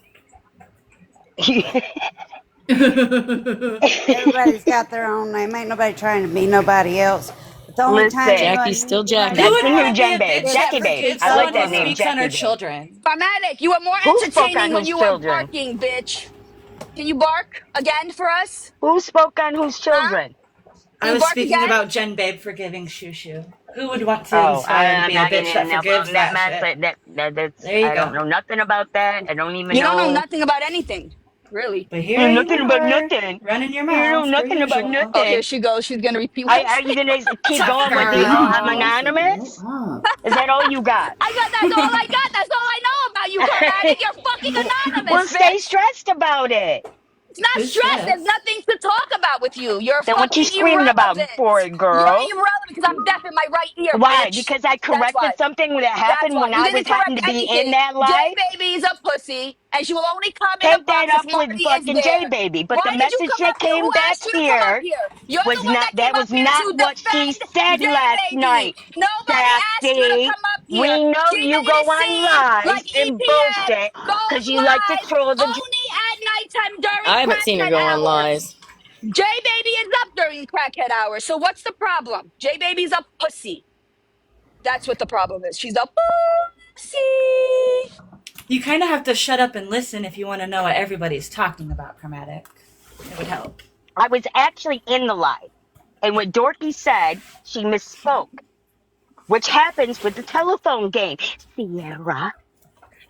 S9: Everybody's got their own name. Ain't nobody trying to be nobody else. But the only time
S14: Listen,
S11: Jackie's
S9: anyone
S11: still
S9: you run
S10: Who
S11: Jackie.
S14: that's
S10: would
S14: the
S9: into
S10: want
S14: new
S10: to be
S14: Gem
S10: a
S14: Babe.
S10: bitch that
S14: Jackie
S9: is
S14: Babe.
S10: forgives
S14: I
S9: people
S14: like
S10: someone who
S14: that name,
S9: girl.
S10: speaks on her
S14: Jackie Babe.
S10: children?
S4: Carmatic, you were more
S14: Who spoke on
S4: entertaining when
S14: whose
S4: you were
S14: children?
S4: barking, bitch. Can you bark again for us?
S14: Who spoke on whose
S4: Huh?
S14: children?
S4: Can
S10: I
S4: you
S10: was
S4: bark
S10: speaking
S4: again?
S10: about Jen Babe forgiving Shushu. Who would want to
S14: Oh,
S10: inspire to
S14: I'm
S10: be a
S14: not
S10: bitch
S14: getting
S10: that
S14: in
S10: forgives
S14: that
S10: that
S14: mess.
S10: shit?
S14: That's
S10: There you
S14: I don't
S10: go.
S14: know nothing about that. I don't even
S4: You don't know
S14: know.
S4: nothing about anything. Really.
S10: But
S14: You
S10: here
S14: know
S10: you
S14: nothing about
S10: are,
S14: nothing.
S10: running your
S14: You know
S10: mouth per
S14: nothing about
S10: usual.
S4: Oh, here
S14: nothing.
S4: she goes. She's gonna repeat what I
S14: Are you
S4: said.
S14: gonna keep going with the I'm
S15: Girl,
S14: anonymous?
S15: grow up.
S14: Is that all you got?
S4: That's all I got. That's all I know about you, Karmatic. You're fucking
S14: Well,
S4: anonymous,
S14: stay
S4: bitch.
S14: stressed about it.
S4: It's not
S10: Who's
S4: stress. There's
S10: stressed?
S4: nothing to talk about with you. You're
S14: Then what you
S4: fucking
S14: screaming about for
S4: irrelevant.
S14: it,
S4: You're
S14: girl?
S4: irrelevant because I'm deaf in my right ear,
S14: Why?
S4: bitch.
S14: Because I
S4: That's why.
S14: corrected something that
S4: That's
S14: happened
S4: why.
S14: when
S4: You
S14: I
S4: didn't
S14: was happened
S4: correct
S14: to be in
S4: anything.
S14: that
S4: J
S14: live?
S4: Baby's a pussy, and she will only come in a
S14: Take that
S4: box if
S14: up with
S4: Marty is
S14: fucking J
S4: there.
S14: Baby. But
S4: Why
S14: the
S4: did you
S14: message
S4: come
S14: that
S4: up here? Who
S14: came back
S4: asked you to come up
S14: here
S4: here? You're the
S14: was
S4: one
S14: not
S4: that
S14: that
S4: came up
S14: was
S4: here
S14: not
S4: to
S14: what she
S4: defend
S14: said
S4: J
S14: last
S4: Baby.
S14: night.
S4: Nobody asked you to
S14: Sassy.
S4: come up here.
S14: We know
S4: She
S14: you
S4: made
S14: go
S4: a
S14: on
S4: scene like
S14: lives and
S4: EPM
S14: bullshit
S4: goes
S14: because you like to
S4: live
S14: troll the
S4: only at nighttime during
S11: I haven't seen her
S4: crackhead
S11: go on
S4: hours.
S11: lives.
S4: J Baby is up during crackhead hours. So what's the problem? J Baby's a pussy. That's what the problem is. She's a pussy.
S10: You kind of have to shut up and listen if you want to know what everybody's talking about, Chromatic. It would help.
S14: I was actually in the live. And what Dorky said, she misspoke, which happens with the telephone game. Sierra.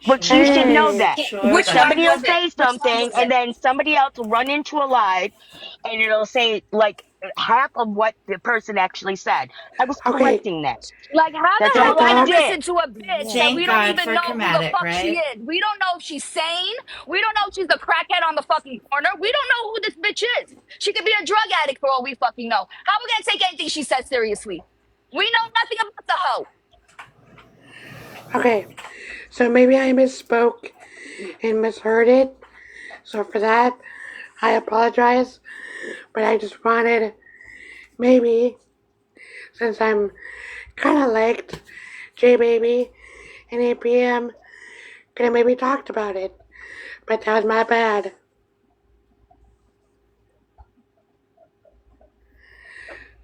S14: Which you should know
S1: Hey,
S14: that.
S10: Sure
S4: Which one
S14: Somebody
S10: does.
S14: will
S4: was it?
S14: say
S4: Which one
S14: something
S4: was
S14: and
S4: it?
S14: then somebody else will run into a live and it'll say like half of what the person actually said. I was
S1: okay,
S14: correcting that.
S4: Like, how
S14: That's
S4: the
S1: can I
S4: hell
S14: all
S4: we
S14: I
S4: gonna
S1: talk?
S14: did.
S4: listen to a bitch that
S10: Thank
S4: we don't
S10: God
S4: even
S10: for
S4: know who the
S10: Chromatic,
S4: fuck she
S10: right?
S4: is? We don't know if she's sane. We don't know if she's a crackhead on the fucking corner. We don't know who this bitch is. She could be a drug addict for all we fucking know. How are we gonna take anything she says seriously? We know nothing about the hoe.
S1: Okay, so maybe I misspoke and misheard it. So for that, I apologize. But I just wanted, maybe, since I'm kind of liked J Baby and APM, could have maybe talked about it. But that was my bad.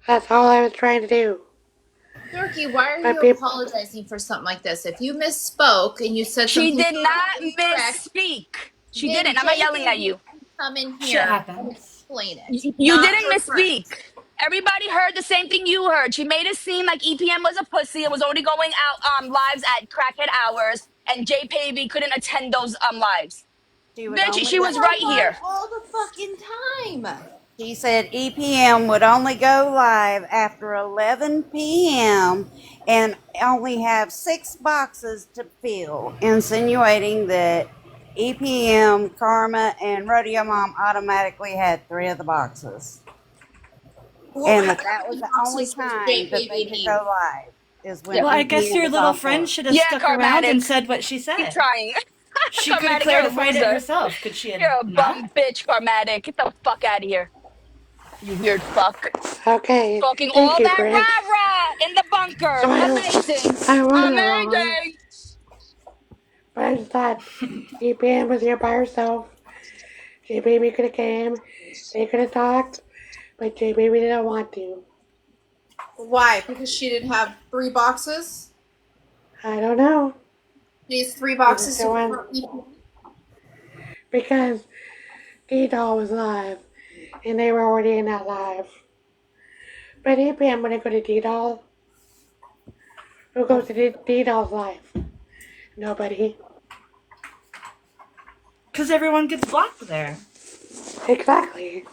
S1: That's all I was trying to do.
S16: Dorky, why are
S1: But
S16: you
S1: people,
S16: apologizing for something like this? If you misspoke and you said
S4: She
S16: something
S4: did not
S16: incorrect,
S4: misspeak. She
S16: then
S4: didn't. I'm not
S16: J
S4: yelling at
S16: Baby
S4: you.
S16: can come in
S10: Shit
S16: here and
S10: happens.
S16: explain it,
S4: You
S16: not
S4: didn't
S16: her
S4: misspeak.
S16: friends.
S4: Everybody heard the same thing you heard. She made it seem like EPM was a pussy. It was only going out lives at crackhead hours, and J Baby couldn't attend those lives.
S17: She would
S4: Bitch,
S17: only
S4: she
S17: go
S4: was right
S16: Live
S4: here.
S16: all the fucking time.
S17: She said EPM would only go live after 11 p.m. and only have 6 boxes to fill, insinuating that EPM, Karma, and Rodeo Mom automatically had 3 of the boxes.
S16: Well,
S17: And
S16: how
S17: that was
S16: many
S17: the only
S16: boxes does J
S17: time that they
S16: Baby
S17: could
S16: need?
S17: go live, is when
S4: Yeah,
S10: Well, I guess
S17: EPM
S10: your
S17: was
S10: little
S17: off
S10: friend
S17: work.
S10: should have
S4: yeah,
S10: stuck around and
S4: Karmatic.
S10: said what she
S4: Keep
S10: said.
S4: trying.
S10: She could have
S4: Karmatic, you're a
S10: clarified it
S4: loser.
S10: herself. Could she have
S4: You're a
S10: not?
S4: bum bitch, Karmatic. Get the fuck out of here. You weird fuck.
S1: okay,
S4: Talking
S1: thank
S4: all
S1: you,
S4: that
S1: Greg.
S4: rah-rah in the bunker.
S1: So
S4: Amazing.
S1: I wasn't wrong.
S4: Amazing.
S1: But I just thought EPM was here by herself. J Baby could have came. They could have talked. But J Baby didn't want to.
S16: Why? Because she didn't have 3 boxes?
S1: I don't know.
S16: She needs 3
S1: They just
S16: boxes to
S1: don't want.
S16: for EPM.
S1: Because D-Doll was live. And they were already in that live. But EPM wouldn't go to D-Doll. Who goes to D-Doll's live? Nobody.
S10: Because everyone gets blocked there.
S1: Exactly.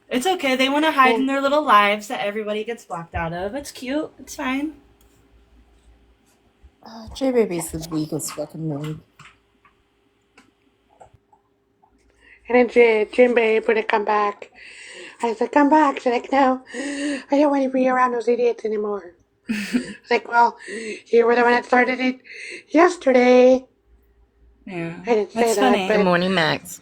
S10: It's okay. They want to hide in
S1: And
S10: their little lives that everybody gets blocked out of. It's cute. It's fine.
S11: J Baby's the weakest fucking link.
S1: then Jim Babe would have come back. I said, come back. She's like, no, I don't want to be around those idiots anymore. It's like, well, you were the one that started it yesterday.
S10: Yeah.
S1: I didn't say
S10: That's
S1: that,
S10: funny.
S11: Good
S1: but
S11: morning, Max.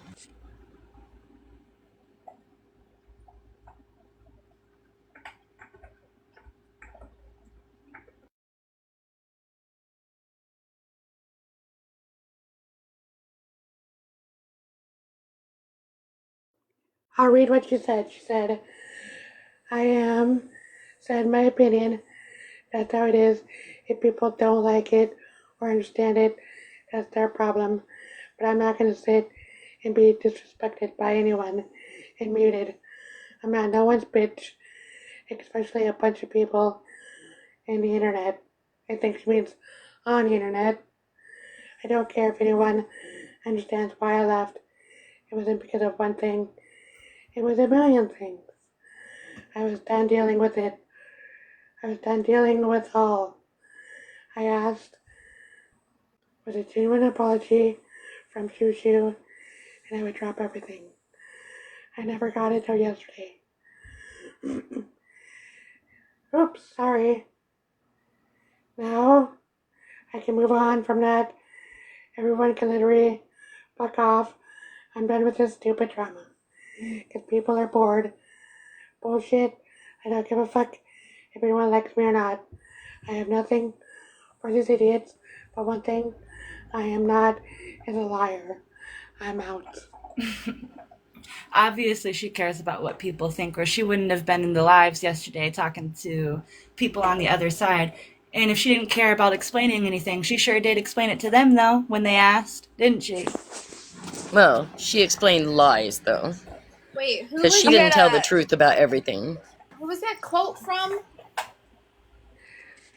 S1: I'll read what she said. She said, said my opinion. That's how it is. If people don't like it or understand it, that's their problem. But I'm not going to sit and be disrespected by anyone and muted. I'm not no one's bitch, especially a bunch of people in the internet. I think she means on the internet. I don't care if anyone understands why I left. It wasn't because of one thing. It was a million things. I was done dealing with it. I was done dealing with all. I asked for a genuine apology from Shoo Shoo, and I would drop everything. I never got it till yesterday. Oops, sorry. Now I can move on from that. Everyone can literally fuck off. I'm done with this stupid drama. Because people are bored. Bullshit. I don't give a fuck if anyone likes me or not. I have nothing for these idiots, but one thing I am not is a liar. I'm out.
S10: Obviously, she cares about what people think, or she wouldn't have been in the lives yesterday talking to people on the other side. And if she didn't care about explaining anything, she sure did explain it to them, though, when they asked, didn't she?
S11: Well, she explained lies, though.
S16: Wait, who
S11: Because
S16: was
S11: she didn't tell the truth about everything.
S16: Who was that quote from?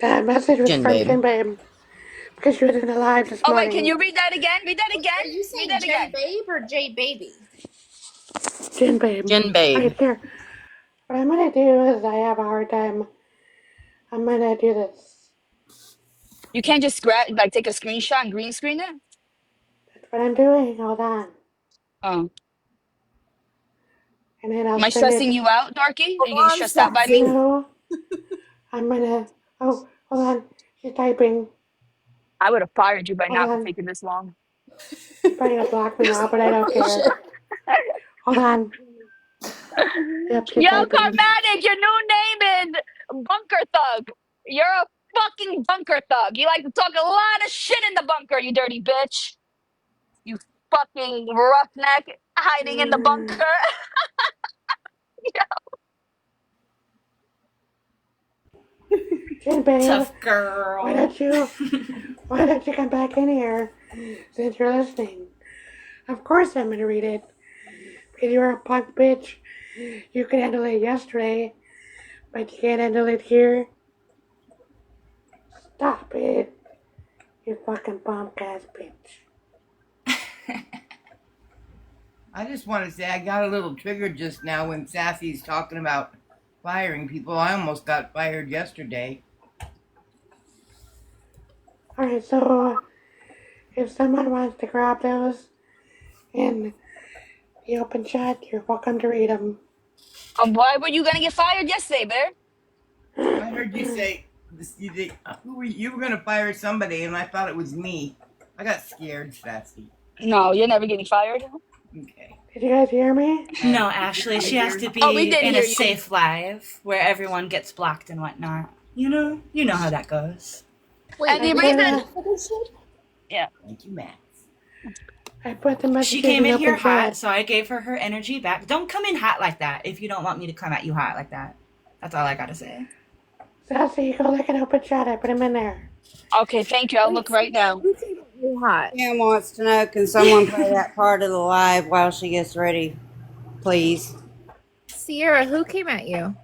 S1: That message was
S11: Gin
S1: from
S11: Babe.
S1: Jen Babe. Because she was in the live this
S4: Oh
S1: morning.
S4: wait, can you read that again? Read that again.
S16: Are you saying
S4: Read that
S16: Jen
S4: again.
S16: Babe or J Baby?
S1: Jen Babe.
S11: Gin Babe.
S1: Okay, here. What I'm gonna do is I have a hard time. I'm gonna do this.
S4: You can't just take a screenshot and green screen it.
S1: That's what I'm doing. Hold on.
S4: Oh.
S1: And then I'll
S4: Am I
S1: send
S4: stressing
S1: it.
S4: you out, Dorky? Are you
S16: Hold
S4: getting
S16: on,
S4: stressed out by me?
S1: No. I'm gonna. Oh, hold on. She's typing.
S4: I would have fired you by
S1: Hold
S4: now for
S1: on.
S4: taking this long.
S1: She's probably gonna block me now, but I don't care. Hold on. Yep, she's
S4: Yo,
S1: typing.
S4: Carmatic, your new name is Bunker Thug. You're a fucking bunker thug. You like to talk a lot of shit in the bunker, you dirty bitch. You fucking roughneck hiding in the bunker.
S1: Jen Babe.
S10: Tough girl.
S1: Why don't you come back in here since you're listening? Of course I'm gonna read it. Because you're a punk bitch. You could handle it yesterday, but you can't handle it here. Stop it. You fucking punk ass bitch.
S18: I just want to say I got a little triggered just now when Sassy's talking about firing people. I almost got fired yesterday.
S1: Alright, so if someone wants to grab those in the open chat, you're welcome to read them.
S4: Why were you gonna get fired yesterday, Bear?
S18: I heard you say you were going to fire somebody, and I thought it was me. I got scared, Sassy.
S4: No, you're never getting fired.
S18: Okay.
S1: Did you guys hear me?
S10: No, Ashley, she has to be
S4: we did
S10: in
S4: hear
S10: a
S4: you.
S10: safe live where everyone gets blocked and whatnot. You know how that goes.
S16: Wait,
S4: And the reason, yeah.
S18: Thank you, Max.
S1: I put the messages
S10: She came in here
S1: open
S10: hot,
S1: chat.
S10: so I gave her energy back. Don't come in hot like that if you don't want me to come at you hot like that. That's all I gotta say.
S1: Sassy, go look at open chat. I put him in there.
S4: Okay, thank you. I'll look right now.
S17: Pam wants to know, can someone play that part of the live while she gets ready, please?
S16: Sierra, who came at you?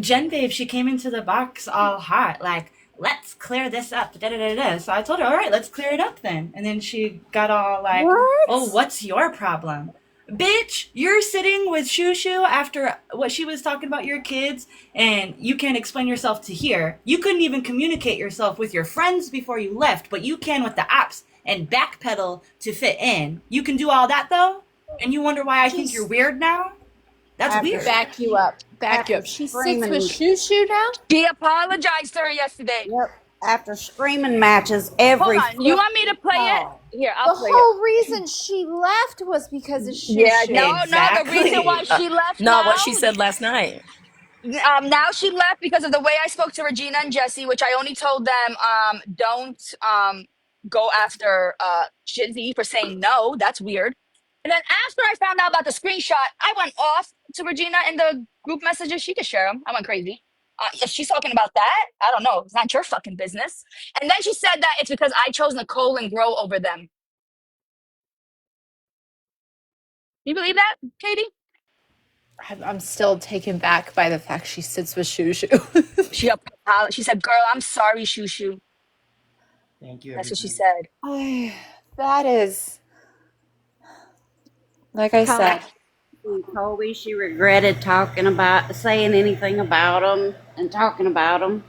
S10: Jen Babe, she came into the box all hot, like, let's clear this up. Da, da, da, da. So I told her, all right, let's clear it up then. And then she got all like, oh, what's your problem? Bitch, you're sitting with Shoo Shoo after what she was talking about your kids, and you can't explain yourself to here. You couldn't even communicate yourself with your friends before you left, but you can with the ops and backpedal to fit in. You can do all that, though? And you wonder why I think you're weird now? That's weird.
S16: Back you up. Back you up. She sits with Shoo Shoo now?
S4: She apologized to her yesterday.
S17: Yep. After screaming matches every
S4: Hold on. You want me to play it? Here, I'll
S16: The
S4: play
S16: whole reason she left was because of Shoo
S4: Yeah,
S16: Shoo.
S4: no, the reason why she left
S11: Not
S4: now.
S11: what she said last night.
S4: Now she left because of the way I spoke to Regina and Jesse, which I only told them, don't go after Shizzy for saying no. That's weird. And then after I found out about the screenshot, I went off to Regina in the group messages. She could share them. I went crazy. If she's talking about that, I don't know. It's not your fucking business. And then she said that it's because I chose Nicole and Grow over them. You believe that, Katie?
S16: I'm still taken back by the fact she sits with Shoo Shoo.
S4: She said, "Girl, I'm sorry, Shoo Shoo."
S18: Thank you.
S4: That's what she said.
S16: That is. Like I said,
S17: Colby, she regretted saying anything about him and talking about him.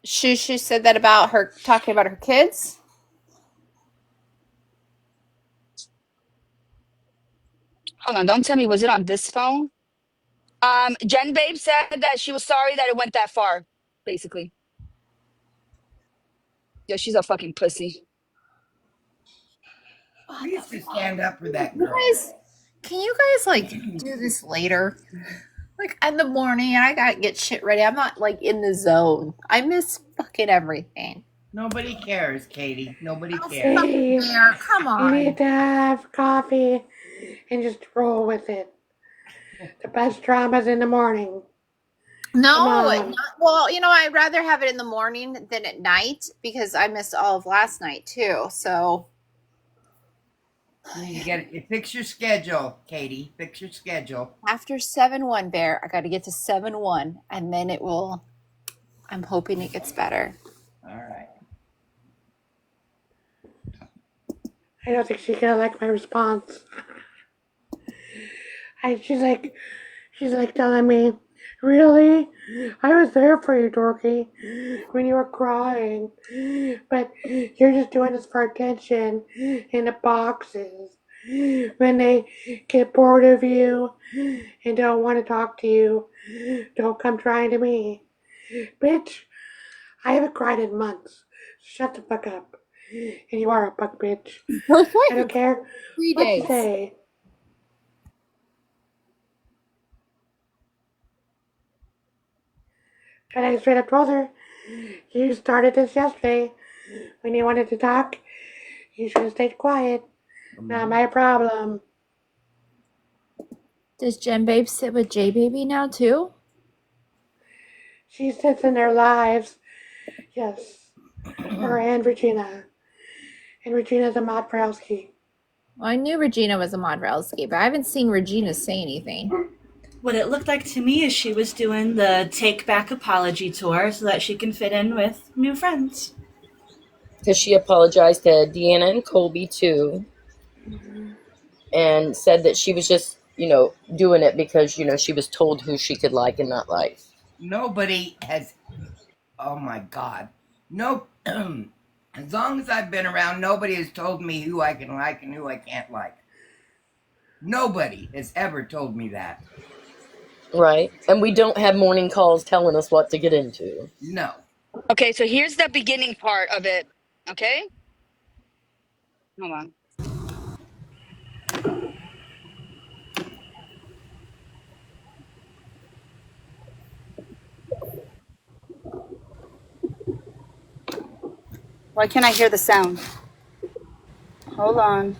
S16: Shushu said that about her talking about her kids.
S4: Hold on, don't tell me, was it on this phone? Jen Babe said that she was sorry that it went that far, basically. Yeah, she's a fucking pussy.
S18: We used to stand up for that
S16: You
S18: girl.
S16: guys, can you guys like do this later? Like in the morning, and I gotta get shit ready. I'm not like in the zone. I miss fucking everything.
S18: Nobody cares, Katie. Nobody cares.
S1: Hey,
S16: Come
S1: you
S16: on.
S1: need to have coffee and just roll with it. The best drama's in the morning.
S16: No,
S1: Come on.
S16: well, you know, I'd rather have it in the morning than at night because I missed all of last night too. So
S18: You fix your schedule, Katie. Fix your schedule.
S16: after 7-1, Bear, I got to get to 7-1, and then it will. I'm hoping it gets better.
S18: All right.
S1: I don't think she's gonna like my response. She's like telling me, really? I was there for you, dorky, when you were crying. But you're just doing this for attention in the boxes. When they get bored of you and don't want to talk to you, don't come trying to me. Bitch, I haven't cried in months. Shut the fuck up. And you are a fuck bitch. I don't care
S16: 3
S1: what you
S16: days.
S1: say. And I straight up told her, you started this yesterday. When you wanted to talk, you should have stayed quiet. Not my problem.
S16: Does Jen Babe sit with J Baby now too?
S1: She sits in their lives. Yes. Her and Regina. And Regina's a mod for Elski.
S16: Well, I knew Regina was a Mondralski, but I haven't seen Regina say anything.
S10: What it looked like to me is she was doing the Take Back apology tour so that she can fit in with new friends.
S11: Because she apologized to Deanna and Colby too, and said that she was just, doing it because, she was told who she could like and not like.
S18: Nobody has. Oh my God. No. As long as I've been around, nobody has told me who I can like and who I can't like. Nobody has ever told me that.
S11: Right. And we don't have morning calls telling us what to get into.
S18: No.
S4: Okay, so here's the beginning part of it. Okay? Hold on. Why can't I hear the sound? Hold on.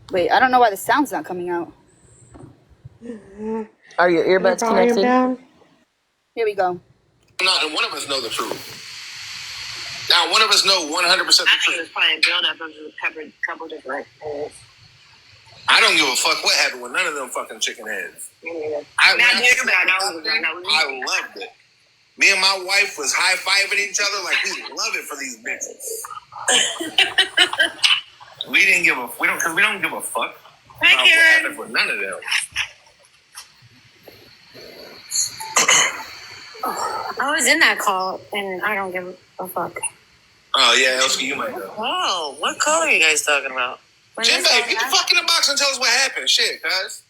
S4: Wait, I don't know why the sound's not coming out.
S11: Are your earbuds connected?
S1: Down?
S4: Here we go.
S12: Not, and one of us know the truth. Now, one of us know 100% the truth.
S7: I think it was probably a build-up of a couple different things.
S12: I don't give a fuck what happened with none of them fucking chicken heads. I loved it. Me and my wife was high-fiving each other like we love it for these bitches. We didn't give a because we don't give a fuck about what happened with none of them.
S9: I was in that call, and I don't give a fuck.
S12: Oh yeah, Elski, you might know.
S5: Oh, what color are you guys talking about?
S12: Jim, babe, get the fuck in the box and tell us what happened. Shit, guys.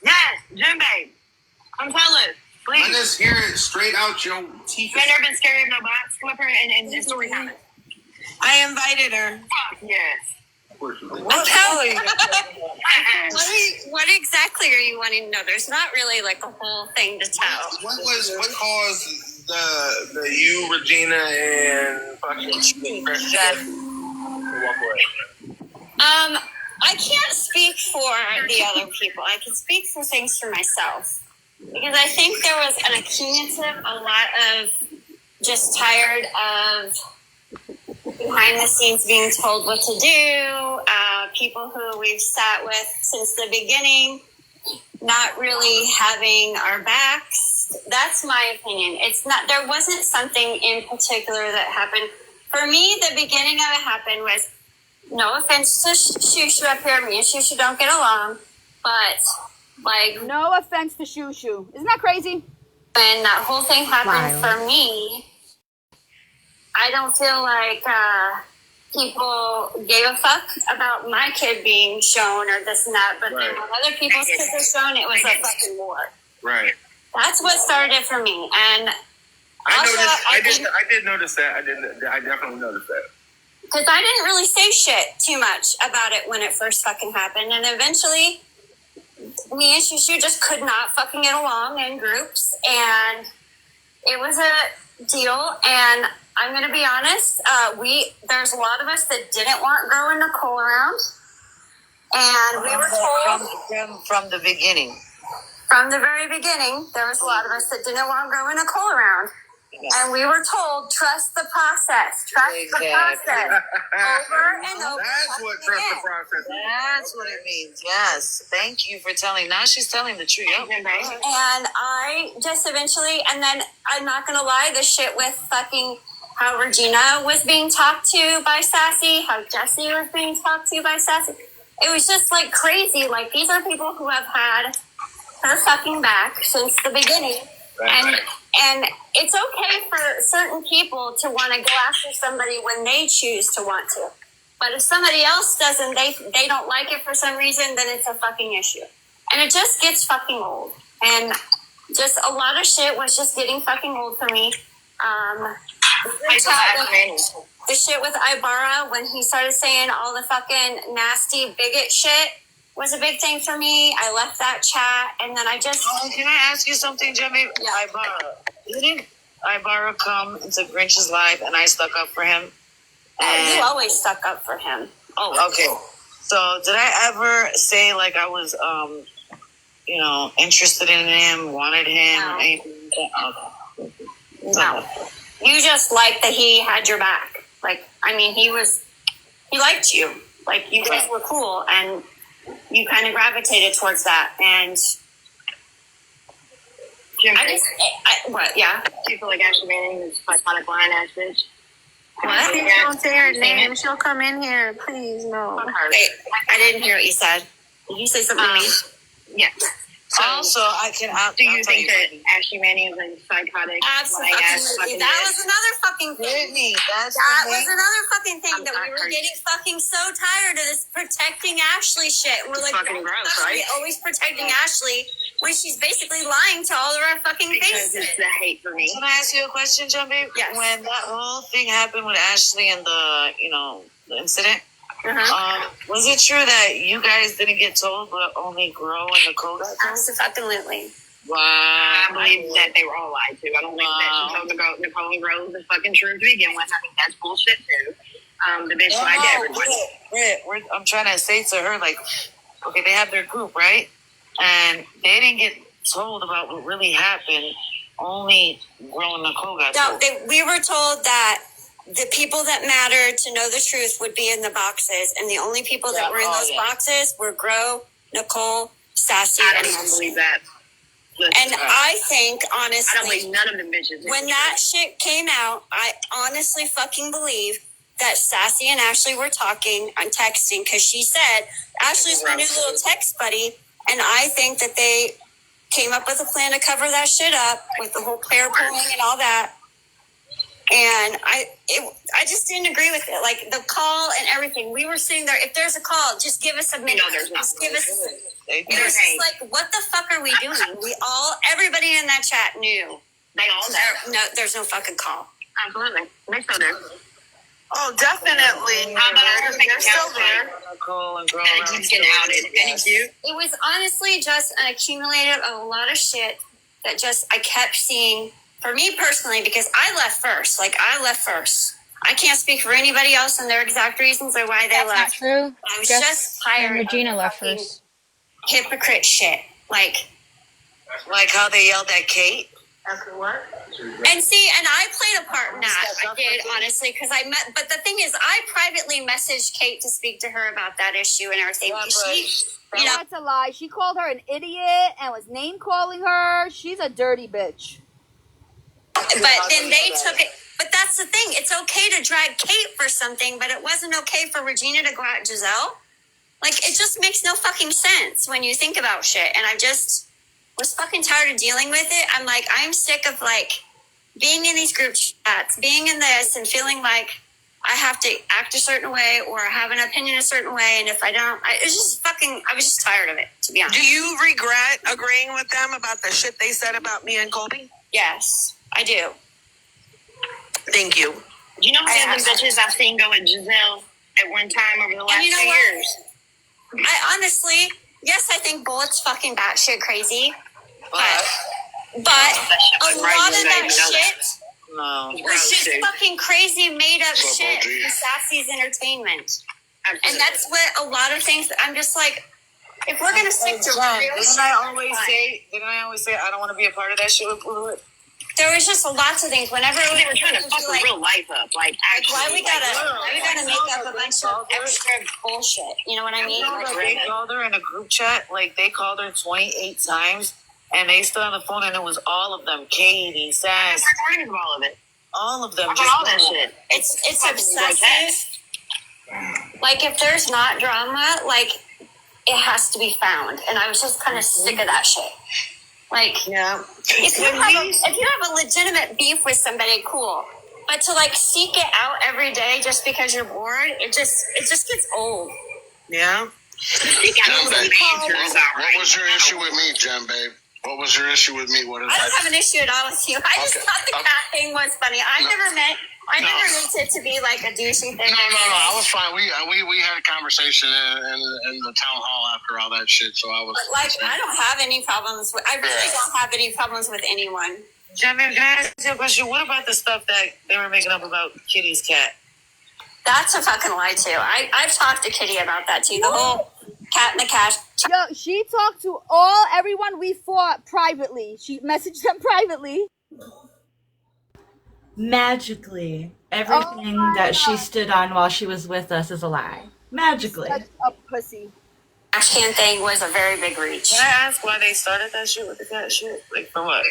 S7: Yes, Jim Babe. Come tell us, please.
S12: I just hear it straight out your teeth.
S7: You've never been scared of no box. Come up here and story time it.
S5: I invited her.
S7: Fuck yes.
S5: What color?
S9: What exactly are you wanting to know? There's not really like a whole thing to tell.
S12: What caused the you, Regina, and fucking
S9: I can't speak for the other people. I can speak for things for myself. Because I think there was an accumulative, a lot of just tired of behind the scenes being told what to do, people who we've sat with since the beginning not really having our backs. That's my opinion. It's not, there wasn't something in particular that happened. For me, the beginning of it happened was, no offense to Shushu up here, me and Shushu don't get along, but like...
S4: No offense to Shushu. Isn't that crazy?
S9: When that whole thing happened for me, I don't feel like people gave a fuck about my kid being shown or this and that, but then when other people's kids are shown, it was a fucking war.
S12: Right.
S9: That's what started it for me, and
S12: I did notice that. I definitely noticed that.
S9: Because I didn't really say shit too much about it when it first fucking happened, and eventually, me and Shushu just could not fucking get along in groups, and it was a deal, and I'm going to be honest, there's a lot of us that didn't want Grow and Nicole around, and we were told...
S6: From the beginning.
S9: From the very beginning, there was a lot of us that didn't want Grow and Nicole around. And we were told, trust the process. Trust the process. Over and over.
S6: That's what trust the process means. That's what it means. Yes. Thank you for telling. Now she's telling the truth. Yep.
S9: And I just eventually, and then I'm not going to lie, the shit with fucking how Regina was being talked to by Sassy, how Jesse was being talked to by Sassy. It was just like crazy. Like, these are people who have had her fucking back since the beginning. And it's okay for certain people to want to go after somebody when they choose to want to. But if somebody else doesn't, they don't like it for some reason, then it's a fucking issue. And it just gets fucking old. And just a lot of shit was just getting fucking old for me. The shit with Ibarra, when he started saying all the fucking nasty bigot shit, was a big thing for me. I left that chat, and then I just...
S6: can I ask you something, Jimmy? Yeah. Ibarra. Didn't Ibarra come into Grinch's life and I stuck up for him?
S9: And you always stuck up for him.
S6: Oh, okay. So did I ever say, like, I was, interested in him, wanted him?
S9: No. No. You just liked that he had your back. Like, I mean, he liked you. Like, you guys were cool, and... you kind of gravitated towards that, and what? Yeah.
S7: Do you feel like Ashley Manning is platonic line ass bitch?
S9: What?
S7: Please don't say her name. She'll come in here. Please, no.
S9: Wait, I didn't hear what you said. Did you say something to me?
S7: Yeah.
S6: So, also,
S7: do you think that Ashley Manning is a psychotic?
S9: Absolutely. That was another fucking thing. That was another fucking thing that we were getting fucking so tired of this protecting Ashley shit. We're like,
S7: fucking gross, right?
S9: Always protecting Ashley when she's basically lying to all of our fucking faces.
S7: Because it's the hate for me.
S6: Can I ask you a question, Jumpy?
S9: Yes.
S6: When that whole thing happened with Ashley and the incident, was it true that you guys didn't get told, but only Grow and Nicole got told?
S9: Absolutely.
S6: Wow.
S7: I believe that they were all lied to. I don't think that she told Nicole and Grow the fucking truth to begin with. I think that's bullshit too. The bitch lied to everybody.
S6: I'm trying to say to her, like, okay, they have their group, right? And they didn't get told about what really happened. Only Grow and Nicole got told.
S9: No, we were told that the people that mattered to know the truth would be in the boxes, and the only people that were in those boxes were Grow, Nicole, Sassy,
S7: and I don't believe that.
S9: And I think, honestly,
S7: I don't believe none of them bitches.
S9: When that shit came out, I honestly fucking believe that Sassy and Ashley were talking on texting, because she said Ashley's my new little text buddy, and I think that they came up with a plan to cover that shit up with the whole prayer pulling and all that. And I just didn't agree with it. Like, the call and everything. We were sitting there. If there's a call, just give us a minute.
S7: No, there's not.
S9: Just give us a minute. It was just like, what the fuck are we doing? Everybody in that chat knew.
S7: They all know.
S9: No, there's no fucking call.
S7: Absolutely. They still do.
S6: Oh, definitely.
S7: They're still there.
S6: And
S7: he's getting outed. And you?
S9: It was honestly just an accumulative of a lot of shit that just I kept seeing. For me personally, because I left first. I can't speak for anybody else and their exact reasons or why they left.
S3: That's not true.
S9: I was just tired.
S3: And Regina
S9: of
S3: left first.
S9: Hypocrite shit. Like
S6: how they yelled at Kate.
S7: After what?
S9: And see, and I played a part in that. I did, honestly, because but the thing is, I privately messaged Kate to speak to her about that issue and everything.
S4: That's a lie. She called her an idiot and was name calling her. She's a dirty bitch.
S9: But then they took it. But that's the thing. It's okay to drag Kate for something, but it wasn't okay for Regina to go at Giselle. Like, it just makes no fucking sense when you think about shit. And I just was fucking tired of dealing with it. I'm like, I'm sick of, like, being in these group chats, being in this, and feeling like I have to act a certain way or have an opinion a certain way. And if I don't, it's just fucking, I was just tired of it, to be honest.
S6: Do you regret agreeing with them about the shit they said about me and Colby?
S9: Yes, I do.
S6: Thank you.
S7: Do you know how many bitches I've seen go with Giselle at one time over the last 2 years?
S9: I honestly, yes, I think Bullet's fucking batshit crazy, but a lot of that shit was just fucking crazy made up shit for Sassy's entertainment. And that's what a lot of things, I'm just like, if we're going to stick to real shit,
S6: didn't I always say I don't want to be a part of that shit with Bullet?
S9: There was just lots of things. Whenever
S7: they were trying to fuck real life up, like actually,
S9: why we gotta make up a bunch of extra bullshit? You know what I mean?
S6: They called her in a group chat. Like they called her 28 times, and they stood on the phone, and it was all of them. Katie, Sass,
S7: recording of all of it.
S6: All of them.
S7: Just all that shit.
S9: It's obsessive. Like if there's not drama, like it has to be found, and I was just kind of sick of that shit. Like, if you have a legitimate beef with somebody, cool. But to like seek it out every day just because you're bored, it just gets old.
S6: Yeah.
S12: What was your issue with me, Jen, babe? What was your issue with me?
S9: I don't have an issue at all with you. I just thought the cat thing was funny. I never meant it to be like a douchey thing.
S12: No. I was fine. We had a conversation in the town hall after all that shit. So I was
S9: I don't have any problems with. I really don't have any problems with anyone.
S6: Jen, can I ask you a question? What about the stuff that they were making up about Kitty's cat?
S9: That's a fucking lie too. I've talked to Kitty about that too. The whole cat in the cash.
S4: Yo, she talked to everyone we fought privately. She messaged them privately.
S10: Magically, everything that she stood on while she was with us is a lie. Magically.
S4: Such a pussy.
S9: Cash can thing was a very big reach.
S6: Can I ask why they started that shit with the cat shit? Like, for what?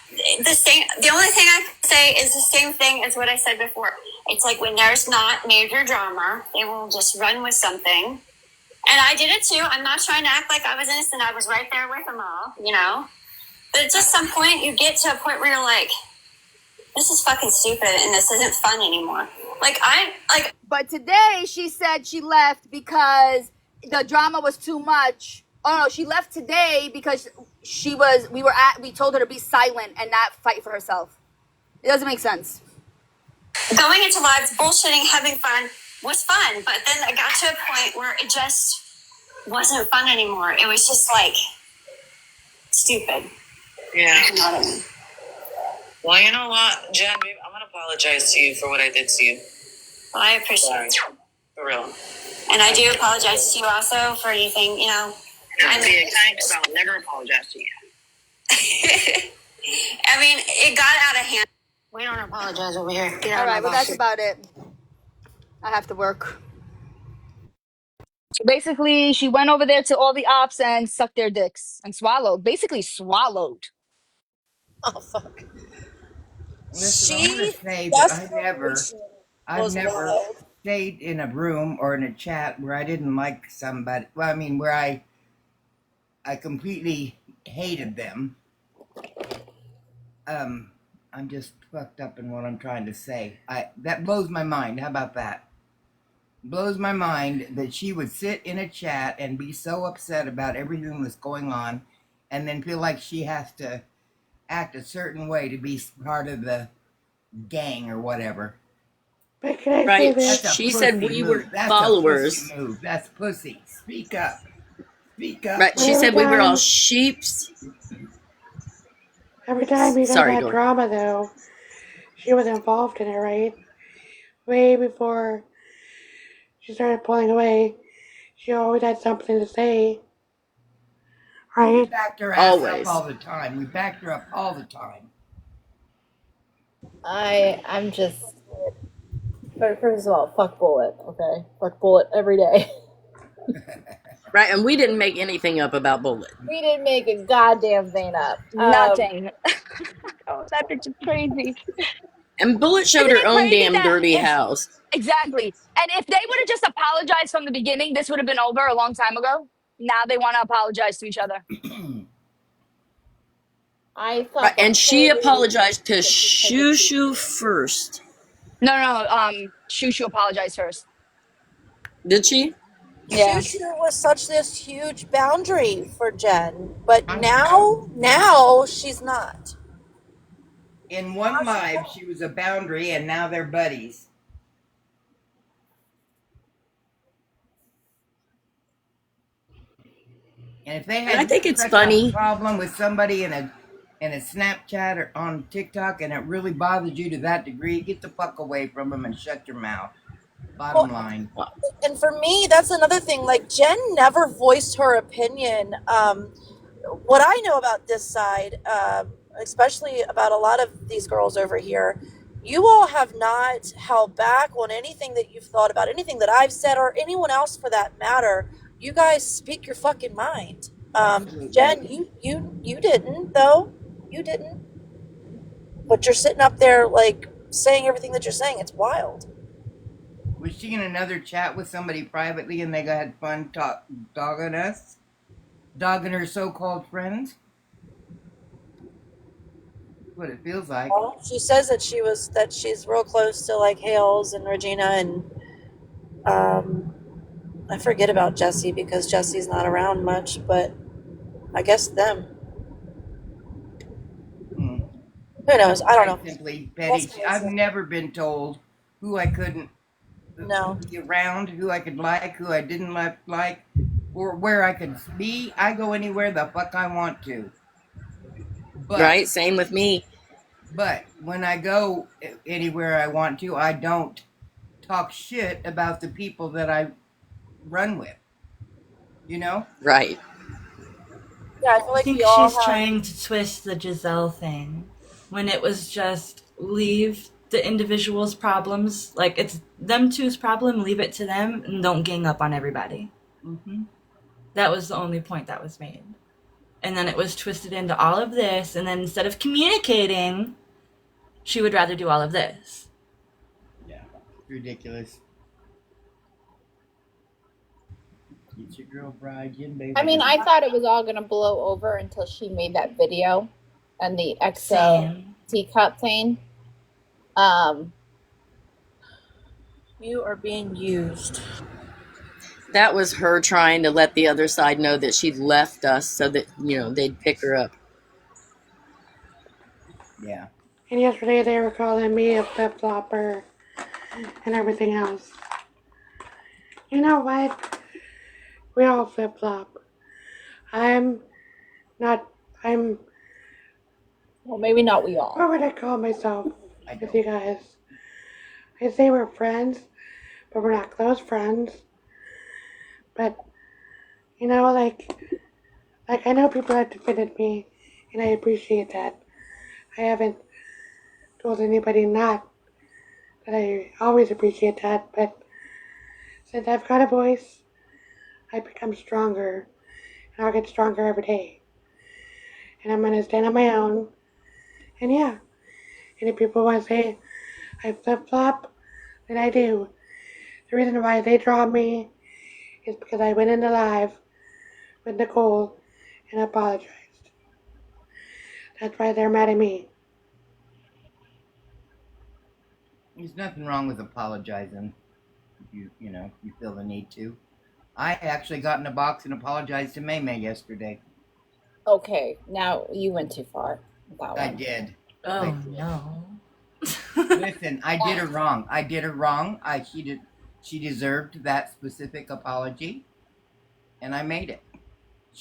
S9: The only thing I can say is the same thing as what I said before. It's like when there's not major drama, they will just run with something. And I did it too. I'm not trying to act like I was innocent. I was right there with them all, you know? But at just some point, you get to a point where you're like, this is fucking stupid and this isn't fun anymore.
S4: But today she said she left because the drama was too much. Oh no, she left today because we told her to be silent and not fight for herself. It doesn't make sense.
S9: Going into lives, bullshitting, having fun was fun, but then I got to a point where it just wasn't fun anymore. It was just like stupid.
S6: Yeah.
S9: You know what I mean?
S6: Well, you know what, Jen, babe, I'm gonna apologize to you for what I did to you.
S9: Well, I appreciate it.
S6: For real.
S9: And I do apologize to you also for anything, you know.
S7: I'm being kind because I'll never apologize to you.
S9: I mean, it got out of hand. We don't apologize over here.
S4: All right, well, that's about it. I have to work. So basically, she went over there to all the ops and sucked their dicks and swallowed. Basically, swallowed.
S18: Oh, fuck. Listen, I'm going to say that I've never stayed in a room or in a chat where I didn't like somebody. Well, I mean, where I completely hated them. I'm just fucked up in what I'm trying to say. That blows my mind. How about that? Blows my mind that she would sit in a chat and be so upset about everything that's going on and then feel like she has to act a certain way to be part of the gang or whatever.
S1: But can I
S11: Right.
S1: say this?
S11: She said we were
S18: That's
S11: followers.
S18: A pussy move. That's pussy. Speak up. Speak up.
S11: Right. She said we were all sheeps.
S1: Every time you
S11: Sorry,
S1: had
S11: Dor.
S1: drama, though, she was involved in it, right? Way before she started pulling away, she always had something to say,
S18: We
S1: right?
S18: backed her ass
S11: Always.
S18: up all the time. We backed her up all the time.
S16: I'm just. First of all, fuck Bullet, okay? Fuck Bullet every day.
S11: Right, and we didn't make anything up about Bullet.
S16: We didn't make a goddamn thing up.
S4: Nothing. Oh, that bitch is crazy.
S11: And Bullet showed
S4: Isn't
S11: her
S4: it
S11: own
S4: crazy
S11: damn
S4: that
S11: dirty
S4: if
S11: house.
S4: exactly, and if they would have just apologized from the beginning, this would have been over a long time ago. Now they want to apologize to each other.
S16: I
S11: Right,
S16: thought the
S11: and she
S16: whole
S11: apologized to
S16: because of
S11: Shushu first.
S4: No, no, Shushu apologized first.
S11: Did she?
S4: Yeah.
S19: Shushu was such this huge boundary for Jen, but now she's not.
S18: In one live, she was a boundary, and now they're buddies. And if they
S11: And I
S18: had
S11: think it's
S18: such a
S11: funny.
S18: problem with somebody in a Snapchat or on TikTok, and it really bothers you to that degree, get the fuck away from them and shut your mouth. Bottom line.
S19: And for me, that's another thing. Like Jen never voiced her opinion. What I know about this side, especially about a lot of these girls over here, you all have not held back on anything that you've thought about, anything that I've said, or anyone else for that matter. You guys speak your fucking mind. Jen, you didn't though. You didn't. But you're sitting up there like saying everything that you're saying. It's wild.
S18: Was she in another chat with somebody privately and they had fun dogging us? Dogging her so-called friends? That's what it feels like.
S19: Well, she says that she's real close to like Hales and Regina and I forget about Jesse because Jesse's not around much, but I guess them. Who knows? I don't know.
S18: Simply petty. I've never been told who I couldn't be around, who I could like, who I didn't like, or where I could be. I go anywhere the fuck I want to. But,
S11: right, same with me.
S18: But when I go anywhere I want to, I don't talk shit about the people that I run with. You know?
S11: Right.
S19: Yeah, I feel like
S10: I think she's trying to twist the Giselle thing when it was just leave the individual's problems, like it's them two's problem, leave it to them and don't gang up on everybody.
S18: Mm-hmm.
S10: That was the only point that was made. And then it was twisted into all of this, and then instead of communicating, she would rather do all of this.
S18: Yeah, ridiculous. Get your girl bride, baby.
S16: I mean, I thought it was all gonna blow over until she made that video and the XL teacup thing.
S19: You are being used.
S11: That was her trying to let the other side know that she'd left us so that, they'd pick her up.
S18: Yeah.
S1: And yesterday they were calling me a flip-flopper and everything else. You know what? We all flip-flop. Well,
S16: maybe not we all.
S1: What would I call myself with you guys? I say we're friends, but we're not close friends. But, like I know people have defended me, and I appreciate that. I haven't told anybody not that I always appreciate that, but since I've got a voice, I become stronger, and I'll get stronger every day. And I'm going to stand on my own, and yeah, and if people want to say I flip-flop, then I do. The reason why they draw me is because I went into live with Nicole and apologized. That's why they're mad at me.
S18: There's nothing wrong with apologizing if you feel the need to. I actually got in a box and apologized to May yesterday.
S16: Okay, now you went too far.
S18: I did.
S10: Oh no.
S18: Listen, I did her wrong. She deserved that specific apology, and I made it.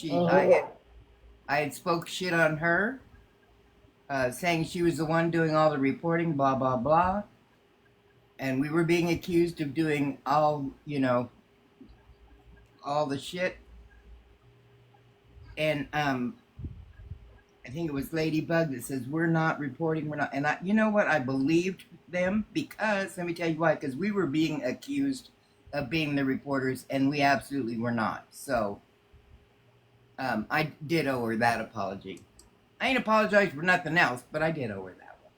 S18: I had spoke shit on her, saying she was the one doing all the reporting, blah blah blah, and we were being accused of doing all the shit. And I think it was Ladybug that says we're not reporting, we're not. And you know what? I believed them because let me tell you why. Because we were being accused of being the reporters, and we absolutely were not. So I did owe her that apology. I ain't apologized for nothing else, but I did owe her that one.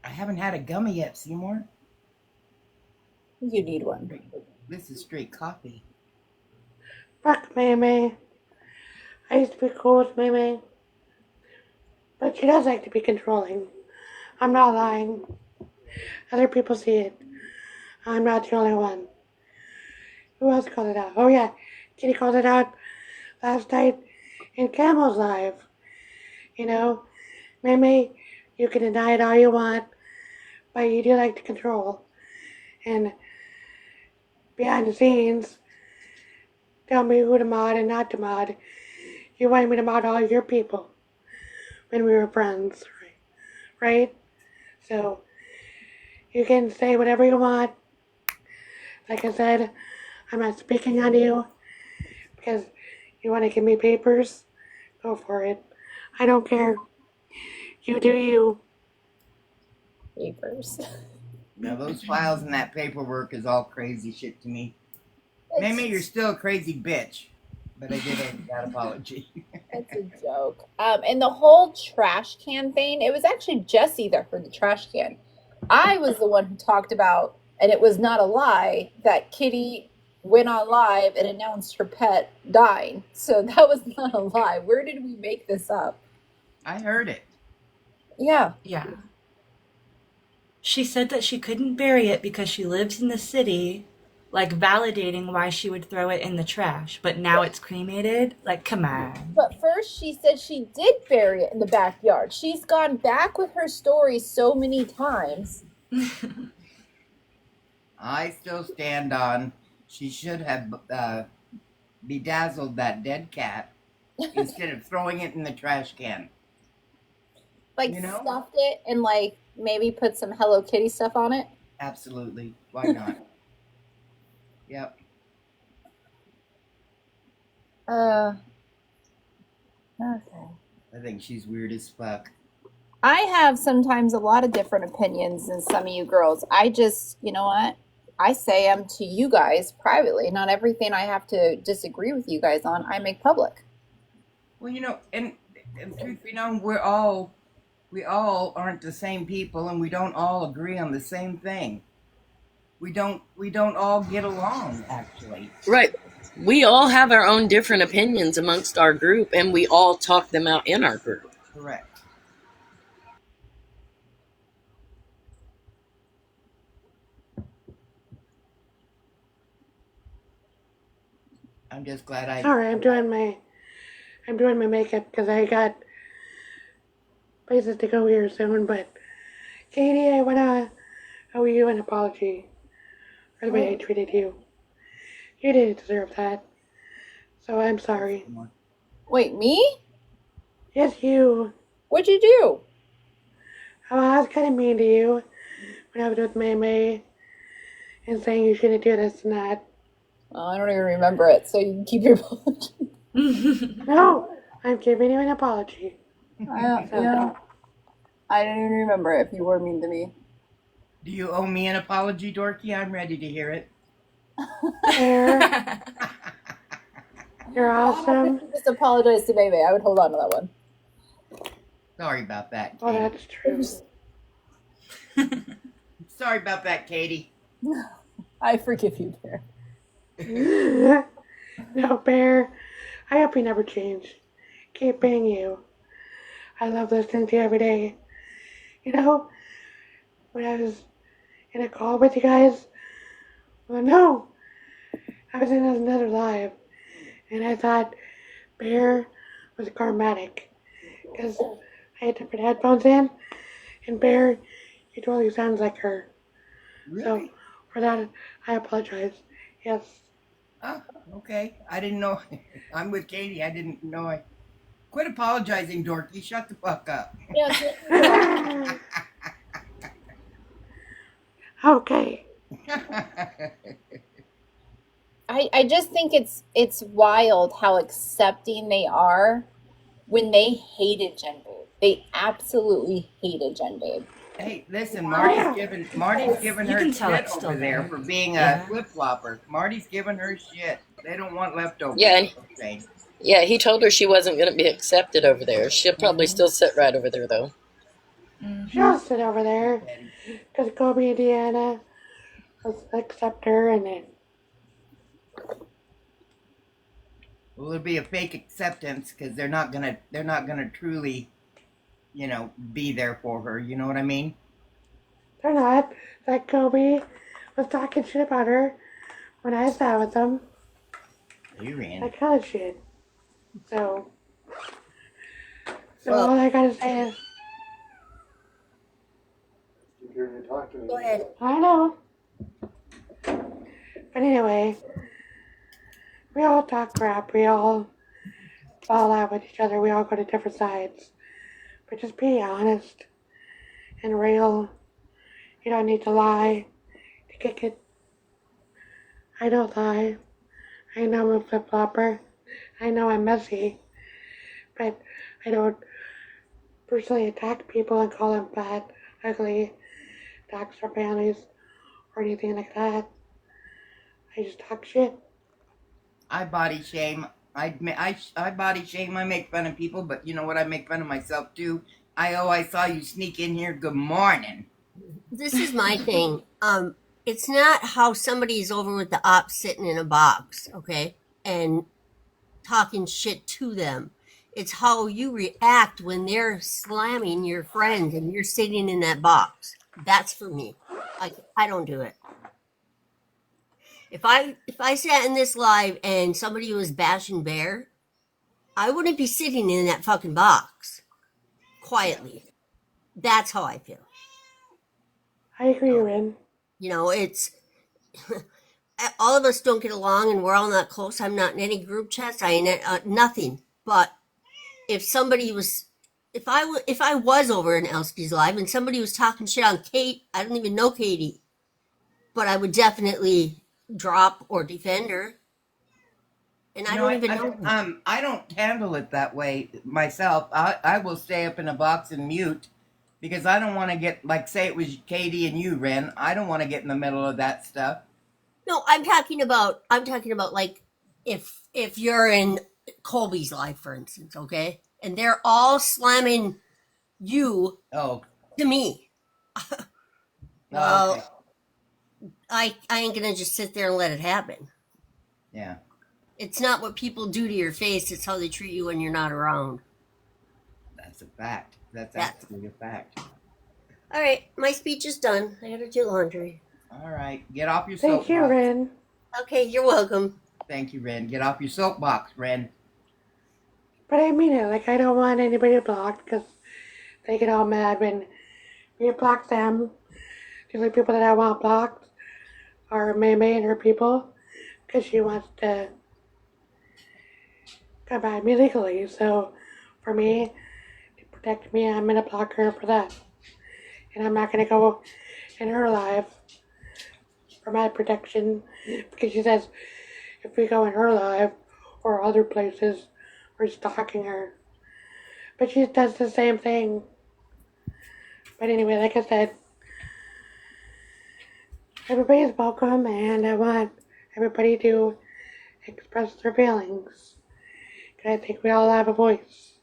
S18: I haven't had a gummy yet, Seymour.
S16: You need one.
S18: This is straight coffee.
S1: Fuck Mamie. I used to be cool with Mamie. But she does like to be controlling. I'm not lying. Other people see it. I'm not the only one. Who else called it out? Oh yeah, Kitty called it out last night in Camel's Live. You know, Mamie, you can deny it all you want, but you do like to control. And behind the scenes, tell me who to mod and not to mod. You wanted me to mod all your people when we were friends, right? So, you can say whatever you want. Like I said, I'm not speaking on you because you want to give me papers. Go for it. I don't care. You do you.
S16: Papers.
S18: Now those files and that paperwork is all crazy shit to me. Mamie, you're still a crazy bitch, but I did owe that apology.
S16: That's a joke. And the whole trash can thing, it was actually Jesse that heard the trash can. I was the one who talked about, and it was not a lie, that Kitty went on live and announced her pet dying. So that was not a lie. Where did we make this up?
S18: I heard it.
S16: Yeah.
S10: Yeah. She said that she couldn't bury it because she lives in the city, like validating why she would throw it in the trash. But now it's cremated? Like, come on.
S16: But first she said she did bury it in the backyard. She's gone back with her story so many times.
S18: I still stand on she should have bedazzled that dead cat instead of throwing it in the trash can.
S16: Like, you know? Stuffed it and, like, maybe put some Hello Kitty stuff on it?
S18: Absolutely. Why not? Yep.
S16: Okay.
S18: I think she's weird as fuck.
S16: I have sometimes a lot of different opinions than some of you girls. I just, you know what? I say them to you guys privately. Not everything I have to disagree with you guys on, I make public.
S18: Well, you know, and truth be known, we all aren't the same people, and we don't all agree on the same thing. We don't all get along, actually.
S11: Right. We all have our own different opinions amongst our group, and we all talk them out in our group.
S18: Correct. I'm just glad
S1: Sorry, I'm doing my makeup because I got places to go here soon. But Katie, I wanna owe you an apology for the way I treated you. You didn't deserve that, so I'm sorry.
S16: Wait, me?
S1: Yes, you.
S16: What'd you do?
S1: Oh, I was kind of mean to you when I was with May and saying you shouldn't do this and that.
S16: Oh, I don't even remember it, so you can keep your apology.
S1: No, I'm giving you an apology.
S16: Yeah. I don't even remember if you were mean to me.
S18: Do you owe me an apology, Dorky? I'm ready to hear it.
S1: There. You're awesome.
S16: Just apologize to Bebe. I would hold on to that one.
S18: Sorry about that, Katie.
S1: Oh, that's true.
S18: Sorry about that, Katie.
S16: I forgive you, Bear.
S1: No, Bear. I hope you never change. Keep being you. I love listening to you every day. You know, when I was in a call with you guys, well, no, I was in another live, and I thought Bear was karmatic, because I had to put headphones in, and Bear, he totally sounds like her.
S18: Really?
S1: So, for that, I apologize. Yes.
S18: Oh, okay. I didn't know. I'm with Katie. I didn't know. I quit apologizing, Dorky. Shut the fuck up.
S16: Yeah.
S1: Okay.
S16: I just think it's wild how accepting they are when they hated Jen Babe. They absolutely hated Jen Babe.
S18: Hey, listen, Marty's giving
S10: You
S18: her
S10: can tell
S18: shit
S10: it's still
S18: over there
S10: there.
S18: for being
S10: Yeah.
S18: a flip flopper. Marty's giving her shit. They don't want leftovers.
S11: Yeah, and
S18: Shane.
S11: yeah, he told her she wasn't going to be accepted over there. She'll probably still sit right over there, though.
S1: She'll sit over there because Kobe and Deanna will accept her, and then
S18: Well, it'll be a fake acceptance because they're not gonna truly, be there for her. You know what I mean?
S1: they're not. Like Kobe was talking shit about her when I sat with them.
S18: You ran.
S1: That kind of shit. So
S11: Well,
S1: all I gotta say is,
S11: go ahead.
S1: I know. But anyway, we all talk crap. We all fall out with each other. We all go to different sides. But just be honest and real. You don't need to lie to kick it. I don't lie. I know I'm a flip flopper. I know I'm messy. But I don't personally attack people and call them fat, ugly, dogs their families, or anything like that. I just talk shit.
S18: I body shame. I body shame. I make fun of people, but you know what? I make fun of myself too. I saw you sneak in here. Good morning.
S20: This is my thing. It's not how somebody's over with the ops sitting in a box, okay, and talking shit to them. It's how you react when they're slamming your friend and you're sitting in that box. That's for me. I don't do it. If I sat in this live and somebody was bashing Bear, I wouldn't be sitting in that fucking box quietly. That's how I feel.
S1: I agree, Rin.
S20: It's all of us don't get along and we're all not close. I'm not in any group chats. I ain't nothing. But if somebody was, if I was over in Elsky's live and somebody was talking shit on Kate, I don't even know Katie, but I would definitely drop or defend her. And I don't even know her.
S18: I don't handle it that way myself. I will stay up in a box and mute because I don't want to get, like, say it was Katie and you, Ren. I don't want to get in the middle of that stuff.
S20: No, I'm talking about like if you're in Colby's life, for instance, okay, and they're all slamming you to me. Well, okay. I ain't gonna just sit there and let it happen.
S18: Yeah.
S20: It's not what people do to your face, it's how they treat you when you're not around.
S18: That's a fact. That's absolutely a fact.
S20: All right, my speech is done. I gotta do laundry.
S18: All right, get off your soapbox.
S1: Thank you, Ren.
S20: Okay, you're welcome.
S18: Thank you, Ren. Get off your soapbox, Ren.
S1: But I mean it. Like, I don't want anybody blocked because they get all mad when we block them. The only people that I want blocked are May May and her people because she wants to come at me legally. So for me, to protect me, I'm going to block her for that. And I'm not going to go in her life for my protection because she says if we go in her life or other places, we're stalking her. But she does the same thing. But anyway, like I said, everybody's welcome, and I want everybody to express their feelings. Because I think we all have a voice.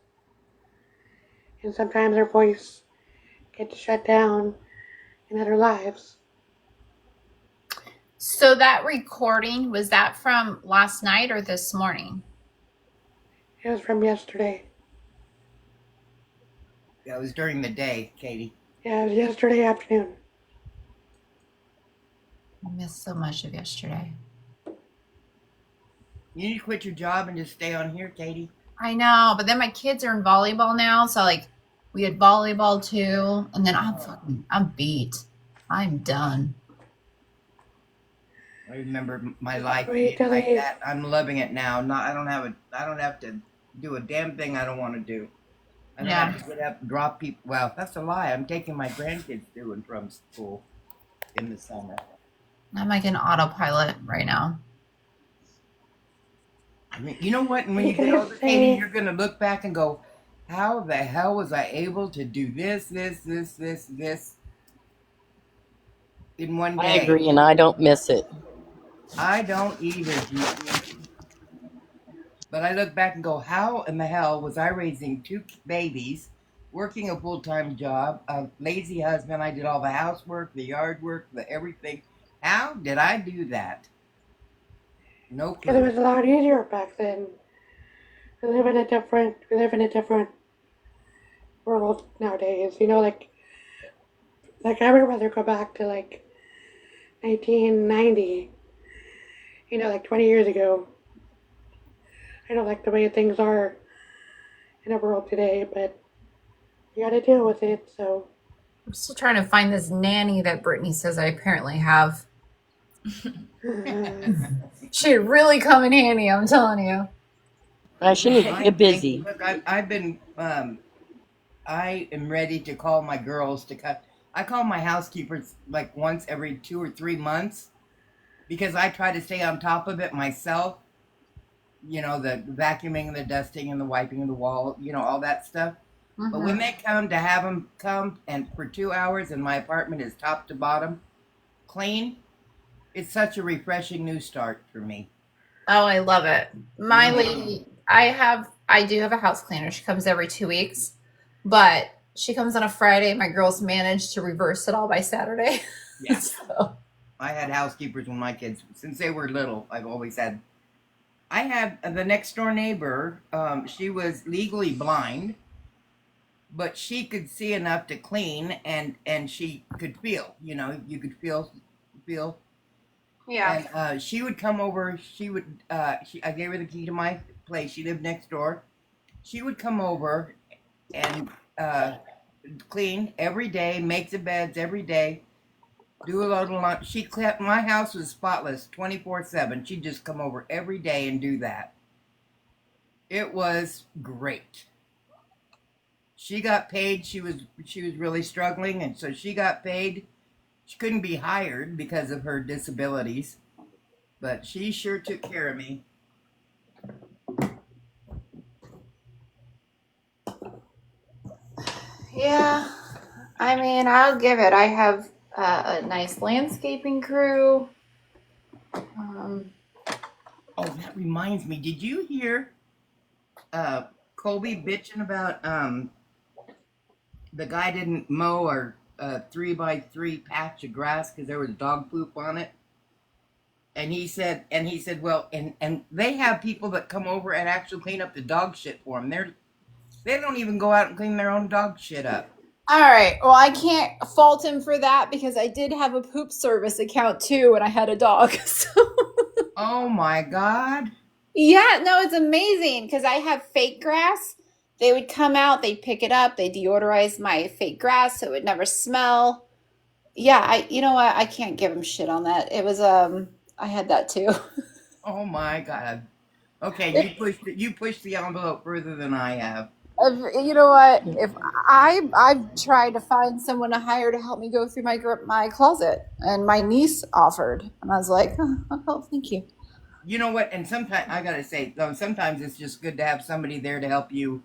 S1: And sometimes our voice gets shut down in other lives.
S16: So that recording, was that from last night or this morning?
S1: It was from yesterday.
S18: Yeah, it was during the day, Katie.
S1: Yeah, it was yesterday afternoon.
S16: I missed so much of yesterday.
S18: You need to quit your job and just stay on here, Katie.
S16: I know, but then my kids are in volleyball now, so like we had volleyball too, and then I'm beat. I'm done.
S18: I remember my life being like that. I'm loving it now. I don't have to do a damn thing I don't want to do. I don't have to get up and drop people. Well, that's a lie. I'm taking my grandkids to and from school in the summer.
S16: I'm like an autopilot right now.
S18: I mean, you know what? And when you get older, Katie, you're going to look back and go, how the hell was I able to do this? in one
S11: I
S18: day.
S11: agree, and I don't miss it.
S18: I don't either, but I look back and go, how in the hell was I raising 2 babies, working a full-time job, a lazy husband? I did all the housework, the yard work, the everything. How did I do that? No
S1: Because it
S18: clue.
S1: was a lot easier back then. We live in a different world nowadays. You know, like I would rather go back to like 1990. You know, like 20 years ago. I don't like the way things are in the world today, but you got to deal with it. So
S16: I'm still trying to find this nanny that Brittany says I apparently have. She'd really come in handy, I'm telling you.
S11: I shouldn't get busy.
S18: Look, I've been. I am ready to call my girls to cut. I call my housekeepers like once every 2 or 3 months because I try to stay on top of it myself. You know, the vacuuming and the dusting and the wiping of the wall, you know, all that stuff.
S16: Mm-hmm.
S18: But when they come to have them come and for 2 hours and my apartment is top to bottom clean, it's such a refreshing new start for me.
S16: Oh, I love it. My lady, I do have a house cleaner. She comes every 2 weeks, but she comes on a Friday. My girls managed to reverse it all by Saturday.
S18: Yeah.
S16: So.
S18: I had housekeepers when my kids, since they were little, I had the next door neighbor, she was legally blind, but she could see enough to clean and she could feel, you know, you could feel.
S16: Yeah.
S18: And she would come over, I gave her the key to my place. She lived next door. She would come over and clean every day, make the beds every day, do a load of lunch. My house was spotless 24/7. She'd just come over every day and do that. It was great. She got paid. She was really struggling, and so she got paid. She couldn't be hired because of her disabilities, but she sure took care of me.
S16: Yeah. I mean, I'll give it. I have a nice landscaping crew.
S18: Oh, that reminds me. Did you hear Colby bitching about the guy didn't mow our 3x3 patch of grass because there was dog poop on it? And he said, well, and they have people that come over and actually clean up the dog shit for them. They don't even go out and clean their own dog shit up.
S16: All right. Well, I can't fault him for that because I did have a poop service account too, and I had a dog. So.
S18: Oh my God.
S16: Yeah, no, it's amazing because I have fake grass. They would come out, they'd pick it up, they deodorize my fake grass so it would never smell. Yeah, you know what? I can't give him shit on that. It was I had that too.
S18: Oh my God. Okay, you pushed the envelope further than I have.
S16: You know what? If I've tried to find someone to hire to help me go through my closet, and my niece offered, and I was like, oh, thank you.
S18: You know what? And sometimes I gotta say, sometimes it's just good to have somebody there to help you,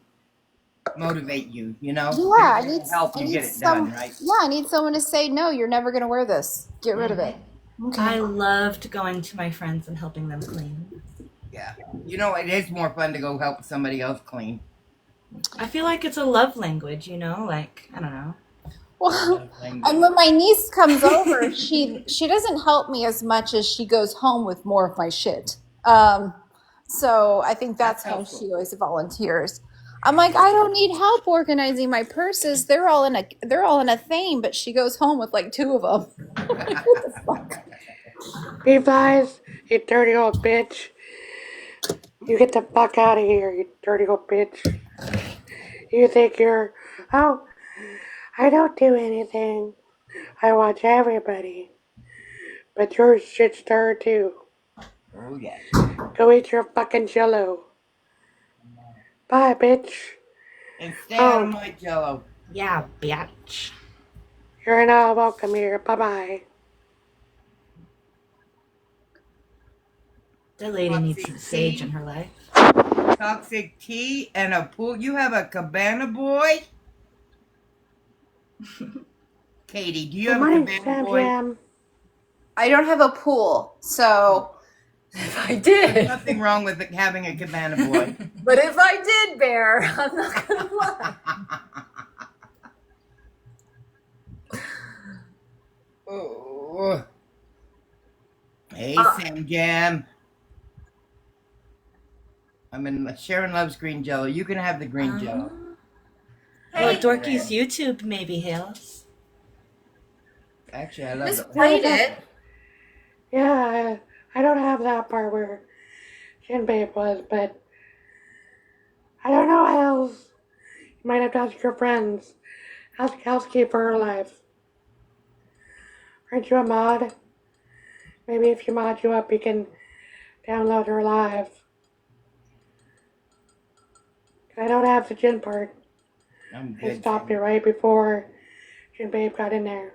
S18: motivate you. You know,
S16: Yeah, I need
S18: help you get it done, right?
S16: Yeah, I need someone to say, no, you're never gonna wear this. Get rid of it.
S10: Okay. I loved going to my friends and helping them clean.
S18: Yeah, you know, it is more fun to go help somebody else clean.
S10: I feel like it's a love language, you know, like, I don't know.
S16: Well, and when my niece comes over, she doesn't help me as much as she goes home with more of my shit. So I think that's how she always volunteers. I'm like, I don't need help organizing my purses. They're all in a thing, but she goes home with like 2 of them. What the fuck?
S1: Levi's, you dirty old bitch. You get the fuck out of here, you dirty old bitch. You think oh, I don't do anything. I watch everybody. But you're shit stirred too.
S18: Oh yeah.
S1: Go eat your fucking jello. Bye, bitch.
S18: And stay out of my jello.
S10: Yeah, bitch.
S1: You're not welcome here. Bye-bye.
S10: That lady needs some sage in her life.
S18: Toxic tea and a pool. You have a cabana boy? Katie, do you have a cabana boy?
S1: Jam.
S16: I don't have a pool, so if I
S18: There's
S16: did,
S18: nothing wrong with having a cabana boy.
S16: but if I did, Bear, I'm not gonna lie.
S18: Oh. Hey, Sam Jam. Sharon loves green jello. You can have the green jello.
S10: Well, Dorky's YouTube maybe, Hales.
S18: Actually, I love
S16: Miss
S18: it.
S16: played it.
S1: Yeah, I don't have that part where Jin Babe was, but I don't know how else. You might have to ask your friends. Ask housekeeper her life. Aren't you a mod? Maybe if you mod you up, you can download her live. I don't have the Jin part.
S18: I'm
S1: I
S18: good.
S1: stopped it right before Jin Babe got in there.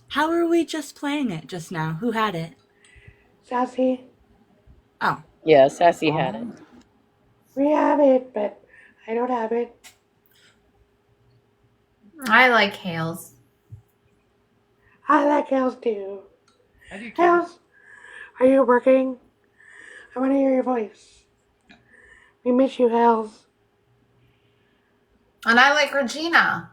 S10: How were we just playing it just now? Who had it?
S1: Sassy,
S10: Oh.
S11: Yeah, Sassy had it.
S1: we have it, but I don't have it.
S16: I like Hales.
S1: I like Hales too.
S18: I do too.
S1: Hales, are you working? I want to hear your voice. We miss you, Hales.
S16: And I like Regina.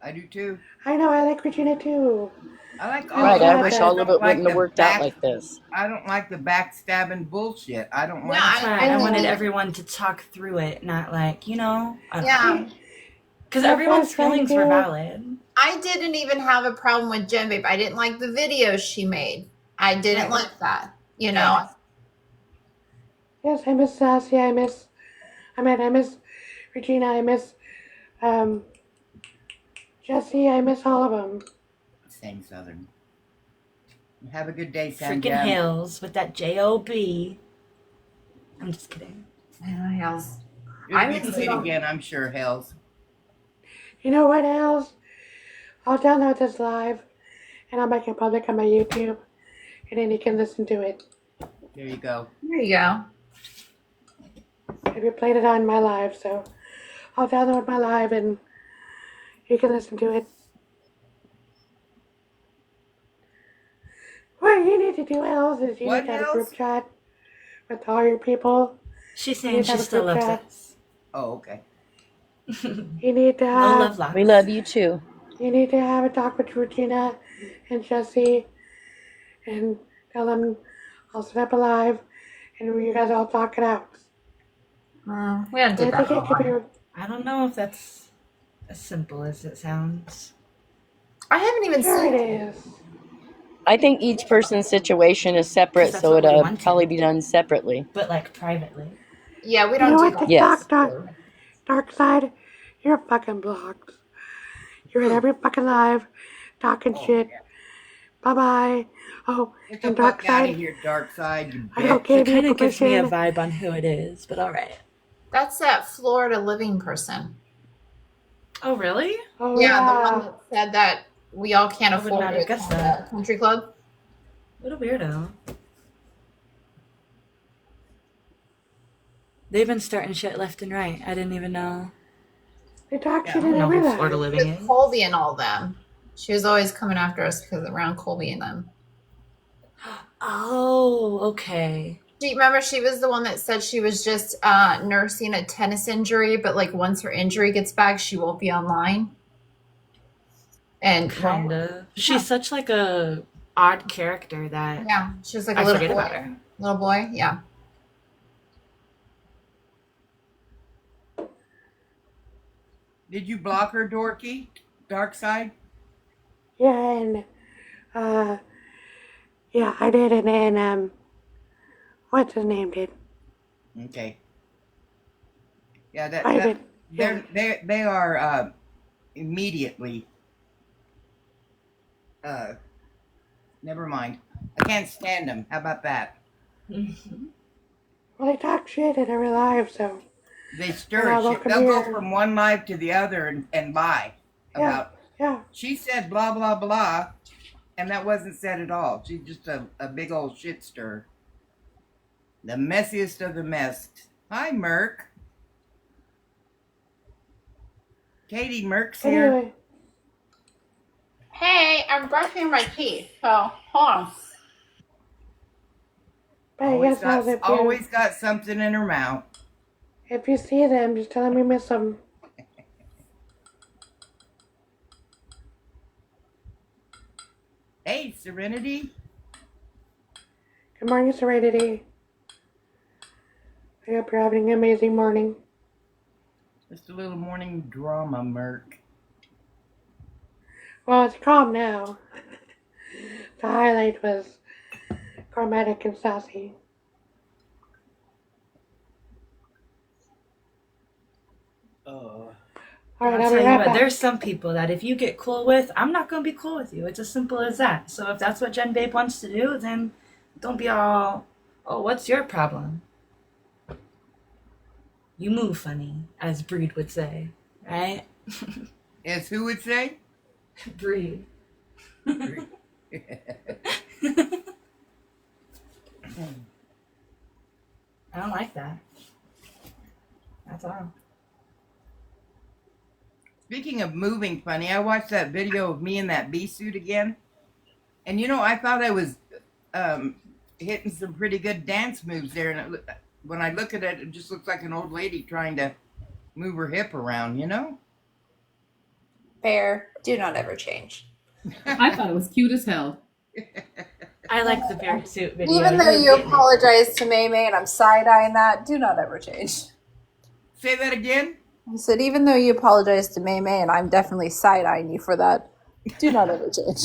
S18: I do too.
S1: I know, I like Regina too.
S18: I like
S1: I'm
S11: Right, I
S1: glad
S11: wish
S1: that-
S11: all of it wouldn't have worked out like this.
S18: I don't like the backstabbing bullshit. I don't like
S10: That's right.
S16: I
S10: I wanted
S16: think-
S10: everyone to talk through it, not like, I don't
S16: Yeah.
S10: know. Because everyone's feelings were valid.
S16: I didn't even have a problem with Jen Babe. I didn't like the videos she made. I didn't like that. You know.
S1: Yes, I miss Sassy. I miss Regina. I miss Jesse. I miss all of them.
S18: Same Southern. Have a good day, Sam
S10: Freaking
S18: Jam.
S10: Hales with that J-O-B. I'm just kidding.
S16: Hales.
S18: It'll be played again, I'm sure, Hales.
S1: You know what, Hales? I'll download this live, and I'll make it public on my YouTube, and then you can listen to it.
S18: There you go.
S16: There you go.
S1: If you played it on my live, so I'll download my live, and you can listen to it. What you need to do, Hales, is you need to have a group chat with all your people.
S10: She's
S1: You
S10: saying
S1: need to
S10: she
S1: have a
S10: still
S1: group
S10: loves
S1: chat.
S10: us.
S18: Oh, okay.
S1: You need to
S10: No
S1: have.
S10: love lost.
S11: We love you too.
S1: You need to have a talk with Regina and Jesse and tell them I'll set up a live and you guys all talk it out.
S16: We had to do
S1: I think it could be.
S10: I don't know if that's as simple as it sounds.
S16: I haven't even
S1: Sure
S16: seen
S1: it is.
S11: I think each person's situation is separate,
S10: That's
S11: so
S10: what we
S11: it'll
S10: wanted.
S11: probably be done separately.
S10: But like privately.
S16: Yeah, we
S1: You
S16: don't
S1: know
S16: do
S1: what,
S16: that.
S1: TikTok,
S11: Yes.
S1: dark side? You're fucking blocked. You're in every fucking live talking shit. Bye bye. Oh,
S18: Get the
S1: and dark
S18: fuck out
S1: side.
S18: of here, Dark Side, you
S1: I don't
S18: bitch.
S1: give
S10: It
S1: you
S10: kind of gives me a
S1: permission.
S10: vibe on who it is, but all right.
S16: That's that Florida living person.
S10: Oh, really?
S1: Oh
S16: Yeah, the
S1: yeah.
S16: one that said that we all can't
S10: I would
S16: afford
S10: not have
S16: it
S10: guessed
S16: at
S10: that.
S16: the country club.
S10: What a weirdo. They've been starting shit left and right. I didn't even know.
S1: They talk
S10: I
S1: shit
S10: don't
S1: in
S10: know
S1: every
S10: who Florida
S1: live.
S10: living
S16: With
S10: is.
S16: Colby and all them. She was always coming after us because around Colby and them.
S10: Oh, okay.
S16: Do you remember she was the one that said she was just nursing a tennis injury, but like once her injury gets back, she won't be online? And
S10: Kind of. She's such like a odd character that
S16: yeah, she was like a
S10: I
S16: little
S10: forget
S16: boy.
S10: about her.
S16: Little boy, yeah.
S18: Did you block her, Dorky? Dark Side?
S1: Yeah, and yeah, I did, and what's his name did?
S18: Okay. Yeah, that
S1: Private. Yeah.
S18: they are immediately never mind. I can't stand them. How about that?
S1: Well, they talk shit in every live, so.
S18: They
S1: Yeah,
S18: stir
S1: they'll
S18: shit.
S1: come
S18: They'll go
S1: here.
S18: from one live to the other and lie
S1: Yeah,
S18: about.
S1: yeah.
S18: She said blah blah blah, and that wasn't said at all. She's just a big old shit stir. The messiest of the mess. Hi, Merc. Katie, Merc's here.
S1: Anyway,
S16: Hey, I'm brushing my teeth, so hold on.
S1: But I guess
S18: always got something in her mouth.
S1: If you see them, just tell them you miss them.
S18: Hey, Serenity.
S1: Good morning, Serenity. I hope you're having an amazing morning.
S18: Just a little morning drama, Merc.
S1: Well, it's calm now. The highlight was Chromatic and Sassy.
S10: All
S1: right,
S10: I'll
S1: I'll
S10: tell
S1: be
S10: you
S1: right
S10: what,
S1: back.
S10: there's some people that if you get cool with, I'm not going to be cool with you. It's as simple as that. So if that's what Jen Babe wants to do, then don't be all, oh, what's your problem? You move funny, as Breed would say, right?
S18: As who would say?
S10: Breed.
S18: I
S10: don't like that. That's all.
S18: Speaking of moving funny, I watched that video of me in that bee suit again. And I thought I was hitting some pretty good dance moves there. And when I look at it, it just looks like an old lady trying to move her hip around,
S16: Fair. Do not ever change.
S15: I thought it was cute as hell.
S10: I like the bear suit video.
S16: Even though you apologized to May May and I'm side-eyeing that, do not ever change.
S18: Say that again?
S16: I said, even though you apologized to May May and I'm definitely side-eyeing you for that, do not ever change.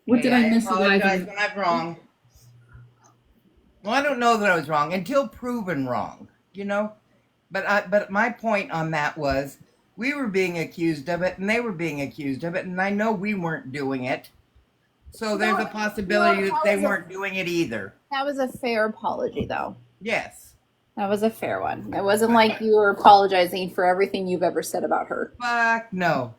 S15: What did I miss?
S18: I apologize when I'm wrong. Well, I don't know that I was wrong until proven wrong, But my point on that was we were being accused of it and they were being accused of it, and I know we weren't doing it. So there's a possibility that they weren't doing it either.
S16: That was a fair apology, though.
S18: Yes.
S16: That was a fair one. It wasn't like you were apologizing for everything you've ever said about her.
S18: Fuck no.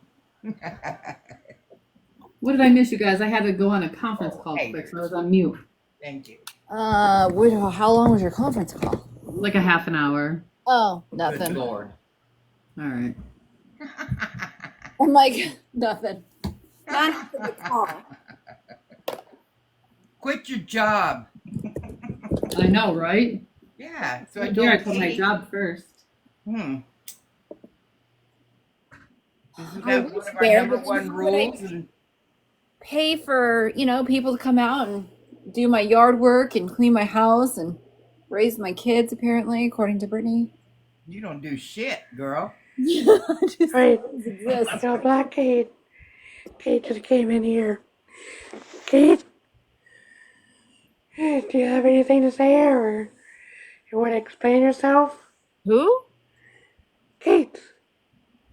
S15: What did I miss, you guys? I had to go on a conference call quick, so I was on mute.
S18: Thank you.
S16: How long was your conference call?
S15: Like a half an hour.
S16: Oh, nothing.
S18: Good Lord.
S15: All right.
S16: I'm like, nothing. Not for the call.
S18: Quit your job.
S15: I know, right?
S18: Yeah. So
S15: I quit my job first.
S18: Isn't that one of our number one rules?
S16: Pay for, people to come out and do my yard work and clean my house and raise my kids, apparently, according to Brittany.
S18: You don't do shit, girl.
S1: Right. So Black Kate just came in here. Kate? Do you have anything to say, or you want to explain yourself?
S16: Who?
S15: Kate,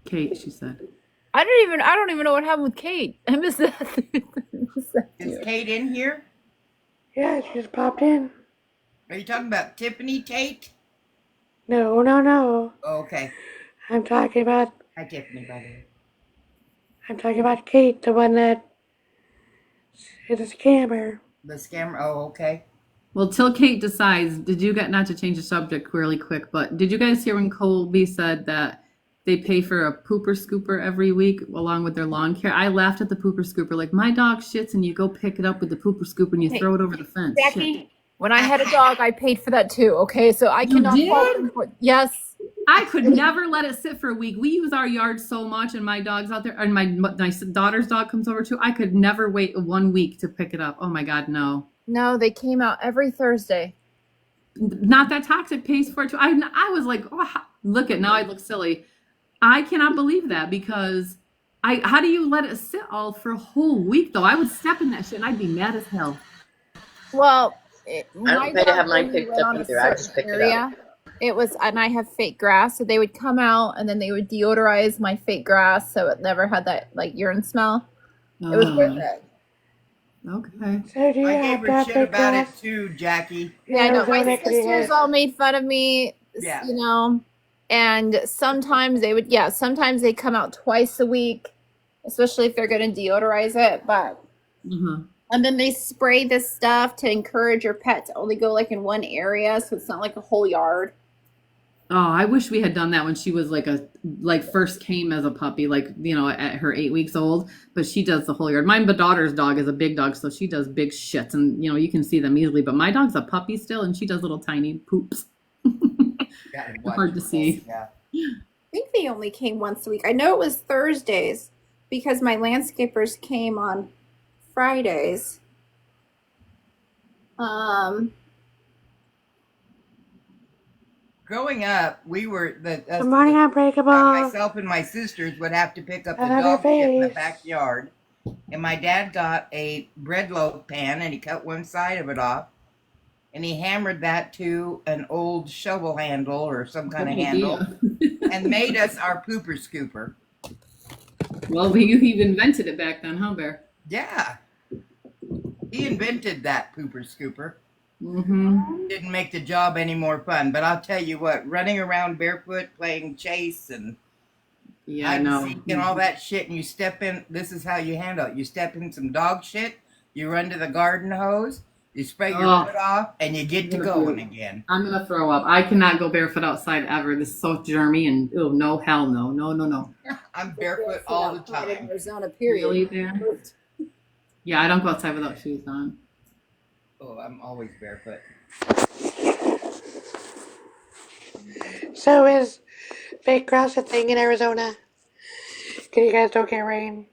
S15: she said.
S16: I don't even know what happened with Kate. I missed that.
S18: Is Kate in here?
S1: Yeah, she just popped in.
S18: Are you talking about Tiffany Tate?
S1: No.
S18: Oh, okay.
S1: I'm talking about...
S18: Hi, Tiffany, by the way.
S1: I'm talking about Kate, the one that is a scammer.
S18: The scammer? Oh, okay.
S15: Well, till Kate decides, did you get, not to change the subject really quick, but did you guys hear when Colby said that they pay for a pooper scooper every week along with their lawn care? I laughed at the pooper scooper. Like, my dog shits and you go pick it up with the pooper scooper and you throw it over the fence.
S16: Jackie,
S15: Shit.
S16: when I had a dog, I paid for that too, okay? So I cannot fault them for it. Yes.
S15: I could never let it sit for a week. We use our yard so much, and my dog's out there, and my daughter's dog comes over too. I could never wait 1 week to pick it up. Oh my God, no.
S16: No, they came out every Thursday.
S15: Not That Toxic pays for it too. I was like, oh, look at, now I look silly. I cannot believe that, because how do you let it sit all for a whole week though? I would step in that shit and I'd be mad as hell.
S16: Well,
S11: I don't pay to have mine picked up either. I just pick it up.
S16: It was, and I have fake grass, so they would come out and then they would deodorize my fake grass, so it never had that like urine smell. It was worth it.
S15: Okay.
S1: So do you
S18: I
S1: have
S18: gave her shit
S1: fake
S18: about it
S1: grass?
S18: too, Jackie.
S16: Yeah, I know. My
S1: Arizona
S16: sisters all made fun of me,
S18: Yeah.
S16: and sometimes sometimes they come out twice a week, especially if they're going to deodorize it, but and then they spray this stuff to encourage your pet to only go like in one area, so it's not like a whole yard.
S15: Oh, I wish we had done that when she was like first came as a puppy, at her 8 weeks old. But she does the whole yard. My daughter's dog is a big dog, so she does big shits, and you can see them easily. But my dog's a puppy still, and she does little tiny poops. Hard to see.
S16: I think they only came once a week. I know it was Thursdays because my landscapers came on Fridays.
S18: Growing up, we were
S1: Good morning, Unbreakable.
S18: myself and my sisters would have to pick up the dog shit in the backyard, and my dad got a bread loaf pan and he cut one side of it off, and he hammered that to an old shovel handle or some kind of handle, and made us our pooper scooper.
S15: Well, you invented it back then, huh, Bear?
S18: Yeah, he invented that pooper scooper.
S15: Mm-hmm.
S18: Didn't make the job any more fun, but I'll tell you what, running around barefoot playing chase and hide and seek and all that shit, and you step in, this is how you handle it. You step in some dog shit, you run to the garden hose, you spray your foot off, and you get to going again.
S15: I'm gonna throw up. I cannot go barefoot outside ever. This is so germy and no, hell no. No.
S18: I'm barefoot all the time.
S16: Arizona, period.
S15: Really, Bear? Yeah, I don't go outside without shoes on.
S18: Oh, I'm always barefoot.
S1: So is fake grass a thing in Arizona? Can you guys don't get rain?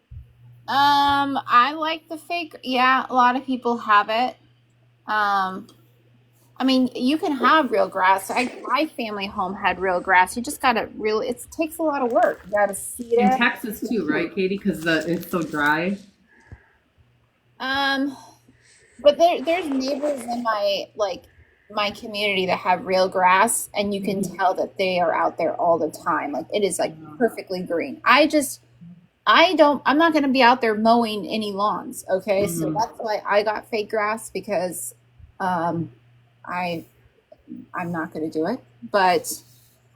S16: I like the fake. Yeah, a lot of people have it. I mean, you can have real grass. My family home had real grass. You just gotta it takes a lot of work. You gotta seed it.
S15: In Texas too, right, Katie? Because it's so dry.
S16: But there's neighbors in my community that have real grass, and you can tell that they are out there all the time. Like it is perfectly green. I'm not going to be out there mowing any lawns. Okay. So that's why I got fake grass, because, I'm not going to do it, but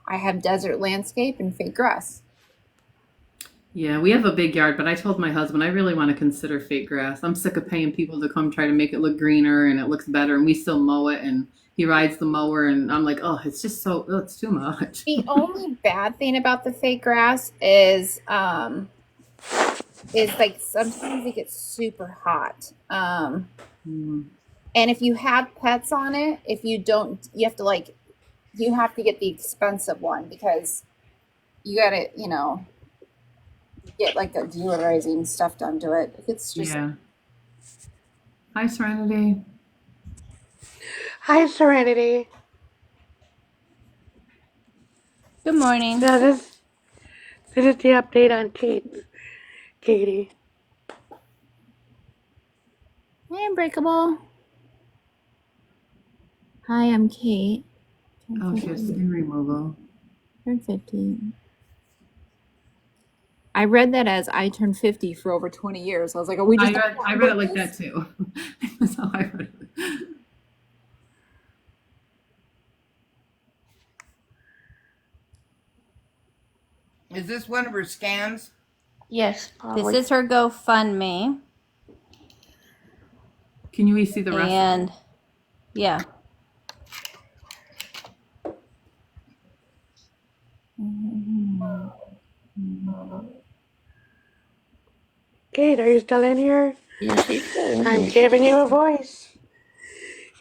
S16: I have desert landscape and fake grass.
S15: Yeah, we have a big yard, but I told my husband I really want to consider fake grass. I'm sick of paying people to come try to make it look greener and it looks better, and we still mow it, and he rides the mower, and I'm like, oh, it's just it's too much.
S16: The only bad thing about the fake grass is like sometimes it gets super hot. And if you have pets on it, if you don't, you have to get the expensive one, because you gotta, get like the deodorizing stuff done to it. It's just.
S15: Yeah. Hi, Serenity.
S1: Hi, Serenity.
S21: Good morning.
S1: So this is the update on Katie.
S16: Hey, Unbreakable. Hi, I'm Kate.
S15: Oh, she has skin removal.
S16: Turned 50. I read that as I turned 50 for over 20 years. I was like, oh,
S15: I read it like that too. That's how I read it.
S18: Is this one of her scams?
S21: Yes, probably.
S16: Oh,
S21: This is her GoFundMe.
S15: Can you see the rest?
S21: And yeah.
S1: Kate, are you still in here?
S21: Yes, she's still in
S1: I'm
S21: here.
S1: giving you a voice.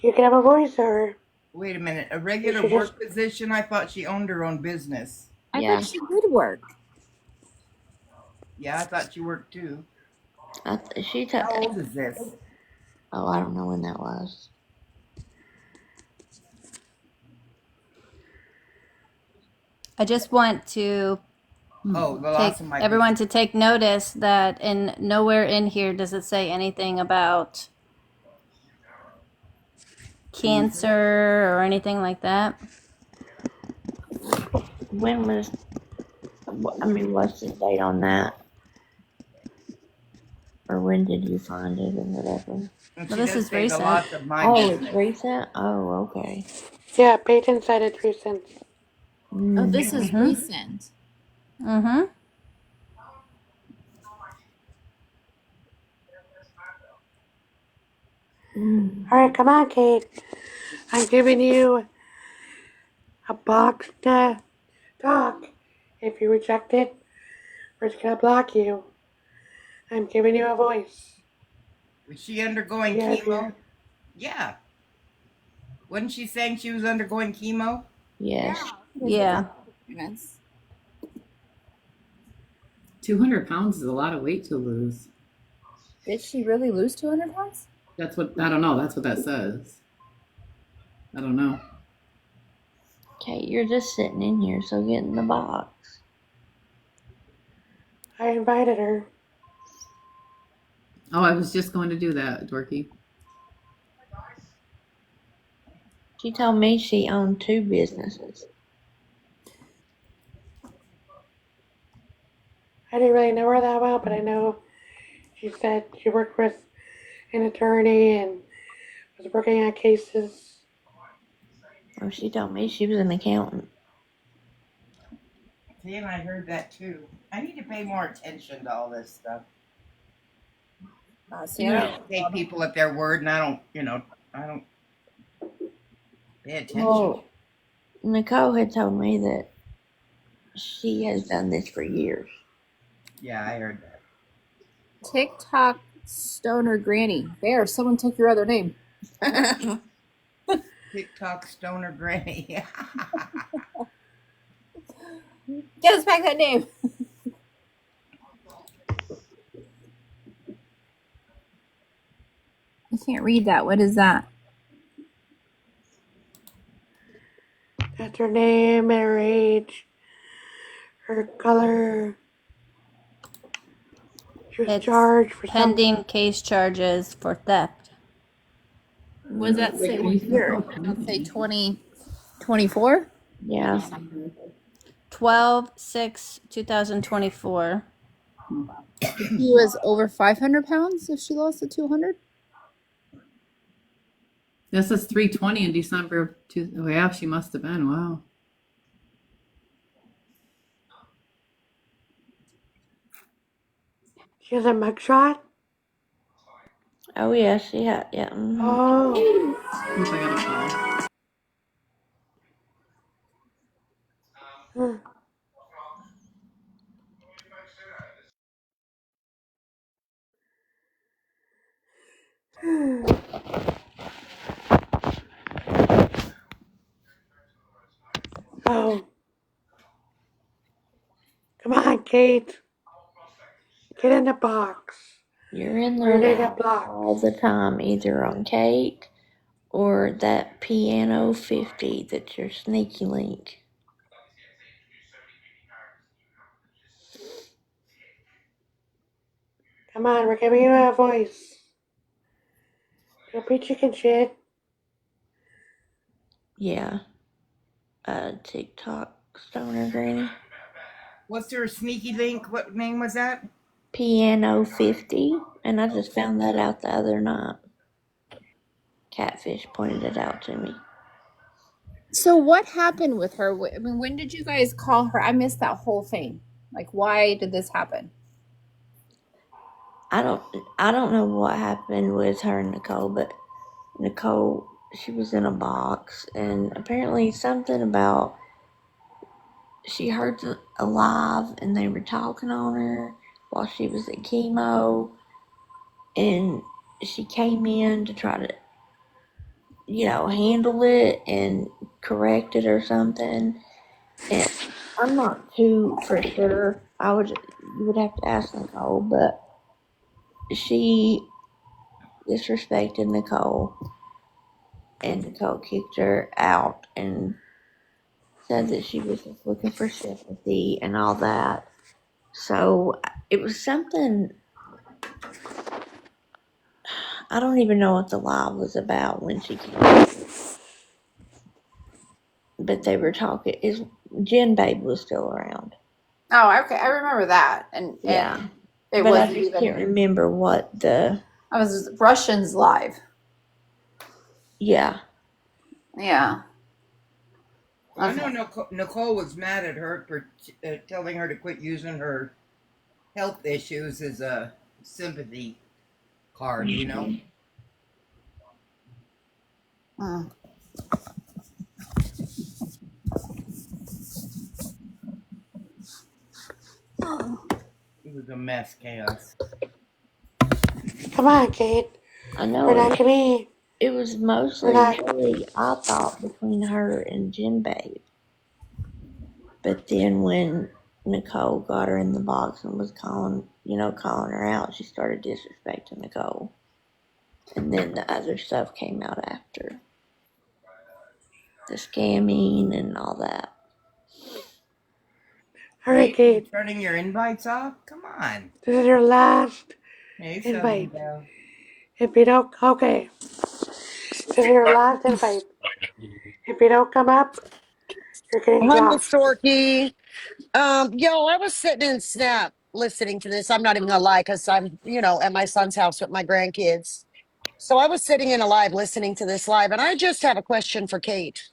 S1: You can have a voice, or
S18: Wait a minute, a regular work position? I thought she owned her own business.
S16: I thought she did work.
S18: Yeah, I thought she worked too. How old is this?
S21: Oh, I don't know when that was. I just want to everyone to take notice that nowhere in here does it say anything about cancer or anything like that. When was, what's the date on that? Or when did you find it or whatever? Well, this is recent. Oh, it's recent? Oh, okay.
S1: Yeah, Peyton said it's recent.
S16: Oh, this is recent.
S21: Mm-hmm.
S1: All right, come on, Kate. I'm giving you a box to talk. If you reject it, we're just gonna block you. I'm giving you a voice.
S18: Was she undergoing chemo? Yeah. Wasn't she saying she was undergoing chemo?
S21: Yes. Yeah.
S15: 200 pounds is a lot of weight to lose.
S16: Did she really lose 200 pounds?
S15: That's what, I don't know. That's what that says. I don't know.
S21: Okay, you're just sitting in here, so get in the box.
S1: I invited her.
S15: Oh, I was just going to do that, Dorky.
S21: She told me she owned 2 businesses.
S1: I didn't really know her that well, but I know she said she worked with an attorney and was working on cases.
S21: Oh, she told me she was an accountant.
S18: See, and I heard that too. I need to pay more attention to all this stuff. Take people at their word, and I don't pay attention.
S21: Well, Nicole had told me that she has done this for years.
S18: Yeah, I heard that.
S16: TikTok Stoner Granny. There, someone took your other name.
S18: TikTok Stoner Granny.
S16: Get us back that name. I can't read that. What is that?
S1: That's her name, her age, her color. She was charged for
S21: pending case charges for theft.
S16: What does that say here? Does that say 2024?
S21: Yeah. 12/6/2024.
S16: She was over 500 pounds if she lost the 200?
S15: This says 320 in December of oh yeah, she must have been. Wow.
S1: She has a mugshot?
S21: Oh yeah, she had, yeah. Mm-hmm.
S1: Oh.
S15: I got a call.
S1: Oh. Come on, Kate. Get in the box.
S21: You're in
S1: Or they
S21: there
S1: get blocked.
S21: all the time, either on Kate or that piano 50 that's your sneaky link.
S1: Come on, we're giving you a voice. Don't be chicken shit.
S21: Yeah. TikTok Stoner Granny.
S18: What's her sneaky link? What name was that?
S21: Piano 50. And I just found that out the other night. Catfish pointed it out to me.
S16: So what happened with her? I mean, when did you guys call her? I missed that whole thing. Like, why did this happen?
S21: I don't know what happened with her and Nicole, but Nicole, she was in a box, and apparently something about she heard alive, and they were talking on her while she was at chemo, and she came in to try to, handle it and correct it or something. And I'm not too for sure. You would have to ask Nicole, but she disrespected Nicole, and Nicole kicked her out and said that she was just looking for sympathy and all that. So it was something, I don't even know what the live was about when she came. But they were talking, Jen Babe was still around.
S16: Oh, okay. I remember that. And it
S21: but
S16: wasn't
S21: I just
S16: even.
S21: can't remember what the.
S16: I was Russians live.
S21: Yeah.
S16: Yeah.
S18: I know Nicole was mad at her for telling her to quit using her health issues as a sympathy card, a mess, chaos.
S1: Come on, Kate.
S21: I know
S1: We're not me.
S21: it was
S1: We're
S21: mostly
S1: not.
S21: really, I thought, between her and Jen Babe. But then when Nicole got her in the box and was calling her out, she started disrespecting Nicole. And then the other stuff came out after. The scamming and all that.
S1: All right,
S18: Kate,
S1: Kate.
S18: turning your invites off? Come on.
S1: This is your last
S18: Hey, Southern
S1: invite.
S18: Belle.
S1: If you don't, okay. This is your last invite. If you don't come up, you're getting
S8: Hi, Miss
S1: blocked.
S8: Dorkey. Yo, I was sitting in Snap listening to this. I'm not even gonna lie, because I'm, at my son's house with my grandkids. So I was sitting in a live listening to this live, and I just have a question for Kate.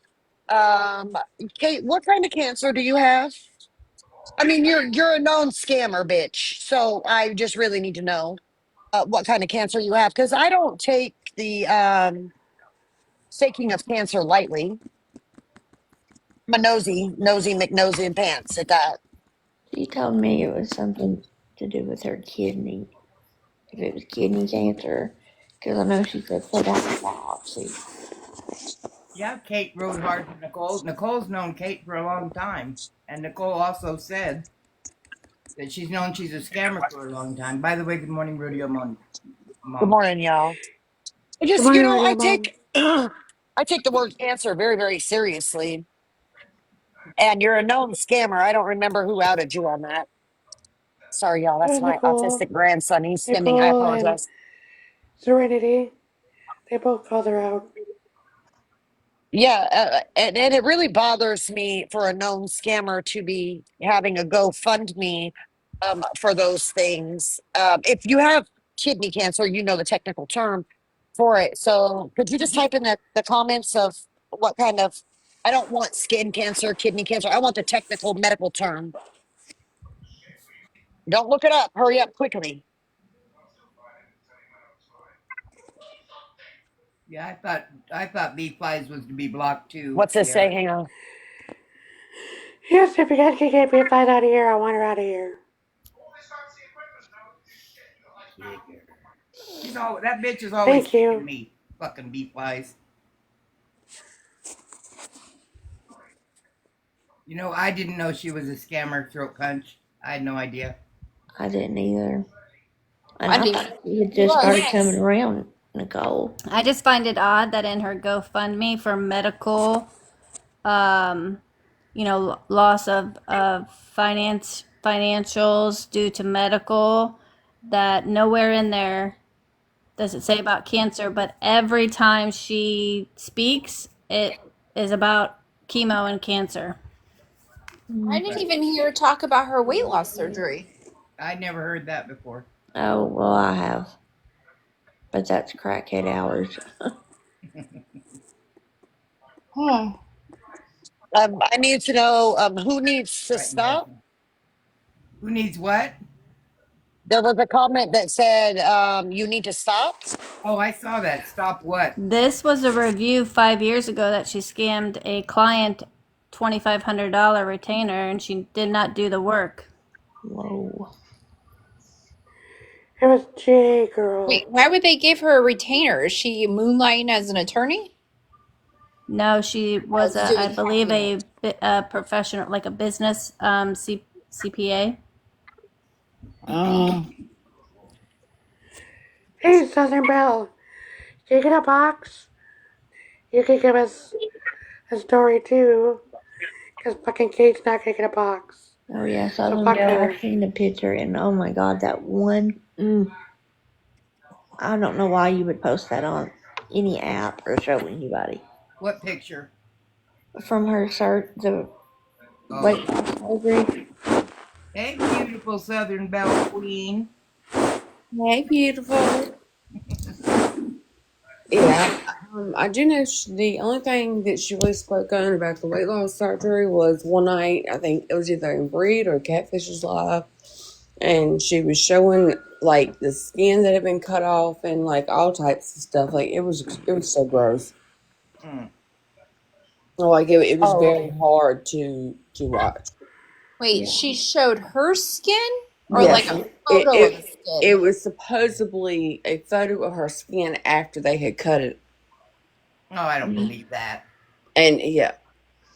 S8: Um, Kate, what kind of cancer do you have? I mean, you're a known scammer, bitch. So I just really need to know what kind of cancer you have, because I don't take the faking of cancer lightly. I'm a nosy McNosy in pants at that.
S21: She told me it was something to do with her kidney. If it was kidney cancer. Because I know she said they got a biopsy.
S18: Yeah, Kate rode hard for Nicole. Nicole's known Kate for a long time. And Nicole also said that she's a scammer for a long time. By the way, good morning, Rodeo Mom.
S8: Good morning, y'all. I
S1: Good
S8: just,
S1: morning,
S8: I
S1: Radio Mom.
S8: take I take the word cancer very, very seriously. And you're a known scammer. I don't remember who outed you on that. Sorry, y'all.
S1: It
S8: That's
S1: was
S8: my
S1: Nicole.
S8: autistic grandson. He's stimming. I
S1: Nicole and
S8: apologize.
S1: Serenity. They both called her out.
S8: Yeah, and it really bothers me for a known scammer to be having a GoFundMe for those things. If you have kidney cancer, you know the technical term for it. So could you just type in the comments of what kind of, I don't want skin cancer, kidney cancer. I want the technical medical term. Don't look it up. Hurry up quickly.
S18: Yeah, I thought Beef Flies was to be blocked too,
S8: What's this say?
S18: Sierra.
S8: Hang on.
S1: Yes, if you guys can get me five out of here, I want her out of here.
S18: That bitch is always
S1: Thank
S18: kicking
S1: you.
S18: me. Fucking Beef Flies. I didn't know she was a scammer throat punch. I had no idea.
S21: I didn't either. And
S16: I
S21: I
S16: didn't.
S21: thought she had
S16: He
S21: just started coming
S16: was.
S21: around, Nicole.
S22: I just find it odd that in her GoFundMe for medical, um, loss of financials due to medical, that nowhere in there does it say about cancer, but every time she speaks, it is about chemo and cancer.
S16: I didn't
S18: But
S16: even hear her talk about her weight loss surgery.
S18: I never heard that before.
S21: Oh, well, I have. But that's crackhead hours.
S16: Hmm.
S8: I need to know who needs to
S18: Right,
S8: stop.
S18: Madison. Who needs what?
S8: There was a comment that said you need to stop.
S18: Oh, I saw that. Stop what?
S22: This was a review 5 years ago that she scammed a client $2,500 retainer and she did not do the work.
S21: Whoa.
S1: It was J Girl.
S16: Wait, why would they give her a retainer? Is she moonlighting as an attorney?
S22: No, she
S16: Oh,
S22: was
S16: to do
S22: I
S16: with
S22: believe
S16: documents.
S22: a professional, like a business CPA.
S16: Oh.
S1: Hey, Southern Belle. Can you get a box? You can give us a story too. Because fucking Kate's not gonna get a box.
S21: Oh, yeah,
S1: So
S21: Southern
S1: fuck
S21: Belle.
S1: her.
S21: I've seen the picture, and oh my god, that one. I don't know why you would post that on any app or show anybody.
S18: What picture?
S21: From her the
S18: Oh.
S21: weight loss surgery.
S18: Hey, beautiful Southern Belle Queen.
S23: Hey, beautiful. Yeah, I do know the only thing that she really spoke on about the weight loss surgery was one night, I think it was either in Breed or Catfish's Live, and she was showing like the skin that had been cut off and like all types of stuff. Like it was so gross.
S18: Mm.
S23: Like it was
S8: Oh,
S23: very hard to watch.
S16: Wait,
S21: Yeah.
S16: she showed her skin? Or
S23: Yes,
S16: like a
S23: it,
S16: photo of the
S23: it
S16: skin.
S23: it was supposedly a photo of her skin after they had cut it.
S18: Oh, I don't believe that.
S23: And yeah,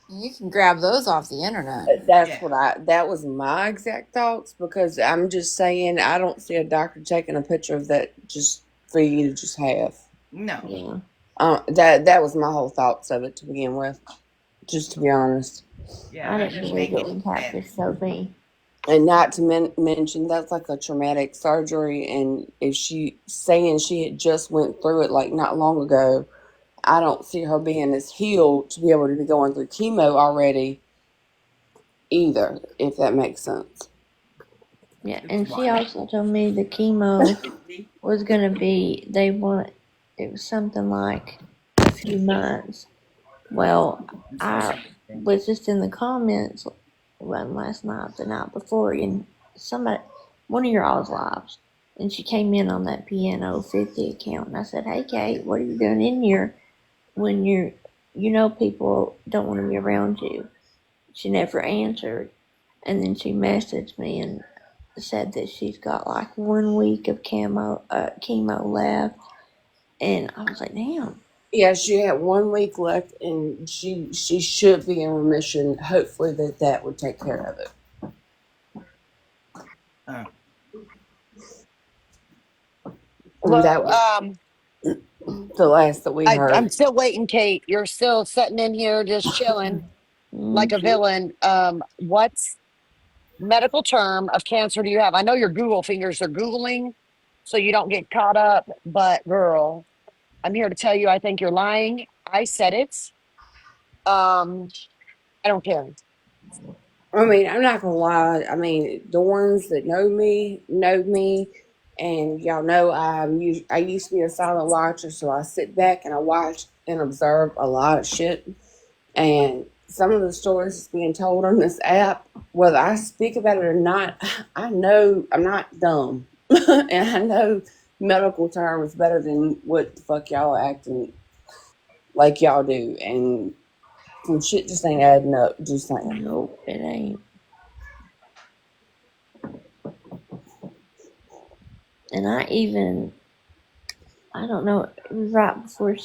S16: You can grab those off the internet.
S23: that's
S18: Yeah.
S23: what that was my exact thoughts, because I'm just saying I don't see a doctor taking a picture of that just for you to just have.
S18: No.
S21: Yeah.
S23: That was my whole thoughts of it to begin with, just to be honest.
S18: Yeah,
S21: I
S18: that
S21: didn't
S18: doesn't
S21: believe
S18: make
S21: it
S18: any
S21: when
S18: sense.
S21: Catfish told me.
S23: And not to mention that's like a traumatic surgery, and if she saying she had just went through it like not long ago, I don't see her being as healed to be able to be going through chemo already either, if that makes sense.
S21: Yeah,
S18: It's
S21: and she
S18: wild.
S21: also told me the chemo was gonna be it was something like a few months. Well, I was just in the comments, well, last night, the night before, and one of your all's lives, and she came in on that Piano 50 account, and I said, "Hey, Kate, what are you doing in here when people don't want to be around you?" She never answered, and then she messaged me and said that she's got like 1 week of chemo left, and I was like, "Damn."
S23: Yeah, she had 1 week left, and she should be in remission. Hopefully that would take care of it.
S18: Uh,
S23: And that
S8: Well,
S23: was the last that we
S8: I'm
S23: heard.
S8: still waiting, Kate. You're still sitting in here just chilling like a villain. What's medical term of cancer do you have? I know your Google fingers are Googling, so you don't get caught up, but girl, I'm here to tell you I think you're lying. I said it. Um, I don't care.
S23: I mean, I'm not gonna lie. I mean, the ones that know me, and y'all know I used to be a silent watcher, so I sit back and I watch and observe a lot of shit. And some of the stories that's being told on this app, whether I speak about it or not, I know I'm not dumb, and I know medical terms better than what the fuck y'all acting like y'all do, and some shit just ain't adding up. Just saying.
S21: Nope, it ain't. And I don't know, it was right before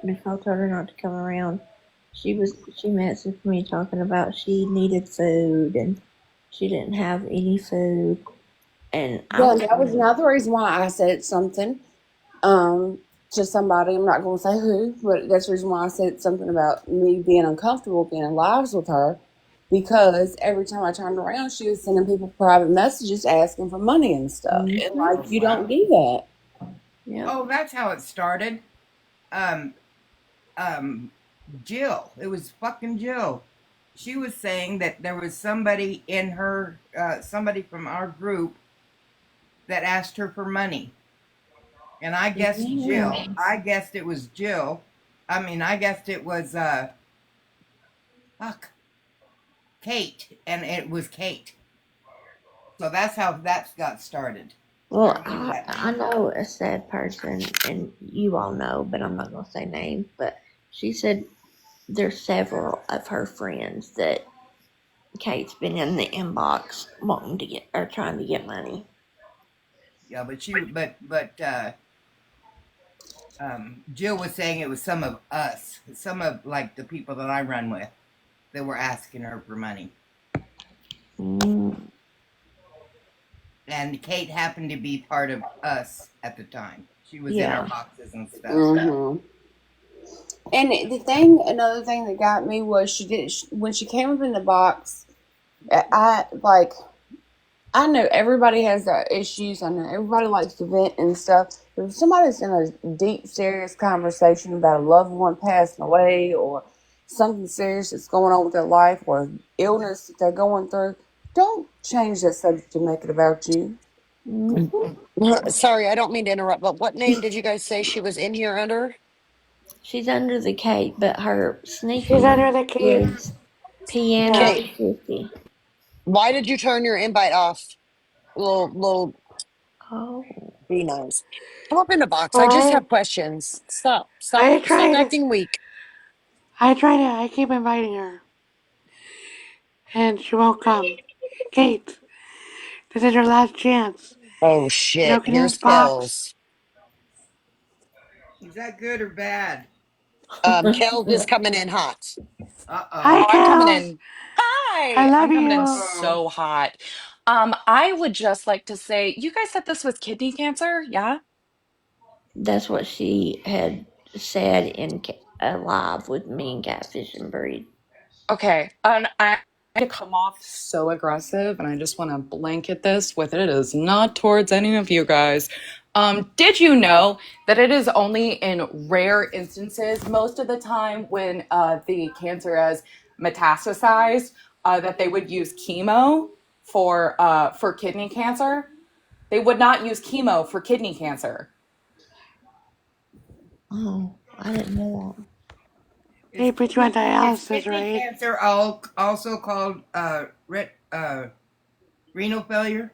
S21: Nicole told her not to come around. She messaged me talking about she needed food and she didn't have any food. And I
S23: Yeah,
S21: was
S23: that was another reason why I said something to somebody. I'm not going to say who, but that's the reason why I said something about me being uncomfortable being in lives with her, because every time I turned around, she was sending people private messages asking for money and stuff. And
S18: oh,
S23: like, you don't
S18: wow.
S23: do that.
S21: Yeah.
S18: Oh, that's how it started. Um, Jill. It was fucking Jill. She was saying that there was somebody in her, somebody from our group that asked her for money. And I guessed Jill.
S21: Yeah.
S18: I guessed it was Jill. I mean, I guessed it was, fuck, Kate. And it was Kate. So that's how that got started. I
S21: Well,
S18: remember that
S21: I
S18: now.
S21: know a sad person, and you all know, but I'm not going to say names. But she said there's several of her friends that Kate's been in the inbox wanting to get or trying to get money.
S18: Yeah, Jill was saying it was some of us, some of like the people that I run with, that were asking her for money.
S21: Mm.
S18: And Kate happened to be part of us at the time. She was in our
S21: Yeah.
S18: boxes and stuff.
S23: Mm-hmm. And another thing that got me was when she came up in the box. I know everybody has their issues. I know everybody likes to vent and stuff. But if somebody's in a deep, serious conversation about a loved one passing away or something serious that's going on with their life or illness that they're going through, don't change that subject to make it about you.
S8: Sorry, I don't mean to interrupt, but what name did you guys say she was in here under?
S21: She's under the Kate, but her
S1: She's
S21: sneaky
S1: under the Kate.
S21: is Piano
S1: Yeah.
S8: Kate,
S21: 50.
S8: why did you turn your invite off? Little,
S21: Oh.
S8: be nice. Come up in the box. I just
S1: Well,
S8: have questions.
S1: I
S8: Stop
S1: tried.
S8: acting weak.
S1: I keep inviting her, and she won't come. Kate, This is your last chance.
S8: Oh
S1: No
S8: shit!
S1: Canadian
S8: Here's
S1: box.
S8: Kells.
S18: Is that good or bad?
S8: Kells is coming in hot.
S1: Hi,
S2: Oh, I'm coming
S1: Kels.
S2: in.
S1: I
S2: Hi,
S1: love
S2: I'm coming in
S1: you.
S18: Uh-oh.
S2: so hot. I would just like to say, you guys said this was kidney cancer, yeah?
S21: That's what she had said in live with me and Catfish and Breed.
S2: Okay, I to come off so aggressive, and I just want to blanket this with it is not towards any of you guys. Did you know that it is only in rare instances, most of the time when the cancer has metastasized, that they would use chemo for kidney cancer? They would not use chemo for kidney cancer.
S21: Oh, I didn't know that.
S1: They put you on
S18: Is
S1: dialysis,
S18: kidney
S1: right?
S18: cancer also called renal failure?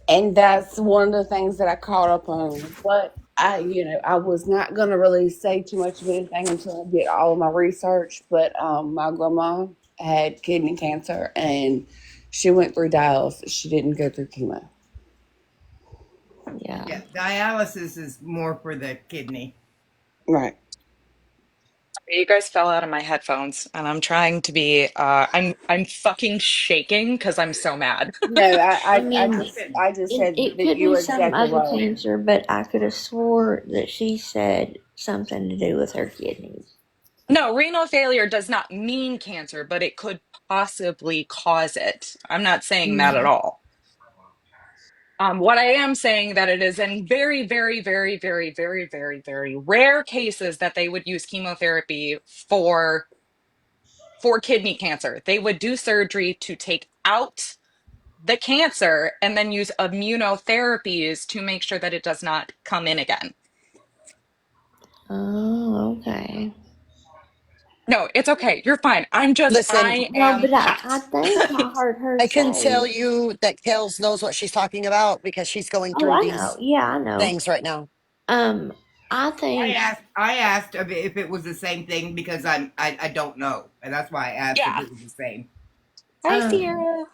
S23: And that's one of the things that I caught up on. But I was not going to really say too much of anything until I did all of my research. But my grandma had kidney cancer and she went through dialysis. She didn't go through chemo.
S21: Yeah.
S18: Yeah, dialysis is more for the kidney.
S23: Right.
S2: You guys fell out of my headphones, and I'm trying to be. I'm fucking shaking because I'm so mad.
S23: No,
S21: I
S23: I
S21: mean,
S23: just said
S21: it
S23: that
S21: could
S23: you
S21: be
S23: were
S21: some
S23: exactly
S21: other
S23: right.
S21: cancer, but I could have swore that she said something to do with her kidneys.
S2: No, renal failure does not mean cancer, but it could possibly cause it. I'm not saying that at all. What I am saying that it is in very, very, very, very, very, very, very rare cases that they would use chemotherapy for kidney cancer. They would do surgery to take out the cancer and then use immunotherapies to make sure that it does not come in again.
S21: Oh, okay.
S2: No, it's okay. You're fine.
S8: Listen,
S2: I
S21: No,
S2: am
S21: but I
S2: hot.
S21: think I heard her
S8: I can
S21: say,
S8: tell you that Kells knows what she's talking about because she's going
S21: oh,
S8: through
S21: I know.
S8: these
S21: Yeah, I know.
S8: things right now.
S21: Um, I
S18: I
S21: think,
S18: asked if it was the same thing because I don't know, and that's why I asked if
S2: Yeah.
S18: it was the same.
S2: Hi, Sierra.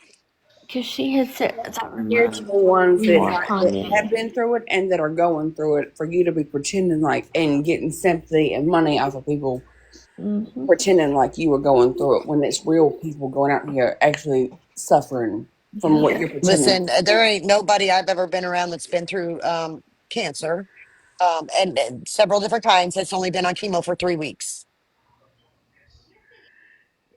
S21: because she had said, that
S23: Here's the
S21: reminds
S23: ones
S21: me more of
S23: that
S21: Tanya.
S23: have been through it and that are going through it for you to be pretending like and getting sympathy and money off of people
S21: Mm-hmm.
S23: pretending like you were going through it when it's real people going out here actually suffering from what
S21: Yeah.
S23: you're pretending.
S8: Listen, there ain't nobody I've ever been around that's been through cancer, and several different kinds that's only been on chemo for 3 weeks.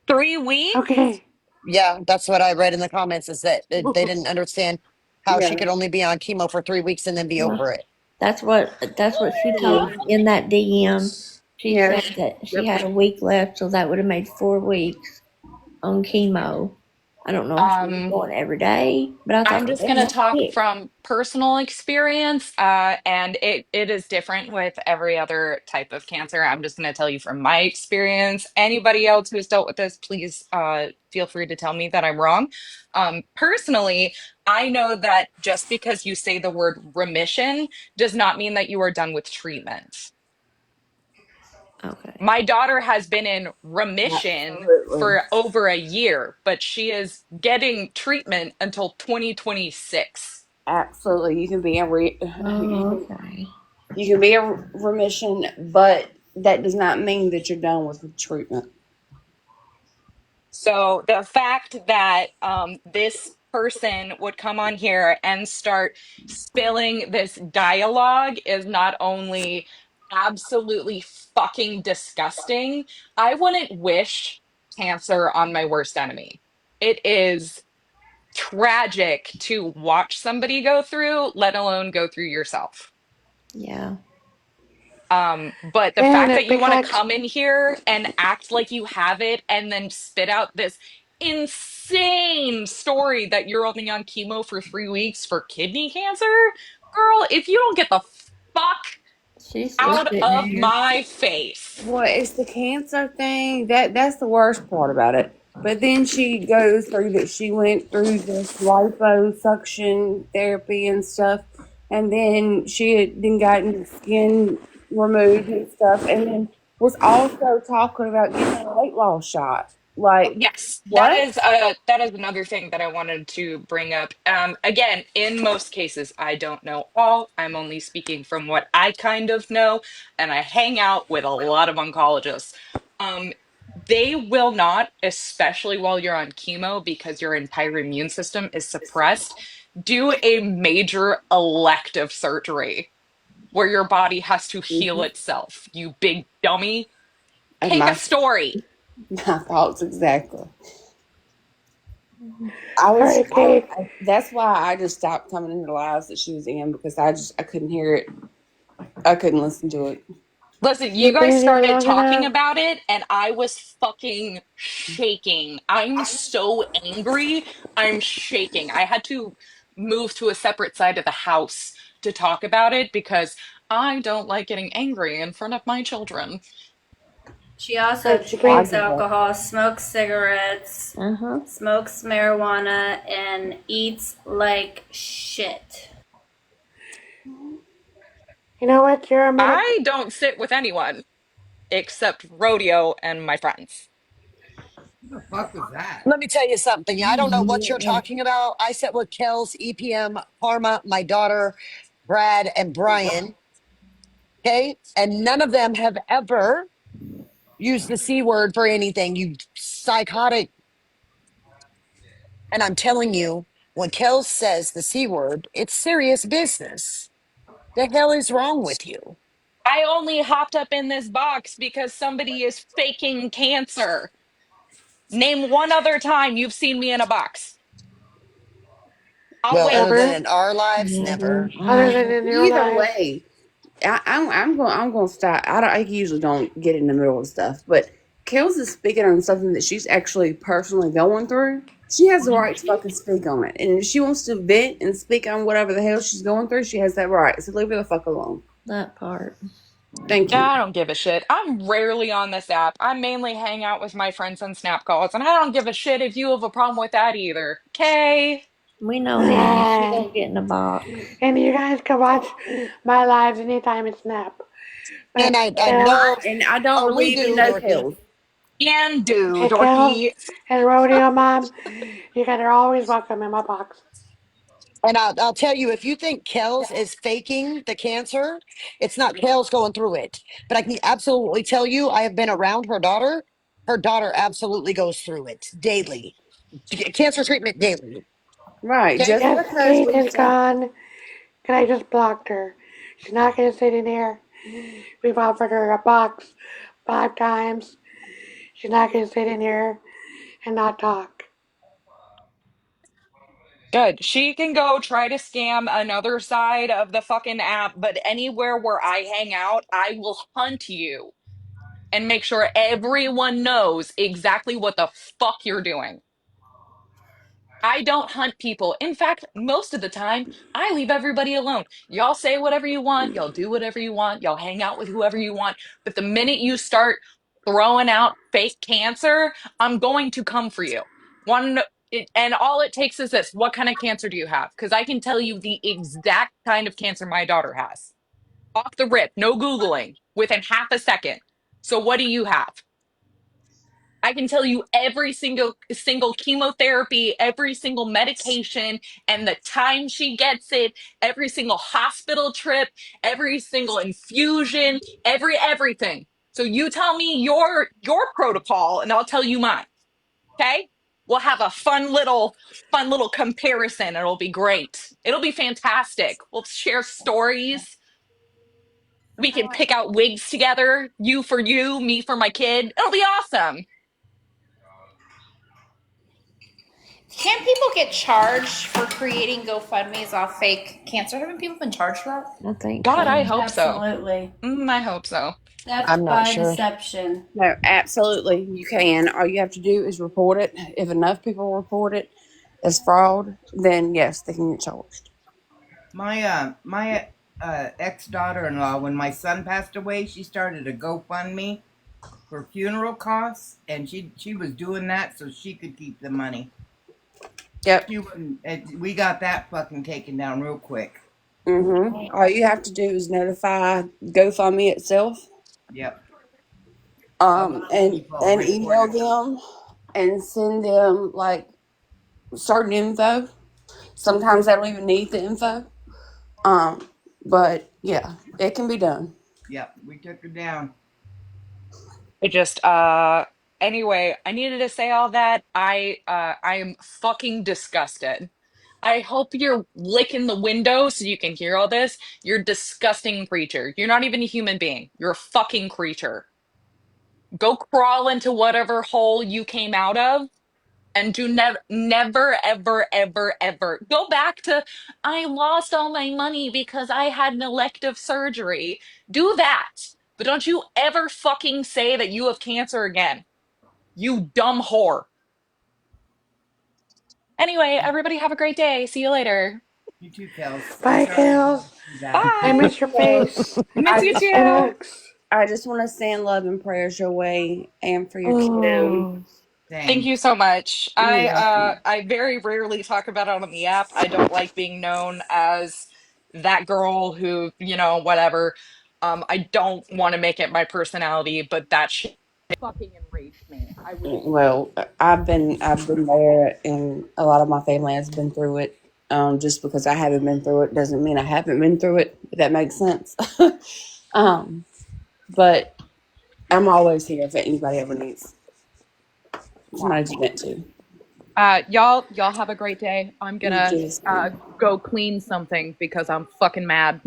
S2: 3 weeks?
S1: Okay.
S8: Yeah, that's what I read in the comments is that they didn't understand how she
S23: Yeah.
S8: could only be on chemo for 3 weeks and then be
S21: Well,
S8: over it.
S21: that's what she told me in that DM. She
S23: Yeah.
S21: said that she
S23: Yep.
S21: had a week left, so that would have made 4 weeks on chemo. I don't know if she was
S2: Um,
S21: going every day, but I
S2: I'm
S21: thought,
S2: just
S21: damn,
S2: going to
S21: that's
S2: talk
S21: quick.
S2: from personal experience, and it is different with every other type of cancer. I'm just going to tell you from my experience. Anybody else who's dealt with this, please feel free to tell me that I'm wrong. Personally, I know that just because you say the word remission does not mean that you are done with treatment.
S21: Okay.
S2: My daughter has been in remission
S23: Absolutely.
S2: for over a year, but she is getting treatment until 2026.
S23: Absolutely. You can be in
S21: Oh, okay.
S23: you can be in remission, but that does not mean that you're done with the treatment.
S2: So the fact that this person would come on here and start spilling this dialogue is not only absolutely fucking disgusting, I wouldn't wish cancer on my worst enemy. It is tragic to watch somebody go through, let alone go through yourself.
S21: Yeah.
S2: But the
S1: And
S2: fact
S1: it
S2: that you want to
S1: becomes
S2: come in here and act like you have it and then spit out this insane story that you're only on chemo for 3 weeks for kidney cancer, girl, if you don't get the fuck
S21: She's still
S2: out
S21: sitting
S2: of
S21: here.
S2: my face.
S23: Well, it's the cancer thing that's the worst part about it. But then she goes through that she went through this liposuction therapy and stuff, and then she had then gotten skin removed and stuff, and then was also talking about getting a weight loss shot. Like
S2: Yes,
S23: what?
S2: that is another thing that I wanted to bring up. Again, in most cases, I don't know all. I'm only speaking from what I kind of know, and I hang out with a lot of oncologists. Um, they will not, especially while you're on chemo, because your entire immune system is suppressed, do a major elective surgery where your body has to heal
S23: Mm-hmm.
S2: itself. You big dummy.
S23: And
S2: Pick a story.
S23: my thoughts exactly.
S1: All right, Kate.
S23: That's why I just stopped coming into the lives that she was in because I couldn't hear it. I couldn't listen to it.
S2: Listen, you
S1: You've
S2: guys
S1: been here
S2: started
S1: long
S2: talking
S1: enough.
S2: about it and I was fucking shaking. I'm so angry. I'm shaking. I had to move to a separate side of the house to talk about it because I don't like getting angry in front of my children.
S22: She also
S1: Right, she
S22: drinks
S1: can't.
S22: alcohol, smokes cigarettes, smokes marijuana, and eats like shit.
S1: You know what? You're a medic.
S2: I don't sit with anyone except Rodeo and my friends.
S18: Who the fuck was that?
S8: Let me tell you something. I don't know what you're talking about. I sat with Kels, EPM, Karma, my daughter, Brad, and Brian. Okay. And none of them have ever used the C word for anything. You psychotic. And I'm telling you, when Kels says the C word, it's serious business. The hell is wrong with you?
S2: I only hopped up in this box because somebody is faking cancer. Name one other time you've seen me in a box. I'll
S8: Well,
S2: wait.
S8: other than
S1: Ever.
S8: in our lives,
S21: Never.
S8: never.
S1: Other than in your
S23: Either
S1: life.
S23: way, I'm going to stop. I usually don't get in the middle of stuff, but Kels is speaking on something that she's actually personally going through. She has the right to fucking speak on it, and if she wants to vent and speak on whatever the hell she's going through, she has that right. So leave her the fuck alone.
S21: That part.
S23: Thank you.
S2: I don't give a shit. I'm rarely on this app. I mainly hang out with my friends on Snap calls, and I don't give a shit if you have a problem with that either. Okay?
S21: We know Nikki. She
S1: Ah.
S21: don't get in a box.
S1: And you guys can watch my lives anytime in Snap.
S8: And
S1: But
S8: I know,
S23: And I don't
S8: oh, we
S23: believe in
S8: do,
S23: no
S8: Dorky.
S23: Kels.
S2: And do,
S1: hey, Kels
S2: dorky.
S1: and Rodeo Mom, you guys are always welcome in my box.
S8: And I'll tell you, if you think Kels is faking the cancer, it's not Kels going through it. But I can absolutely tell you, I have been around her daughter. Her daughter absolutely goes through it daily. Cancer treatment daily.
S23: Right,
S8: Okay?
S23: just
S1: Yes,
S23: because
S1: Kate is
S23: Lisa.
S1: gone. And I just blocked her. She's not going to sit in here. We've offered her a box 5 times. She's not going to sit in here and not talk.
S2: Good. She can go try to scam another side of the fucking app, but anywhere where I hang out, I will hunt you and make sure everyone knows exactly what the fuck you're doing. I don't hunt people. In fact, most of the time, I leave everybody alone. Y'all say whatever you want, y'all do whatever you want, y'all hang out with whoever you want. But the minute you start throwing out fake cancer, I'm going to come for you. One and all it takes is this. What kind of cancer do you have? Because I can tell you the exact kind of cancer my daughter has. Off the rip, no Googling, within half a second. So what do you have? I can tell you every single chemotherapy, every single medication, and the time she gets it, every single hospital trip, every single infusion, everything. So you tell me your protocol, and I'll tell you mine. Okay? We'll have a fun little comparison. It'll be great. It'll be fantastic. We'll share stories. We can pick out wigs together. You for you, me for my kid. It'll be awesome.
S16: Can people get charged for creating GoFundMe's off fake cancer? Haven't people been charged for that?
S21: I think
S2: God, I
S21: so.
S2: hope so.
S22: Absolutely.
S2: I hope so.
S22: Theft
S8: I'm not
S22: by
S8: sure.
S22: deception.
S23: No, absolutely, you can. All you have to do is report it. If enough people report it as fraud, then yes, they can get charged.
S18: My ex daughter-in-law, when my son passed away, she started a GoFundMe for funeral costs, and she was doing that so she could keep the money.
S23: Yep.
S18: She wouldn't. We got that fucking taken down real quick.
S23: All you have to do is notify GoFundMe itself.
S18: Yep. A lot of
S23: And
S18: people
S23: email
S18: reported.
S23: them and send them like certain info. Sometimes I don't even need the info. But yeah, it can be done.
S18: Yep, we took her down.
S2: I just anyway, I needed to say all that. I am fucking disgusted. I hope you're licking the window so you can hear all this. You're a disgusting creature. You're not even a human being. You're a fucking creature. Go crawl into whatever hole you came out of and do never, ever, ever, ever go back to, I lost all my money because I had an elective surgery. Do that. But don't you ever fucking say that you have cancer again. You dumb whore. Anyway, everybody have a great day. See you later.
S18: You too, Kels. I'm
S1: Bye,
S18: sorry you
S1: Kales.
S18: lost your dad.
S1: I
S2: Bye.
S1: miss your face.
S2: Miss you
S1: And
S2: too.
S1: hugs.
S23: I just want to send love and prayers your way and for your kiddo.
S1: Oh.
S2: Thank
S18: Same.
S2: you so much.
S23: You're welcome.
S2: I very rarely talk about it on the app. I don't like being known as that girl who, whatever. I don't want to make it my personality, but that shit fucking enraged me. I really
S23: Well, I've been there, and a lot of my family has been through it. Just because I haven't been through it doesn't mean I haven't been through it. If that makes sense. um, but I'm always here if anybody ever needs somebody to vent to.
S2: y'all have a great day. I'm
S23: You
S2: gonna
S23: just
S2: go clean something because I'm fucking mad.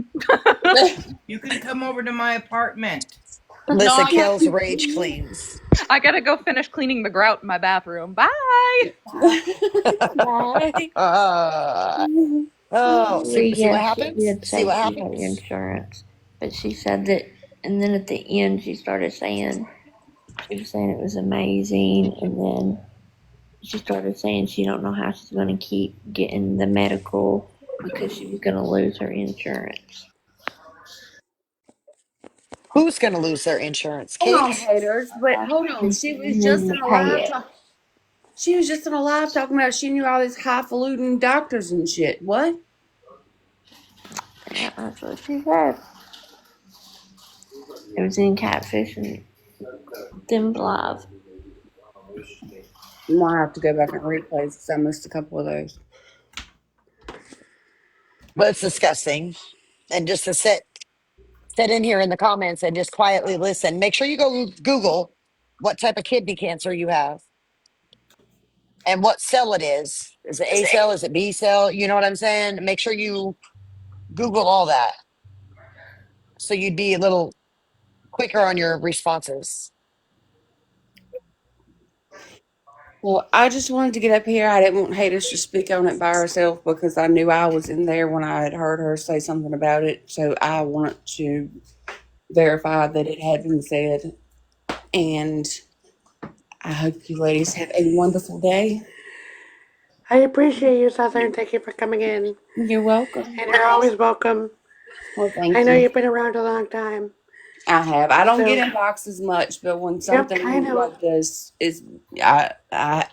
S18: You can come over to my apartment.
S2: No,
S8: Lissa
S2: I got
S8: kills rage cleans.
S2: I gotta go finish cleaning the grout in my bathroom. Bye.
S23: Bye.
S8: Oh, see what
S21: Yes, she
S8: happens?
S21: did
S8: See
S21: say
S8: what
S21: she had
S8: happens?
S21: insurance, but she said that, and then at the end she started saying, she was saying it was amazing, and then she started saying she don't know how she's going to keep getting the medical because she was going to lose her insurance.
S8: Who's going to lose their insurance?
S23: Hold
S8: Kate?
S23: on, haters. But hold on.
S21: And she
S23: She was
S21: didn't
S23: just
S21: even
S23: in a
S21: pay
S23: live
S21: it.
S23: talk. She was just in a live talking about she knew all these highfalutin doctors and shit. What?
S21: Yeah, that's what she said. It was in Catfish and them live.
S23: Might have to go back and replay because I missed a couple of those.
S8: But it's disgusting. And just to sit in here in the comments and just quietly listen. Make sure you go Google what type of kidney cancer you have and what cell it is. Is it A cell? Is it B cell? You know what I'm saying? Make sure you Google all that so you'd be a little quicker on your responses.
S23: Well, I just wanted to get up here. I didn't want haters to speak on it by herself because I knew I was in there when I had heard her say something about it. So I want to verify that it had been said. And I hope you ladies have a wonderful day.
S1: I appreciate you, Southern. Thank you for coming in.
S23: You're welcome.
S1: And you're always welcome.
S23: Well,
S1: I
S23: thank
S1: know
S23: you.
S1: you've been around a long time.
S23: I have. I don't get
S1: So,
S23: in boxes much, but when
S1: yep, I
S23: something
S1: know.
S23: like this is,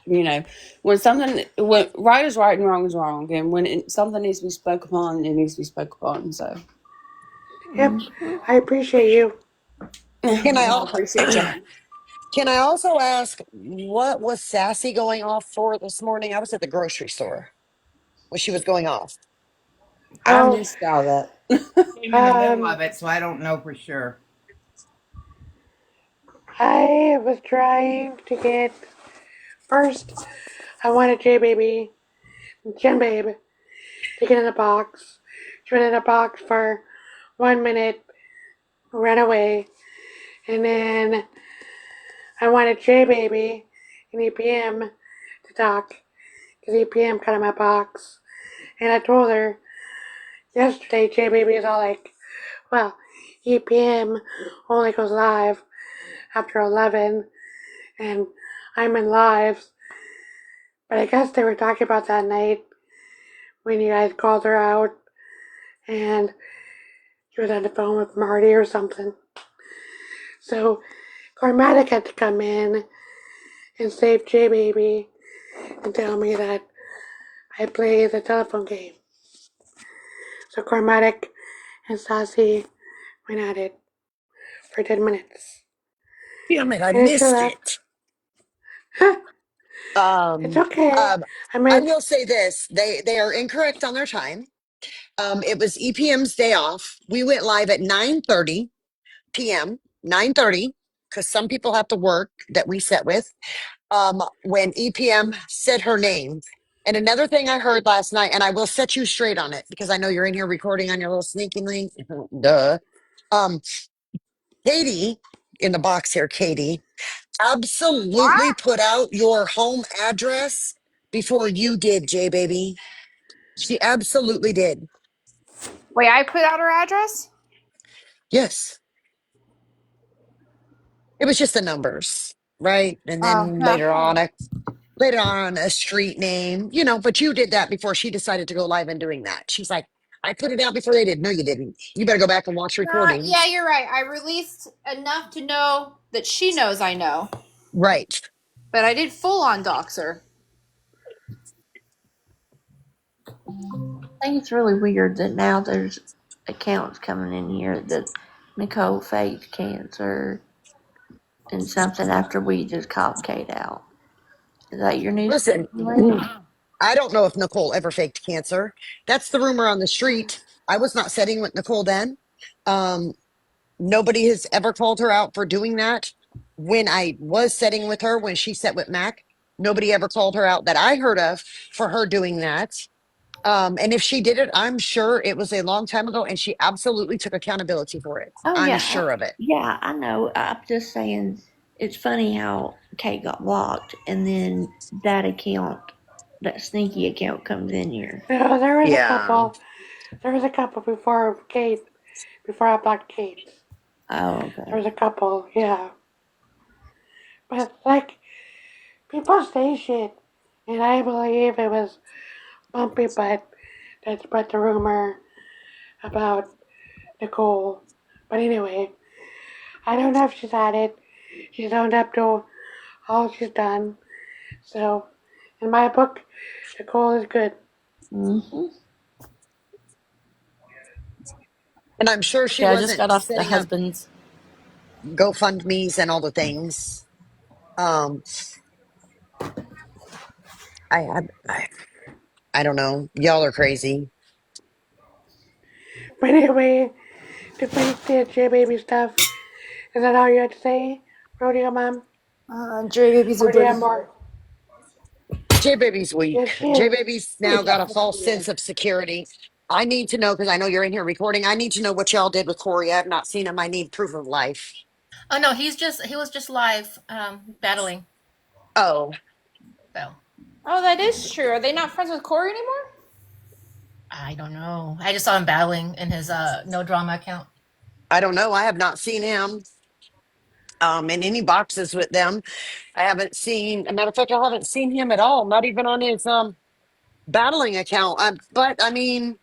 S23: when when right is right and wrong is wrong, and when something needs to be spoke upon, it needs to be spoke upon. So,
S1: Yep, I appreciate you.
S8: Can I,
S23: I appreciate y'all.
S8: can I also ask what was Sassy going off for this morning? I was at the grocery store when she was going off.
S23: I
S1: Oh,
S23: missed all that.
S18: Came in the middle of it, so I don't know for sure.
S1: I was trying to get. First, I wanted J Baby, Jen Babe, to get in a box. She went in a box for 1 minute, ran away, and then I wanted J Baby and EPM to talk because EPM cut in my box. And I told her yesterday, J Baby is all like, well, EPM only goes live after 11, and I'm in lives. But I guess they were talking about that night when you guys called her out and she was on the phone with Marty or something. So Carmatic had to come in and save J Baby and tell me that I play the telephone game. So Carmatic and Sassy went at it for 10 minutes.
S8: Damn it, I
S1: And then she
S8: missed
S1: left.
S8: it.
S1: It's
S8: Um,
S1: okay.
S8: um,
S1: I
S8: I
S1: mean,
S8: will say this: they are incorrect on their time. It was EPM's day off. We went live at 9:30 p.m. 9:30 because some people have to work that we set with. When EPM said her name. And another thing I heard last night, and I will set you straight on it because I know you're in here recording on your little sneaky link. Duh. Um, Katie in the box here, Katie, absolutely put out your home address before you did, J baby. She absolutely did.
S16: Wait, I put out her address?
S8: Yes. It was just the numbers, right? And
S16: Oh,
S8: then
S16: yeah.
S8: later on a street name, but you did that before she decided to go live and doing that. She's like, I put it out before they did. No, you didn't. You better go back and watch
S16: Yeah,
S8: recordings.
S16: you're right. I released enough to know that she knows I know,
S8: Right.
S16: but I did full on dox her.
S21: I think it's really weird that now there's accounts coming in here that Nicole faked cancer and something after we just called Kate out. Is that your news?
S8: Listen, I don't know if Nicole ever faked cancer. That's the rumor on the street. I was not setting with Nicole then. Um, Nobody has ever called her out for doing that. When I was setting with her, when she set with Mac, nobody ever called her out that I heard of for her doing that. And if she did it, I'm sure it was a long time ago and she absolutely took accountability for it.
S21: Oh
S8: I'm
S21: yeah,
S8: sure of it.
S21: yeah. I know. I'm just saying, it's funny how Kate got blocked, and then that account, that sneaky account, comes in here.
S1: no, there was a
S8: Yeah.
S1: couple. There was a couple before Kate, before I blocked Kate.
S21: Oh, okay.
S1: There was a couple, yeah. But like, people say shit, and I believe it was Bumpy Butt that spread the rumor about Nicole. But anyway, I don't know if she's had it. She's owned up to all she's done. So, in my book, Nicole is good.
S21: Mm-hmm.
S8: And I'm sure she
S2: Yeah, I just
S8: wasn't
S2: got off the
S8: setting up
S2: husband's.
S8: GoFundMe's and all the things. Um, I I don't know. Y'all are crazy.
S1: But anyway, to finish the J Baby stuff, is that all you had to say, Rodeo Mom?
S2: J Baby's
S1: Or
S2: a
S1: do you
S2: pretty.
S1: have more?
S8: J Baby's weak.
S1: Yes, she
S8: J
S1: is.
S8: Baby's now got a false sense of security. I need to know because I know you're in here recording. I need to know what y'all did with Corey. I have not seen him. I need proof of life.
S3: Oh no, he was just live battling.
S8: Oh,
S3: So
S16: Oh, that is true. Are they not friends with Corey anymore?
S3: I don't know. I just saw him battling in his no drama account.
S8: I don't know. I have not seen him in any boxes with them. I haven't seen. A matter of fact, I haven't seen him at all. Not even on his battling account. But I mean,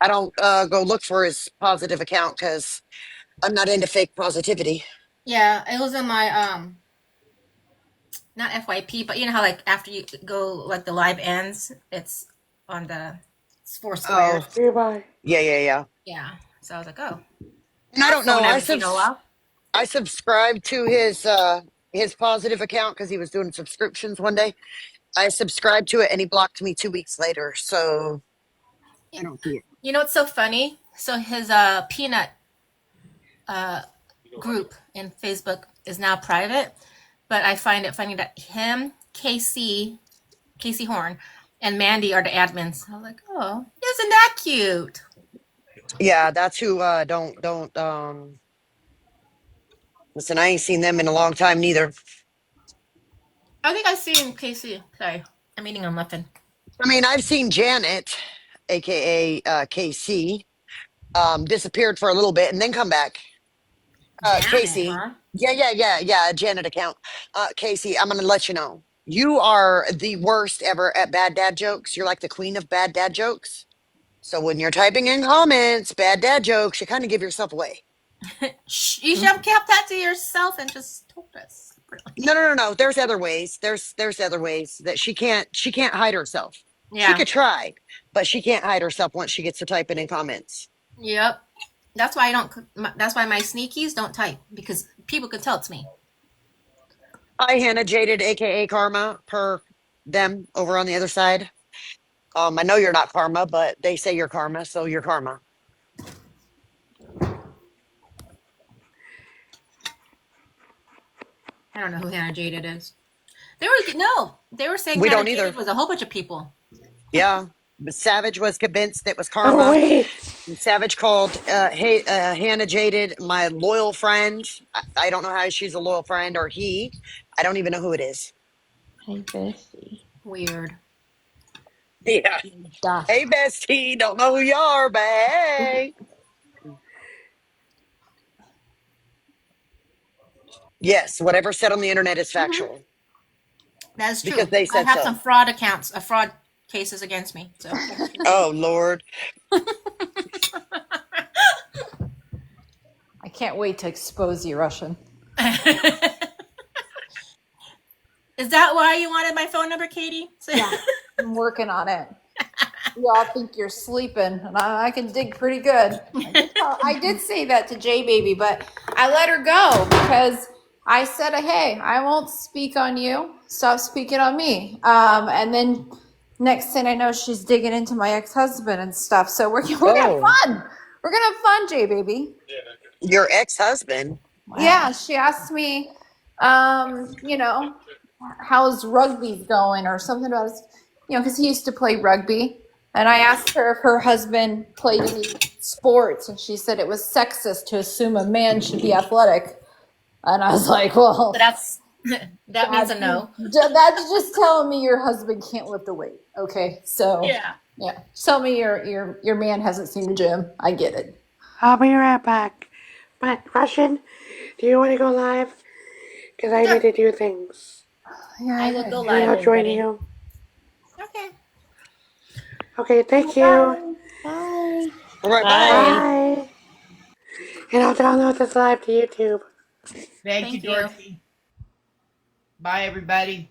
S8: I don't go look for his positive account because I'm not into fake positivity.
S3: Yeah, it was in my not FYP, but you know how like after you go like the live ends, it's on the four squares.
S8: Oh,
S1: Goodbye.
S8: yeah.
S3: Yeah. So I was like, oh,
S8: And I
S3: that
S8: don't know.
S3: phone I haven't seen in a while.
S8: I subscribed to his positive account because he was doing subscriptions one day. I subscribed to it and he blocked me 2 weeks later. So I don't see it.
S3: You know what's so funny? So his peanut uh group in Facebook is now private, but I find it funny that him, Casey Horn, and Mandy are the admins. I was like, oh, isn't that cute?
S8: Yeah, that's who don't listen, I ain't seen them in a long time neither.
S3: I think I've seen Casey. Sorry, I'm eating a muffin.
S8: I mean, I've seen Janet, aka KC, disappeared for a little bit and then come back.
S3: Janet,
S8: Casey.
S3: huh?
S8: Yeah. Janet account. Casey, I'm gonna let you know. You are the worst ever at bad dad jokes. You're like the queen of bad dad jokes. So when you're typing in comments, bad dad jokes, you kind of give yourself away.
S3: Shh, you should have kept that to yourself and just told us.
S8: No. There's other ways. There's other ways that she can't hide herself. She
S3: Yeah.
S8: could try, but she can't hide herself once she gets to typing in comments.
S3: Yep. That's why I don't. That's why my sneakies don't type because people can tell it's me.
S8: Hi, Hannah Jaded, aka Karma, per them over on the other side. I know you're not Karma, but they say you're Karma, so you're Karma.
S13: I don't know who Hannah Jaded is. They were saying
S8: We
S13: Hannah
S8: don't
S13: Jaded
S8: either.
S13: was a whole bunch of people.
S8: Yeah. But Savage was convinced it was
S1: Oh
S8: Karma.
S1: wait.
S8: And Savage called Hannah Jaded my loyal friend. I don't know how she's a loyal friend or he. I don't even know who it is.
S21: Hey, bestie.
S13: Weird.
S8: Yeah.
S13: Duh.
S8: Hey, bestie. Don't know who you are, but hey. Yes, whatever said on the internet is factual.
S13: That's
S8: Because
S13: true.
S8: they
S13: I
S8: said
S13: have some
S8: so.
S13: fraud accounts, fraud cases against me. So.
S8: Oh, Lord.
S2: I can't wait to expose you, Russian.
S13: Is that why you wanted my phone number, Katie?
S22: Yeah, I'm working on it. Y'all think you're sleeping, and I can dig pretty good. I did say that to J Baby, but I let her go because I said, "Hey, I won't speak on you. Stop speaking on me." And then next thing I know, she's digging into my ex-husband and stuff. So we're gonna have
S8: Oh,
S22: fun. We're gonna have fun, J Baby.
S8: your ex-husband?
S22: Yeah, she asked me, you know, how's rugby going or something about his, because he used to play rugby. And I asked her if her husband played any sports, and she said it was sexist to assume a man should be athletic. And I was like, well,
S13: So that means a no.
S22: that's just telling me your husband can't lift a weight. Okay, so
S13: Yeah.
S22: yeah, tell me your man hasn't seen the gym. I get it.
S1: I'll be right back. But Russian, do you want to go live? Because I need to do things.
S22: Yeah,
S13: I will go
S1: And
S13: live,
S1: I'll join
S13: everybody.
S1: you.
S13: Okay.
S1: Okay, thank you.
S21: Bye.
S8: All right,
S13: Bye.
S1: Bye. And I'll download this live to YouTube.
S18: Thank you, Dorothy. Bye, everybody.